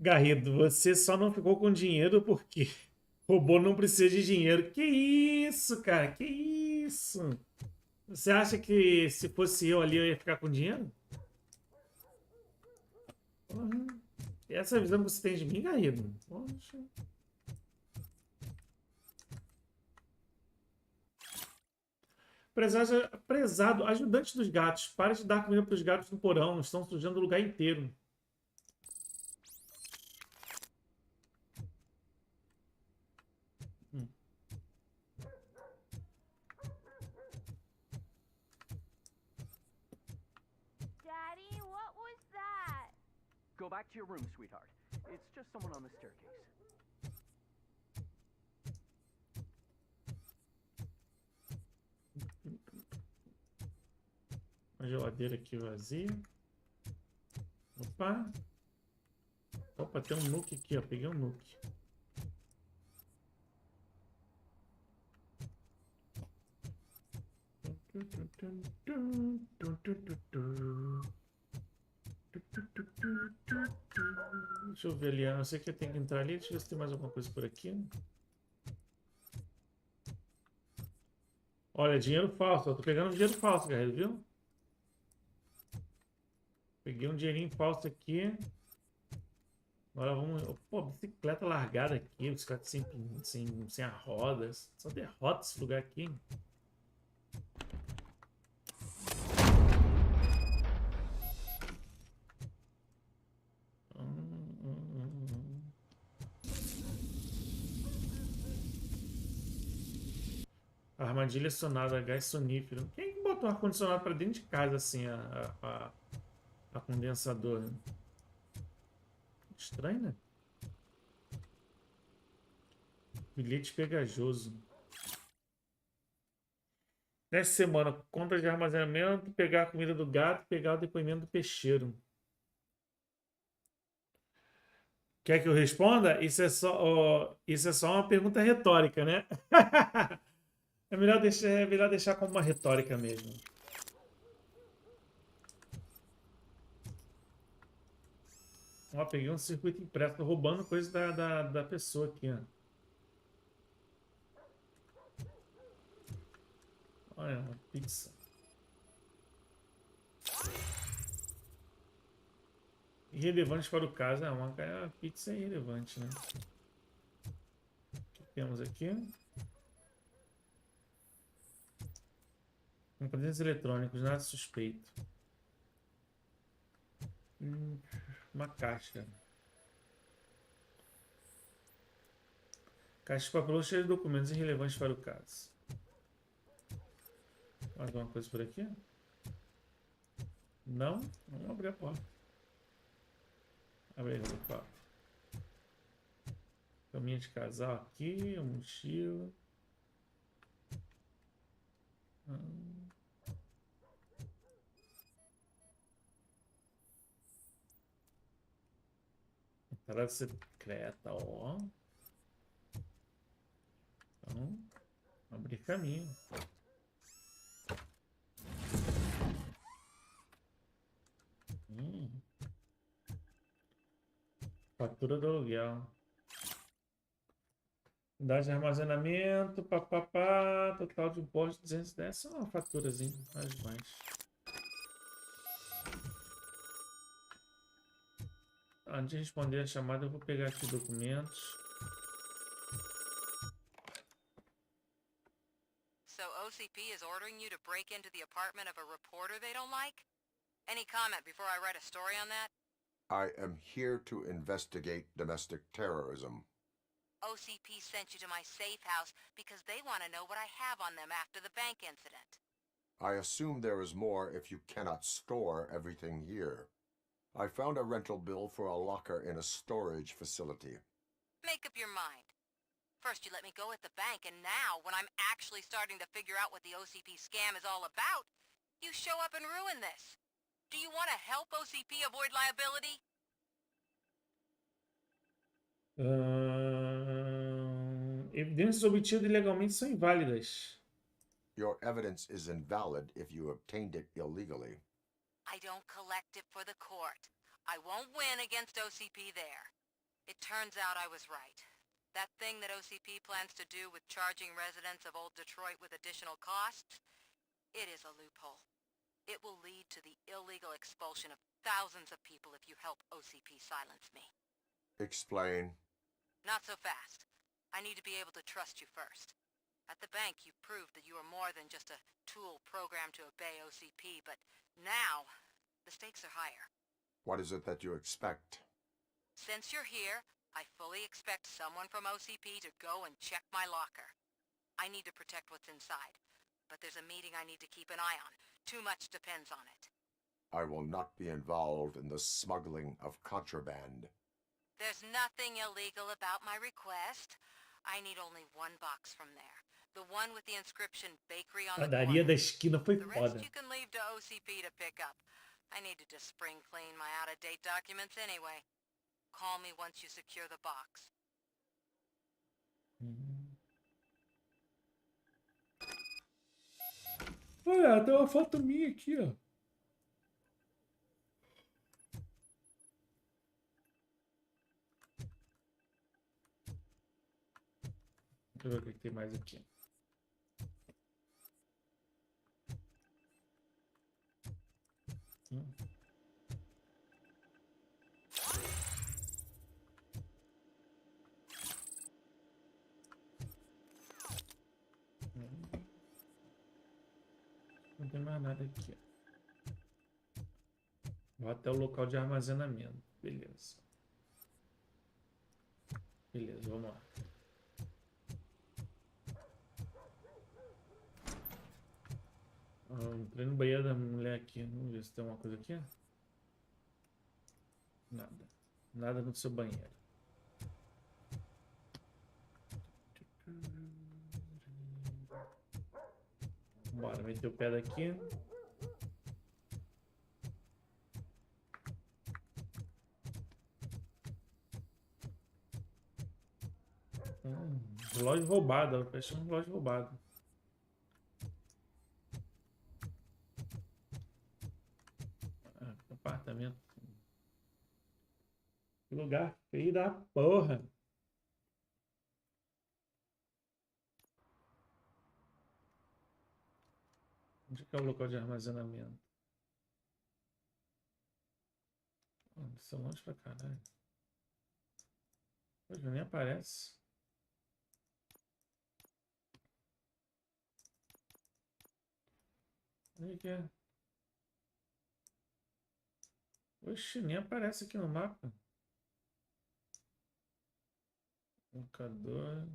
Garrido, você só não ficou com dinheiro porque robô não precisa de dinheiro. Que isso, cara? Que isso? Você acha que se fosse eu ali eu ia ficar com dinheiro? Uhum. Essa é a visão que você tem de mim, Garrido? Poxa. Prezado ajudante dos gatos. Pare de dar comida para os gatos no porão. Estão sujando o lugar inteiro. Daddy, what was that? Go back to your room, sweetheart. It's just someone on the staircase. A geladeira aqui vazia. Opa. Opa, tem um nuke aqui, ó. Peguei um nuke. Deixa eu ver ali. Eu sei que eu tenho que entrar ali. Deixa eu ver se tem mais alguma coisa por aqui. Olha, dinheiro falso. Eu tô pegando dinheiro falso, galera, viu? Peguei um dinheirinho falso aqui. Agora vamos... Pô, bicicleta largada aqui. Bicicleta sem a roda. Só derrota esse lugar aqui, hein? Armadilha acionada, gás sonífero. Quem que botou ar-condicionado para dentro de casa assim, a condensador? Né? Estranho, né? Bilhete pegajoso. Nessa semana, compra de armazenamento, pegar a comida do gato, pegar o depoimento do peixeiro. Quer que eu responda? Isso é só uma pergunta retórica, né? É melhor deixar como uma retórica mesmo. Ó, peguei um circuito impresso. Tô roubando coisa da pessoa aqui, ó. Olha, uma pizza. Irrelevante para o caso. É uma pizza irrelevante, né? O que temos aqui? Componentes eletrônicos, nada suspeito. Uma caixa. Caixa de papel cheia de documentos irrelevantes para o caso. Mais alguma coisa por aqui? Não? Vamos abrir a porta. Abre aí, opa. Caminha de casal aqui, a mochila. Entrada secreta, ó. Então, abrir caminho. Fatura do aluguel. Unidade de armazenamento, papapá, total de imposto 210. Só uma faturazinha, mais. Antes de responder a chamada, eu vou pegar aqui documentos. So OCP is ordering you to break into the apartment of a reporter they don't like? Any comment before I write a story on that? I am here to investigate domestic terrorism. OCP sent you to my safe house because they want to know what I have on them after the bank incident. I assume there is more if you cannot store everything here. I found a rental bill for a locker in a storage facility. Make up your mind. First you let me go at the bank, and now, when I'm actually starting to figure out what the OCP scam is all about, you show up and ruin this. Do you want to help OCP avoid liability? Evidências obtidas ilegalmente são inválidas. Your evidence is invalid if you obtained it illegally. I don't collect it for the court. I won't win against OCP there. It turns out I was right. That thing that OCP plans to do with charging residents of Old Detroit with additional costs, it is a loophole. It will lead to the illegal expulsion of thousands of people if you help OCP silence me. Explain. Not so fast. I need to be able to trust you first. At the bank, you proved that you were more than just a tool programmed to obey OCP, but now, the stakes are higher. What is it that you expect? Since you're here, I fully expect someone from OCP to go and check my locker. I need to protect what's inside, but there's a meeting I need to keep an eye on. Too much depends on it. I will not be involved in the smuggling of contraband. There's nothing illegal about my request. I need only one box from there. The one with the inscription bakery on the Padaria da corner. esquina foi The rest foda. you can leave to OCP to pick up. I need to just spring clean my out-of-date documents anyway. Call me once you secure the box. Olha, tem uma foto minha aqui, ó. Deixa eu ver o que tem mais aqui. Não tem mais nada aqui. Vou até o local de armazenamento. Beleza. Beleza, vamos lá. Entrei no banheiro da mulher aqui. Vamos ver se tem alguma coisa aqui. Nada. Nada no seu banheiro. Bora, meter o pé daqui. Relógio roubado, fechou um relógio roubado. Apartamento. Que lugar feio da porra. Onde que é o local de armazenamento? Isso é longe pra caralho. Poxa, nem aparece. Onde que é? Oxe, nem aparece aqui no mapa. Locador.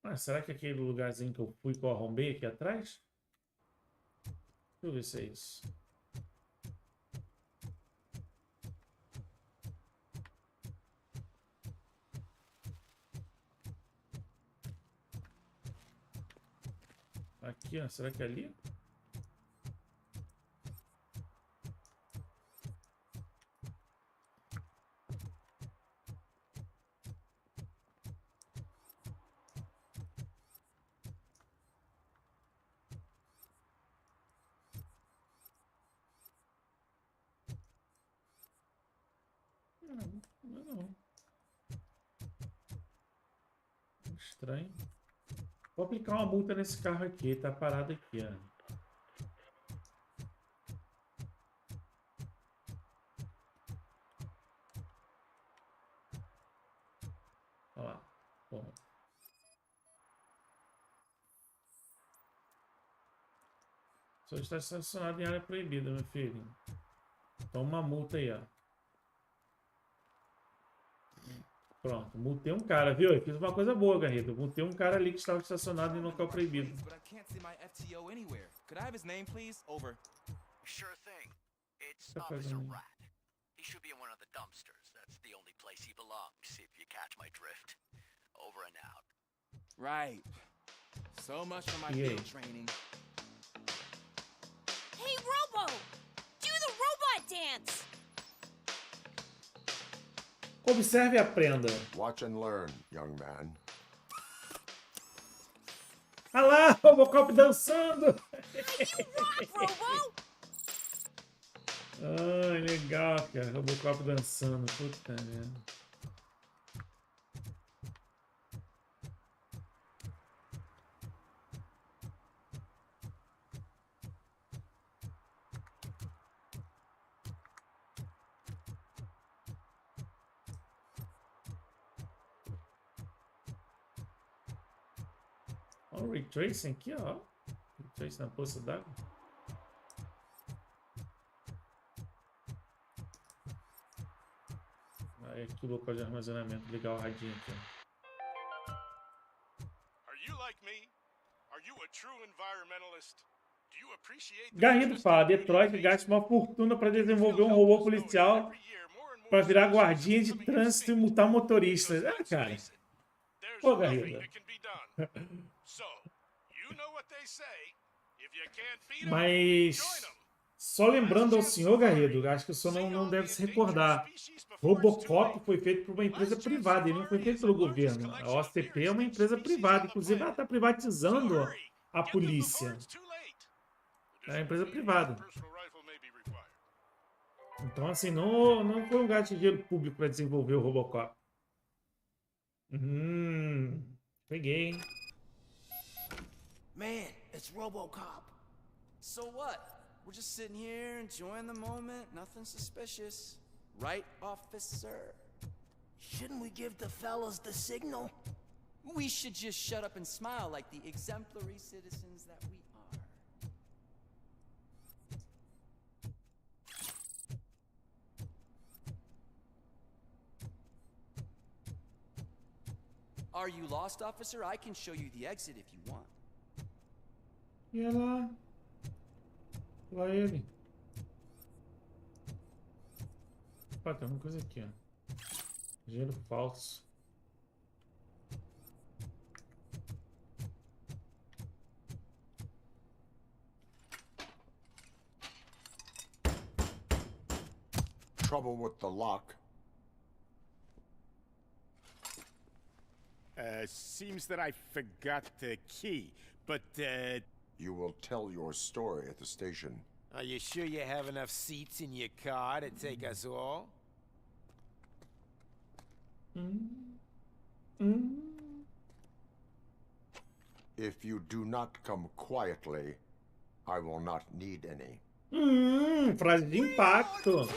Ah, será que é aquele lugarzinho que eu fui que eu arrombei aqui atrás? Deixa eu ver se é isso. Aqui, ó. Será que é ali? Não. Estranho. Vou aplicar uma multa nesse carro aqui. Tá parado aqui, ó. Olha lá. Bom. Só está estacionado em área proibida, meu filho. Toma uma multa aí, ó. Pronto, multei um cara, viu? Eu fiz uma coisa boa, Garrido. Multei um cara ali que estava estacionado em local proibido. Sure thing. It's Officer Rat. He should be in one of the dumpsters. That's the only place he belongs, if you catch my drift. Over and out. Right. So much for my field training. Hey, Robo! Do the robot dance! Observe e aprenda. Watch and learn, young man. Olha lá, Robocop dançando. You rock, Robo! Ai, legal, cara. Robocop dançando. Puta merda. Olha o Ray Tracing aqui, ó. Ray Tracing na poça d'água. Aí aqui o local de armazenamento. Ligar o radinho aqui. Garrido fala, Detroit gasta uma fortuna para desenvolver um robô policial para virar guardinha de trânsito e multar motoristas. É, cara. Pô, Garrido. Mas, só lembrando ao senhor, Garrido, acho que o senhor não deve se recordar. Robocop foi feito por uma empresa privada e não foi feito pelo governo. A OCP é uma empresa privada. Inclusive, ela está privatizando a polícia. É uma empresa privada. Então, assim, não foi um gasto de dinheiro público para desenvolver o Robocop. Peguei, hein? Man, it's Robocop. So what? We're just sitting here enjoying the moment, nothing suspicious. Right, officer? Shouldn't we give the fellas the signal? We should just shut up and smile like the exemplary citizens that we are. Are you lost, officer? I can show you the exit if you want. E ela... Lá ele. Opa, tem uma coisa aqui, ó. Dinheiro falso. Trouble with the lock. Seems that I forgot the key, but, You will tell your story at the station. Are you sure you have enough seats in your car to take us all? If you do not come quietly, I will not need any. Frase de impacto.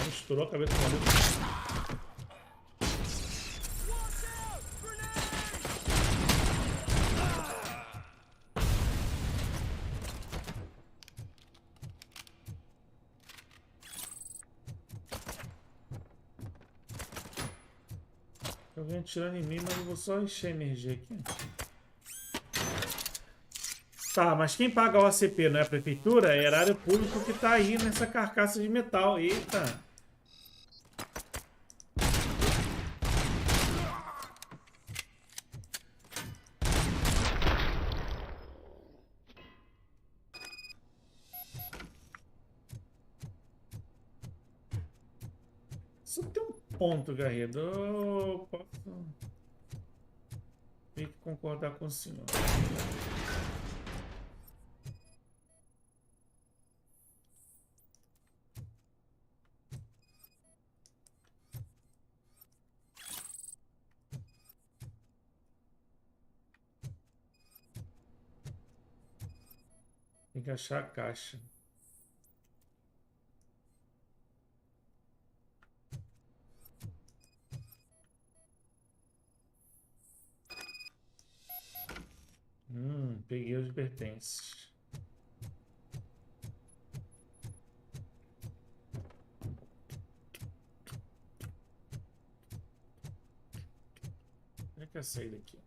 Estourou a cabeça do maluco. Eu venho atirando em mim, mas eu vou só encher a energia aqui. Tá, mas quem paga o ACP não é a prefeitura? É erário público que tá aí nessa carcaça de metal. Eita! Só tem um ponto, Garrido. Eu posso ter que concordar com o senhor. Tem que achar a caixa. Peguei os pertences. Onde é que é a saída aqui?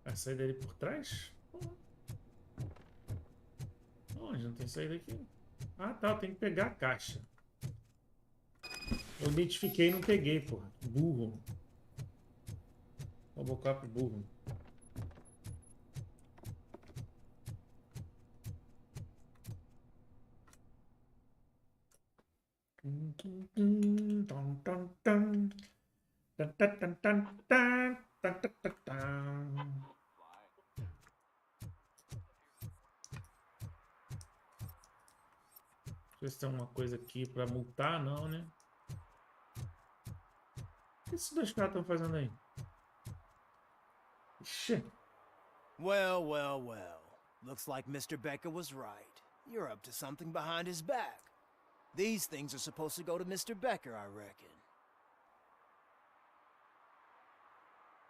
A saída ali por trás? Onde? Não tem saída aqui? Ah, tá. Tem que pegar a caixa. Eu identifiquei e não peguei, porra. Burro. Robocop burro. ver se tem uma coisa aqui pra multar, não, né? O que esses dois caras estão fazendo aí? Ixi. Well, well, well. Looks like Mr. Becker was right. You're up to something behind his back. These things are supposed to go to Mr. Becker, I reckon.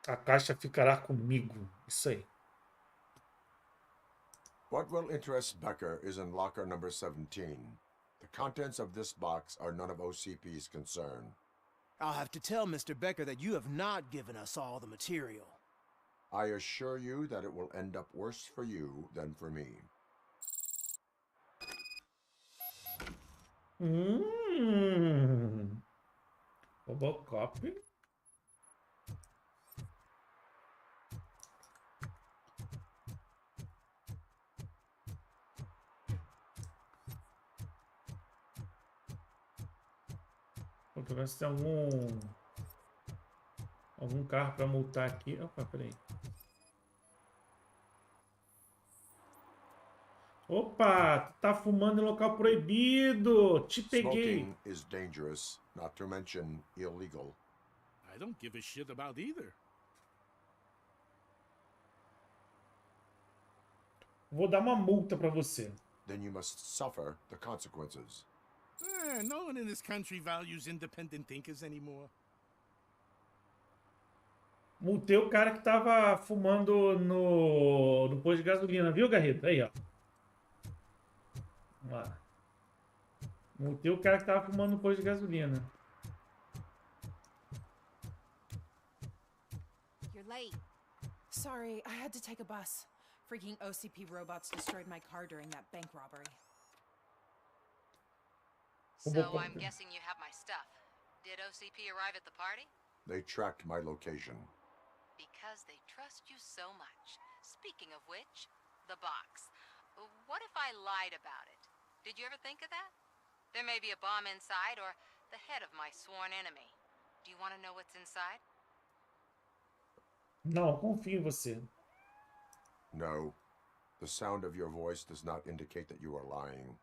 A caixa ficará comigo. Isso aí. What will interest Becker is in locker number 17. The contents of this box are none of OCP's concern. I'll have to tell Mr. Becker that you have not given us all the material. I assure you that it will end up worse for you than for me. Robocop. Vou ver se tem algum carro para multar aqui. Opa, peraí. Opa, tu tá fumando em local proibido. Te peguei. Smoking is dangerous, not to mention illegal. I don't give a shit about either. Vou dar uma multa para você. Then you must suffer the consequences. No one in this country values independent thinkers anymore. Multei o cara que tava fumando no posto de gasolina, viu, Garrido? Aí, ó. Vamos lá. Multei o cara que tava fumando no posto de gasolina. You're late. Sorry, I had to take a bus. Freaking OCP robots destroyed my car during that bank robbery. So I'm guessing you have my stuff. Did OCP arrive at the party? They tracked my location. Because they trust you so much. Speaking of which, the box. What if I lied about it? Did you ever think of that? There may be a bomb inside or the head of my sworn enemy. Do you want to know what's inside? Não, confio em você. No. The sound of your voice does not indicate that you are lying.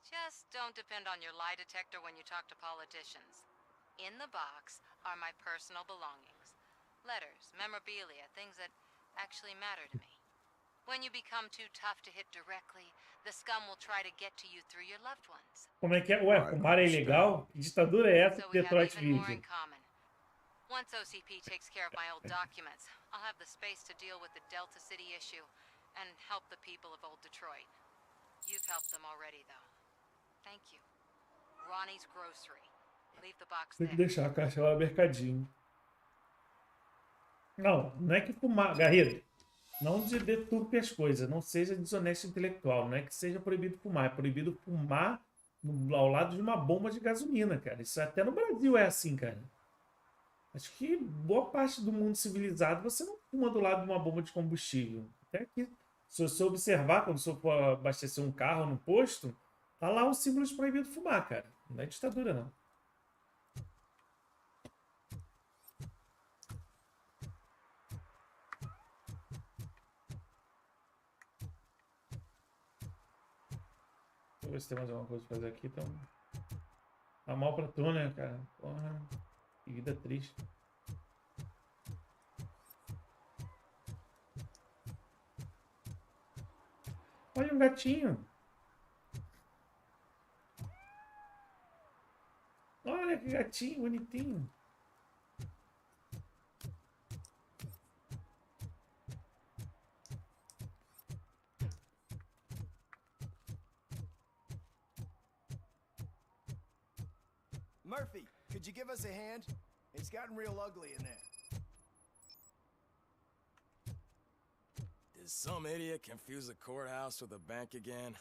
Just don't depend on your lie detector when you talk to politicians. In the box are my personal belongings. Letters, memorabilia, things that actually matter to me. When you become too tough to hit directly, the scum will try to get to you through your loved ones. Como é que é? Ué, fumar é ilegal? Que ditadura é essa que Detroit vive? Once OCP takes care of my old documents, I'll have the space to deal with the Delta City issue and help the people of old Detroit. You've helped them already, though. Thank you. Ronnie's Grocery. Leave the box Tem que there. deixar a caixa lá no mercadinho. Não, não é que fumar, Garrido. Não deturpe as coisas. Não seja desonesto intelectual. Não é que seja proibido fumar. É proibido fumar ao lado de uma bomba de gasolina, cara. Isso até no Brasil é assim, cara. Acho que boa parte do mundo civilizado você não fuma do lado de uma bomba de combustível. Até que, se você observar, quando você for abastecer um carro no posto, tá lá o símbolo de proibido fumar, cara. Não é ditadura, não. Deixa eu ver se tem mais alguma coisa pra fazer aqui. Então, tá mal pra tu, né, cara? Porra, que vida triste. Olha um gatinho. Olha que gatinho bonitinho. Murphy, could you give us a hand? It's gotten real ugly in there. Did some idiot confuse the courthouse with a bank again?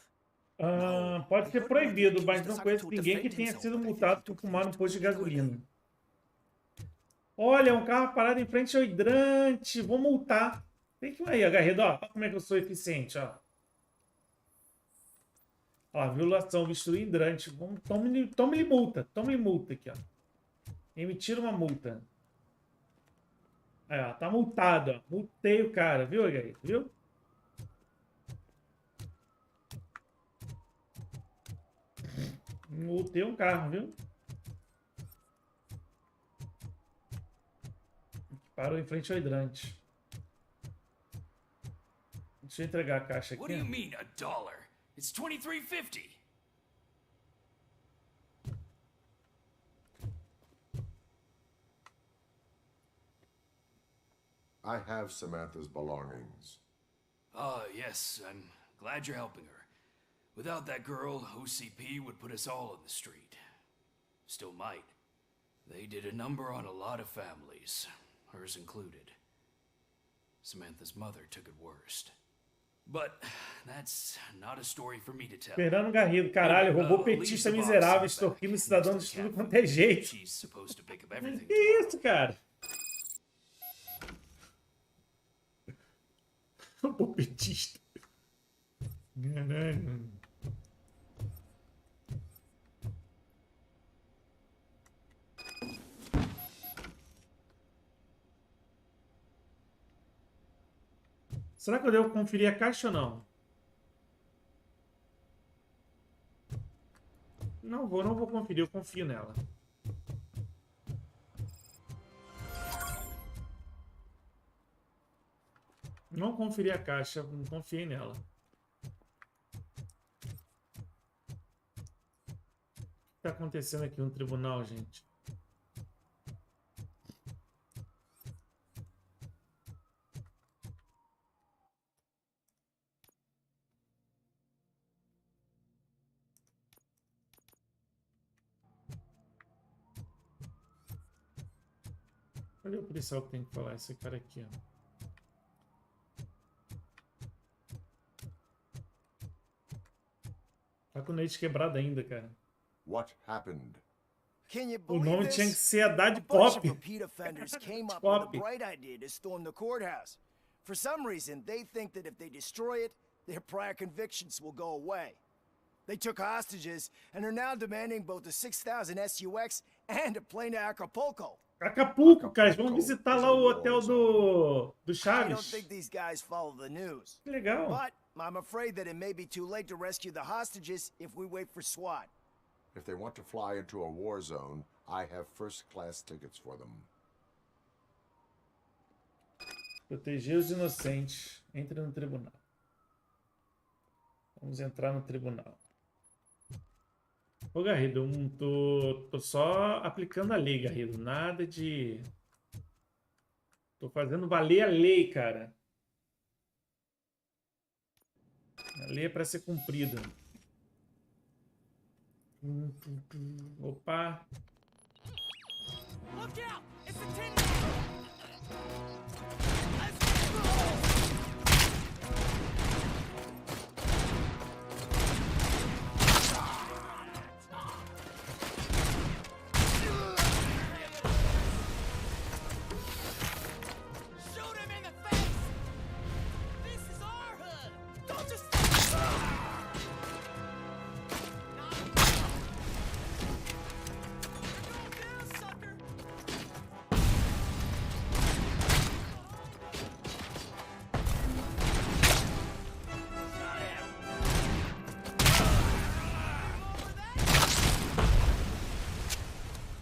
Pode ser proibido, mas não conheço ninguém que tenha sido multado por fumar no posto de gasolina. Olha, um carro parado em frente ao hidrante. Vou multar. Tem que ir aí, Garrido. Ó, olha como é que eu sou eficiente, ó. Ó, violação, destruir hidrante. Tome-lhe multa. Tome-lhe multa aqui, ó. Emitir uma multa. Aí, ó, tá multado, ó. Multei o cara, viu, Garrido? Viu? Multei um carro, viu? Parou em frente ao hidrante. Deixa eu entregar a caixa aqui. What do you mean $1? It's $23.50. I have Samantha's belongings. Yes, I'm glad you're helping her. Without that girl, OCP would put us all in the street. Still might. They did a number on a lot of families, hers included. Samantha's mother took it worst. But that's not a story for me to tell. Fernando Garrido, caralho, robô petista miserável, extorquindo cidadãos de tudo quanto é jeito. Que isso, cara? Robô petista. Caralho. Será que eu devo conferir a caixa ou não? Não vou conferir, eu confio nela. Não conferi a caixa, não confiei nela. O que está acontecendo aqui no tribunal, gente? Cadê o policial que tem que falar? Esse cara aqui, ó. Tá com o nariz quebrado ainda, cara. What happened? O nome tinha que ser a Dad Pop. Repeat offenders came up with a bright idea to storm the courthouse. For some reason, they think that if they destroy it, their prior convictions will go away. They took hostages and are now demanding both a 6,000 SUX and a plane to Acapulco. Acapulco, cara, vamos visitar lá o hotel do Chaves. I don't think these guys follow the news. Que legal. But I'm afraid that it may be too late to rescue the hostages if we wait for SWAT. If they want to fly into a war zone, I have first-class tickets for them. Proteger os inocentes. Entre no tribunal. Vamos entrar no tribunal. Ô, Garrido, eu tô só aplicando a lei, Garrido. Nada de... Tô fazendo valer a lei, cara. A lei é pra ser cumprida. Opa. Look out! It's the tin.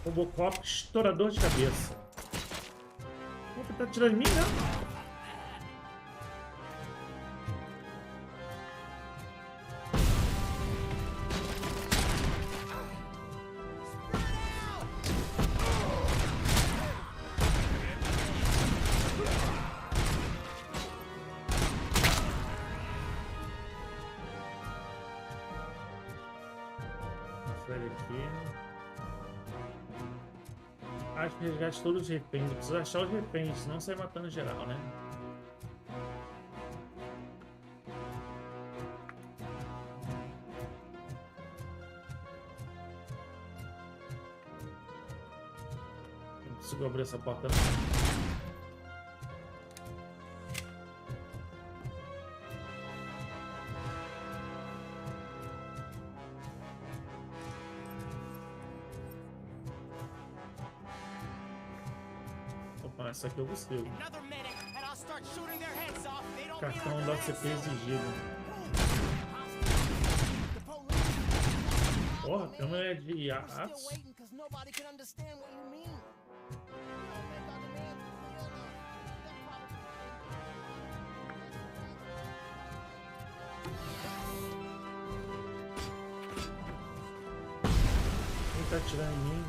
Robocop, estourador de cabeça. Opa, tá tirando em mim, né? Acho que resgate todos os reféns. Eu preciso achar os reféns, senão sai matando geral, né? Não consigo abrir essa porta, não. Essa aqui eu gostei. Cartão da CP exigido. Ó. Porra, câmera de aço. Quem tá atirando em mim?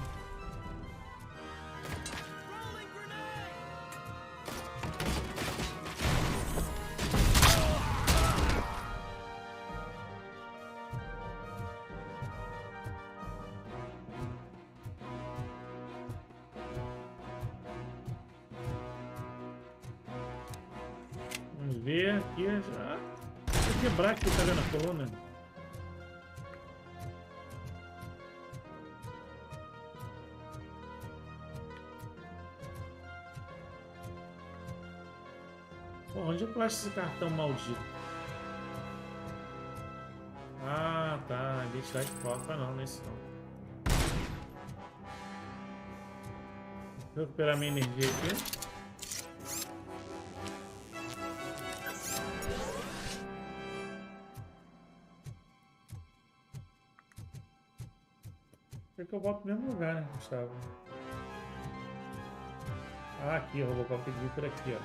Vamos ver aqui já. Vou quebrar aqui, tá vendo a coluna? Pô, onde eu acho esse cartão maldito? Ah, tá. Identidade própria não, nesse não. Vou recuperar minha energia aqui. Que eu volto pro mesmo lugar, né, Gustavo? Ah, aqui, o Robocop tem que vir por aqui, ó.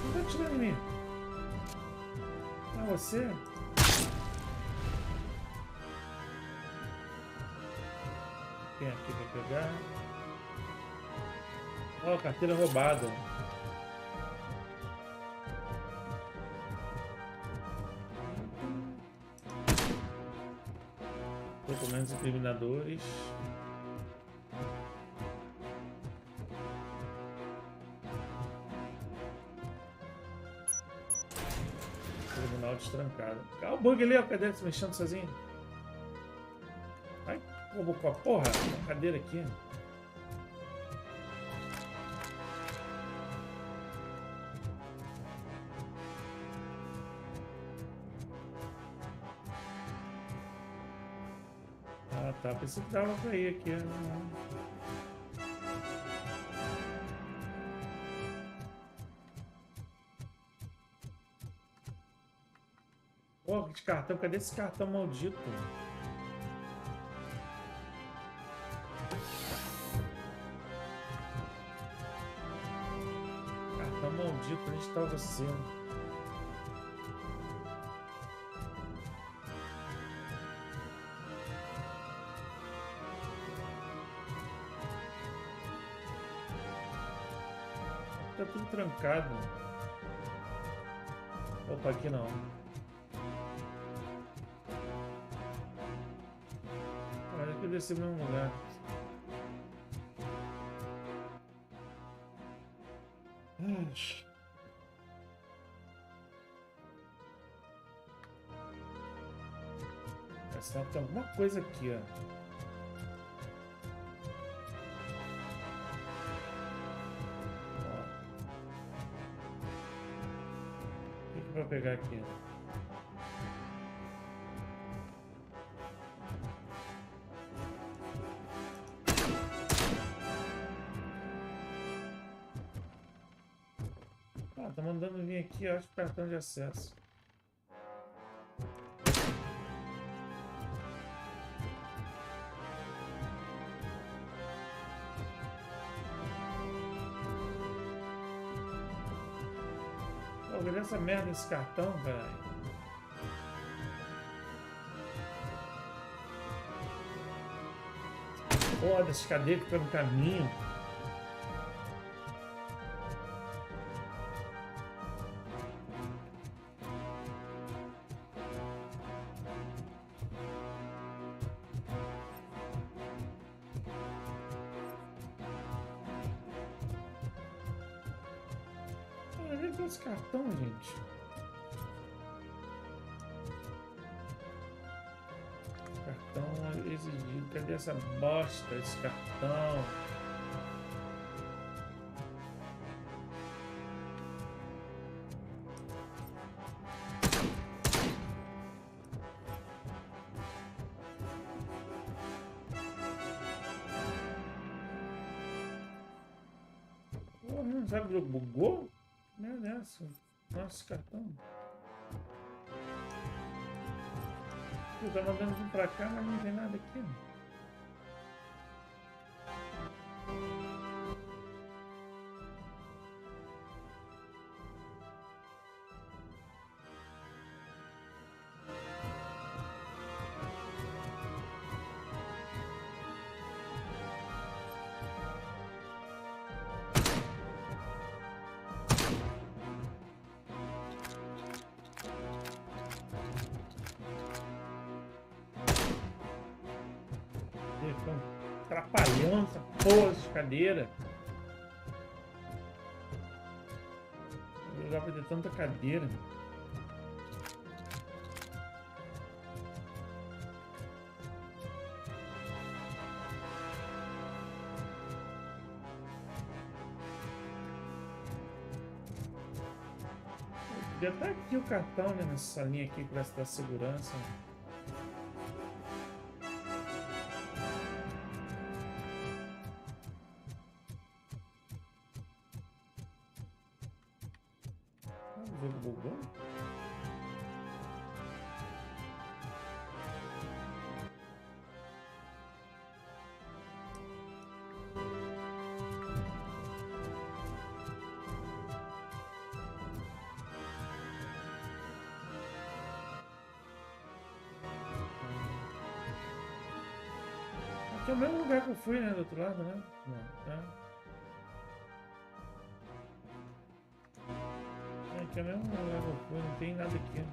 Não tá atirando em mim. Ah, você? Tem aqui pra pegar. Ó, carteira roubada. Documentos incriminadores. Terminal destrancado. Olha o bug ali, ó, a cadeira se mexendo sozinho. Vai, Robocop, porra, a cadeira aqui. Ah, tá, pensei que dava pra ir aqui. Porra, de cartão, cadê esse cartão maldito? Cartão maldito, onde está você? Tá tudo trancado. Opa, aqui não. Olha que eu desci no mesmo lugar. Parece que tem alguma coisa aqui, ó. Pra pegar aqui. Ah, tá mandando vir aqui, acho que cartão de acesso. Olha essa merda desse cartão, velho. Foda, esse cadeia que tá no caminho. Olha esse cartão, gente. Cartão exigido. Cadê essa bosta, esse cartão? Porra, sabe, bugou? Meu Deus, nossa, cartão. Pô, tá mandando vir pra cá, mas não tem nada aqui. Estão atrapalhando essa porra, essas cadeiras. Não dá pra ter tanta cadeira. Já tá aqui o cartão, né? Nessa salinha aqui que parece dar segurança. O jogo bugou? Aqui é o mesmo lugar que eu fui, né? Do outro lado, né? Não, tá. Aqui é o mesmo lugar que eu fui, não tem nada aqui.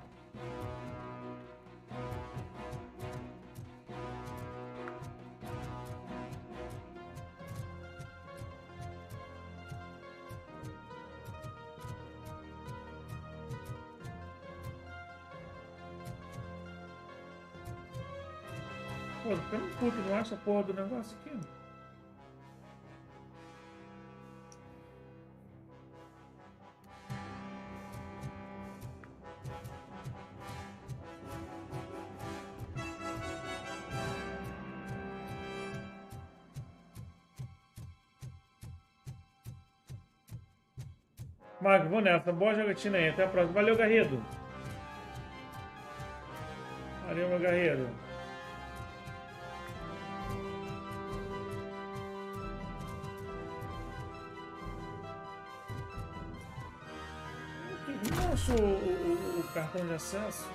Pô, tô ficando puto, não acha a porra do negócio aqui? Marco, vou nessa. Boa jogatina aí. Até a próxima. Valeu, Garrido. Valeu, meu Garrido. Não achou o cartão de acesso?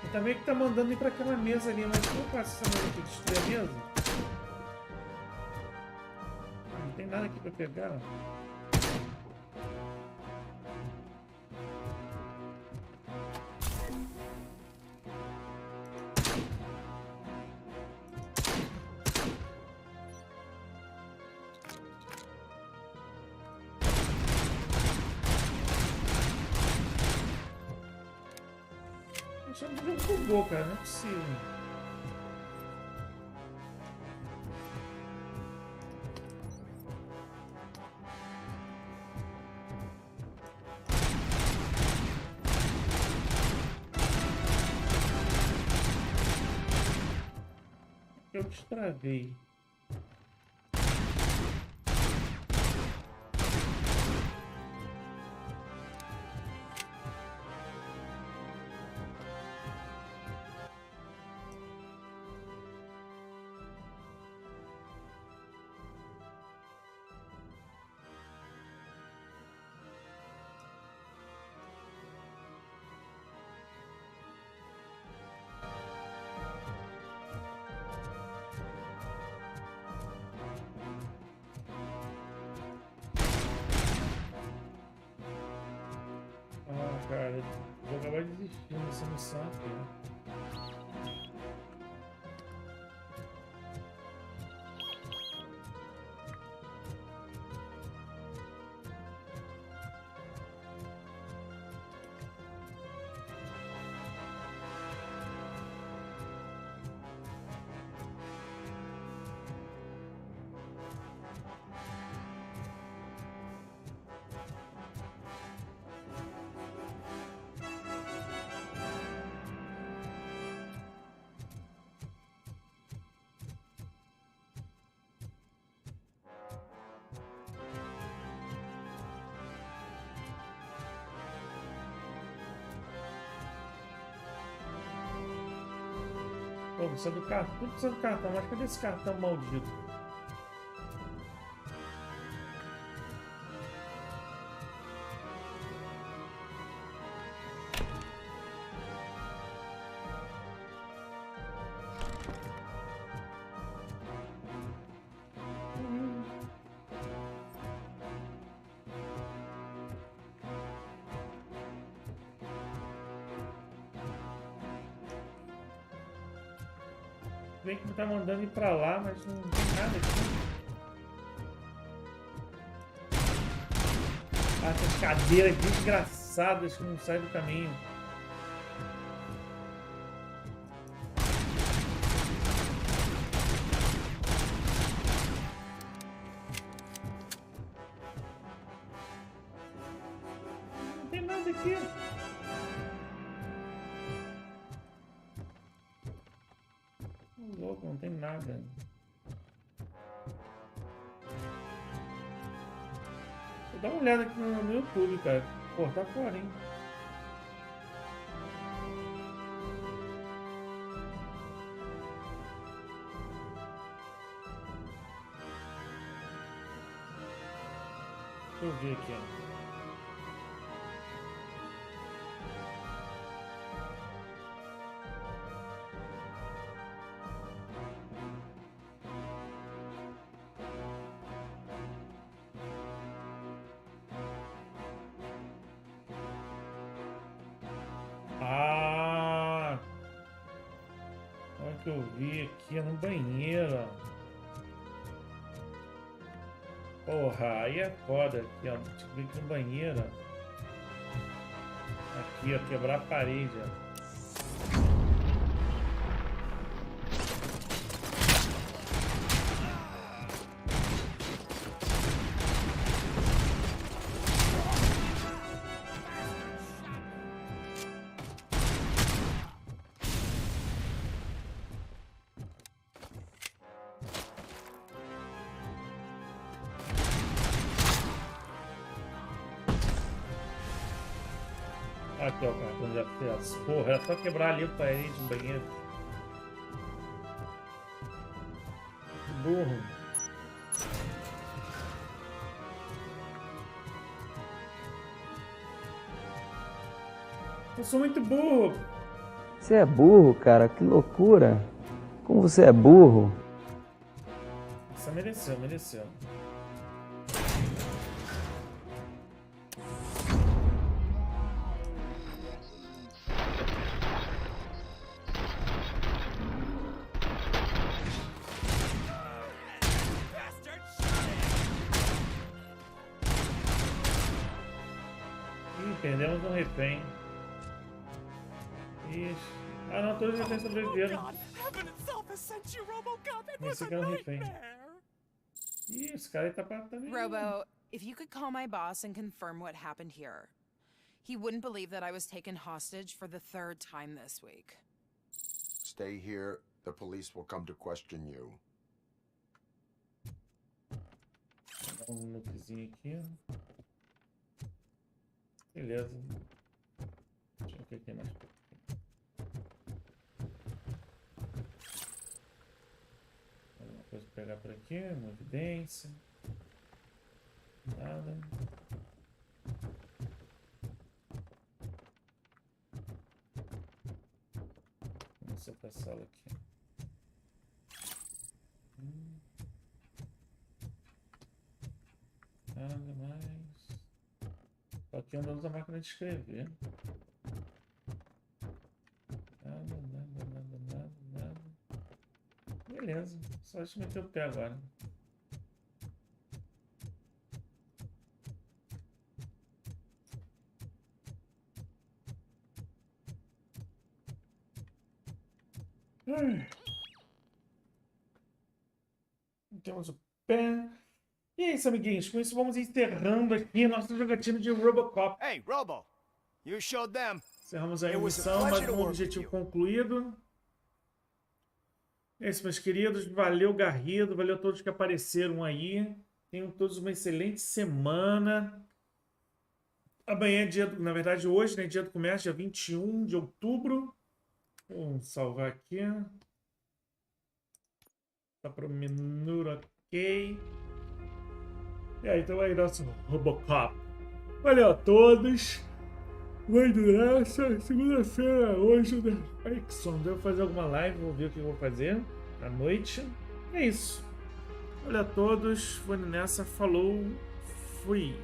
E também que tá mandando ir pra aquela mesa ali. Mas como eu faço essa mesa aqui? Destruir a mesa? Não tem nada aqui pra pegar. Achando que o jogo bugou, cara, não é possível. Eu destravei. Cara, vou acabar desistindo dessa missão aqui. Pô, precisa do cartão. Tudo precisa do cartão, mas cadê esse cartão maldito? Bem que me tá mandando ir pra lá, mas não tem nada aqui. Ah, essas cadeiras desgraçadas que não saem do caminho. Não tem nada aqui. Louco, não tem nada. Vou dar uma olhada aqui no YouTube, cara. Pô, tá fora, hein? Deixa eu ver aqui, ó. Que eu vi aqui no banheiro, ó. Porra, aí é foda aqui, ó. Deixa eu ver aqui no banheiro, ó. Aqui, ó, quebrar a parede, ó. Aqui, ó, cartão de acesso. Porra, é só quebrar ali o parede do banheiro. Que burro. Eu sou muito burro. Você é burro, cara? Que loucura. Como você é burro. Isso mereceu, mereceu. Perdemos um refém. Ixi. Ah não, todos os reféns sobreviveram. Esse aqui é um refém. Ih, esse cara aí tá também. Robo, if you could call my boss and confirm what happened here. He wouldn't believe that I was taken hostage for the 3rd time this week. Stay here. The police will come to question you. Vou dar um lookzinho aqui. Beleza. Deixa eu ver o que tem mais. Alguma coisa pra pegar por aqui, uma evidência. Nada. Vamos ser pra sala aqui. Nada mais. Aqui eu não uso a máquina de escrever. Nada. Beleza, só deixa eu meter o pé agora. Temos o pé. E é isso, amiguinhos. Com isso, vamos encerrando aqui a nossa jogatina de Robocop. Hey, Robo! You showed them. Encerramos aí a missão, mais um objetivo concluído. É isso, meus queridos. Valeu, Garrido. Valeu a todos que apareceram aí. Tenham todos uma excelente semana. Amanhã é dia, na verdade, hoje, né? Dia do comércio, dia 21 de outubro. Vamos salvar aqui. Tá pro menu, ok. E aí, então aí nosso Robocop. Valeu a todos. Vai durar essa segunda-feira hoje, né? Kingston, devo fazer alguma live, vou ver o que eu vou fazer à noite. É isso. Olha a todos, vou nessa, falou, fui.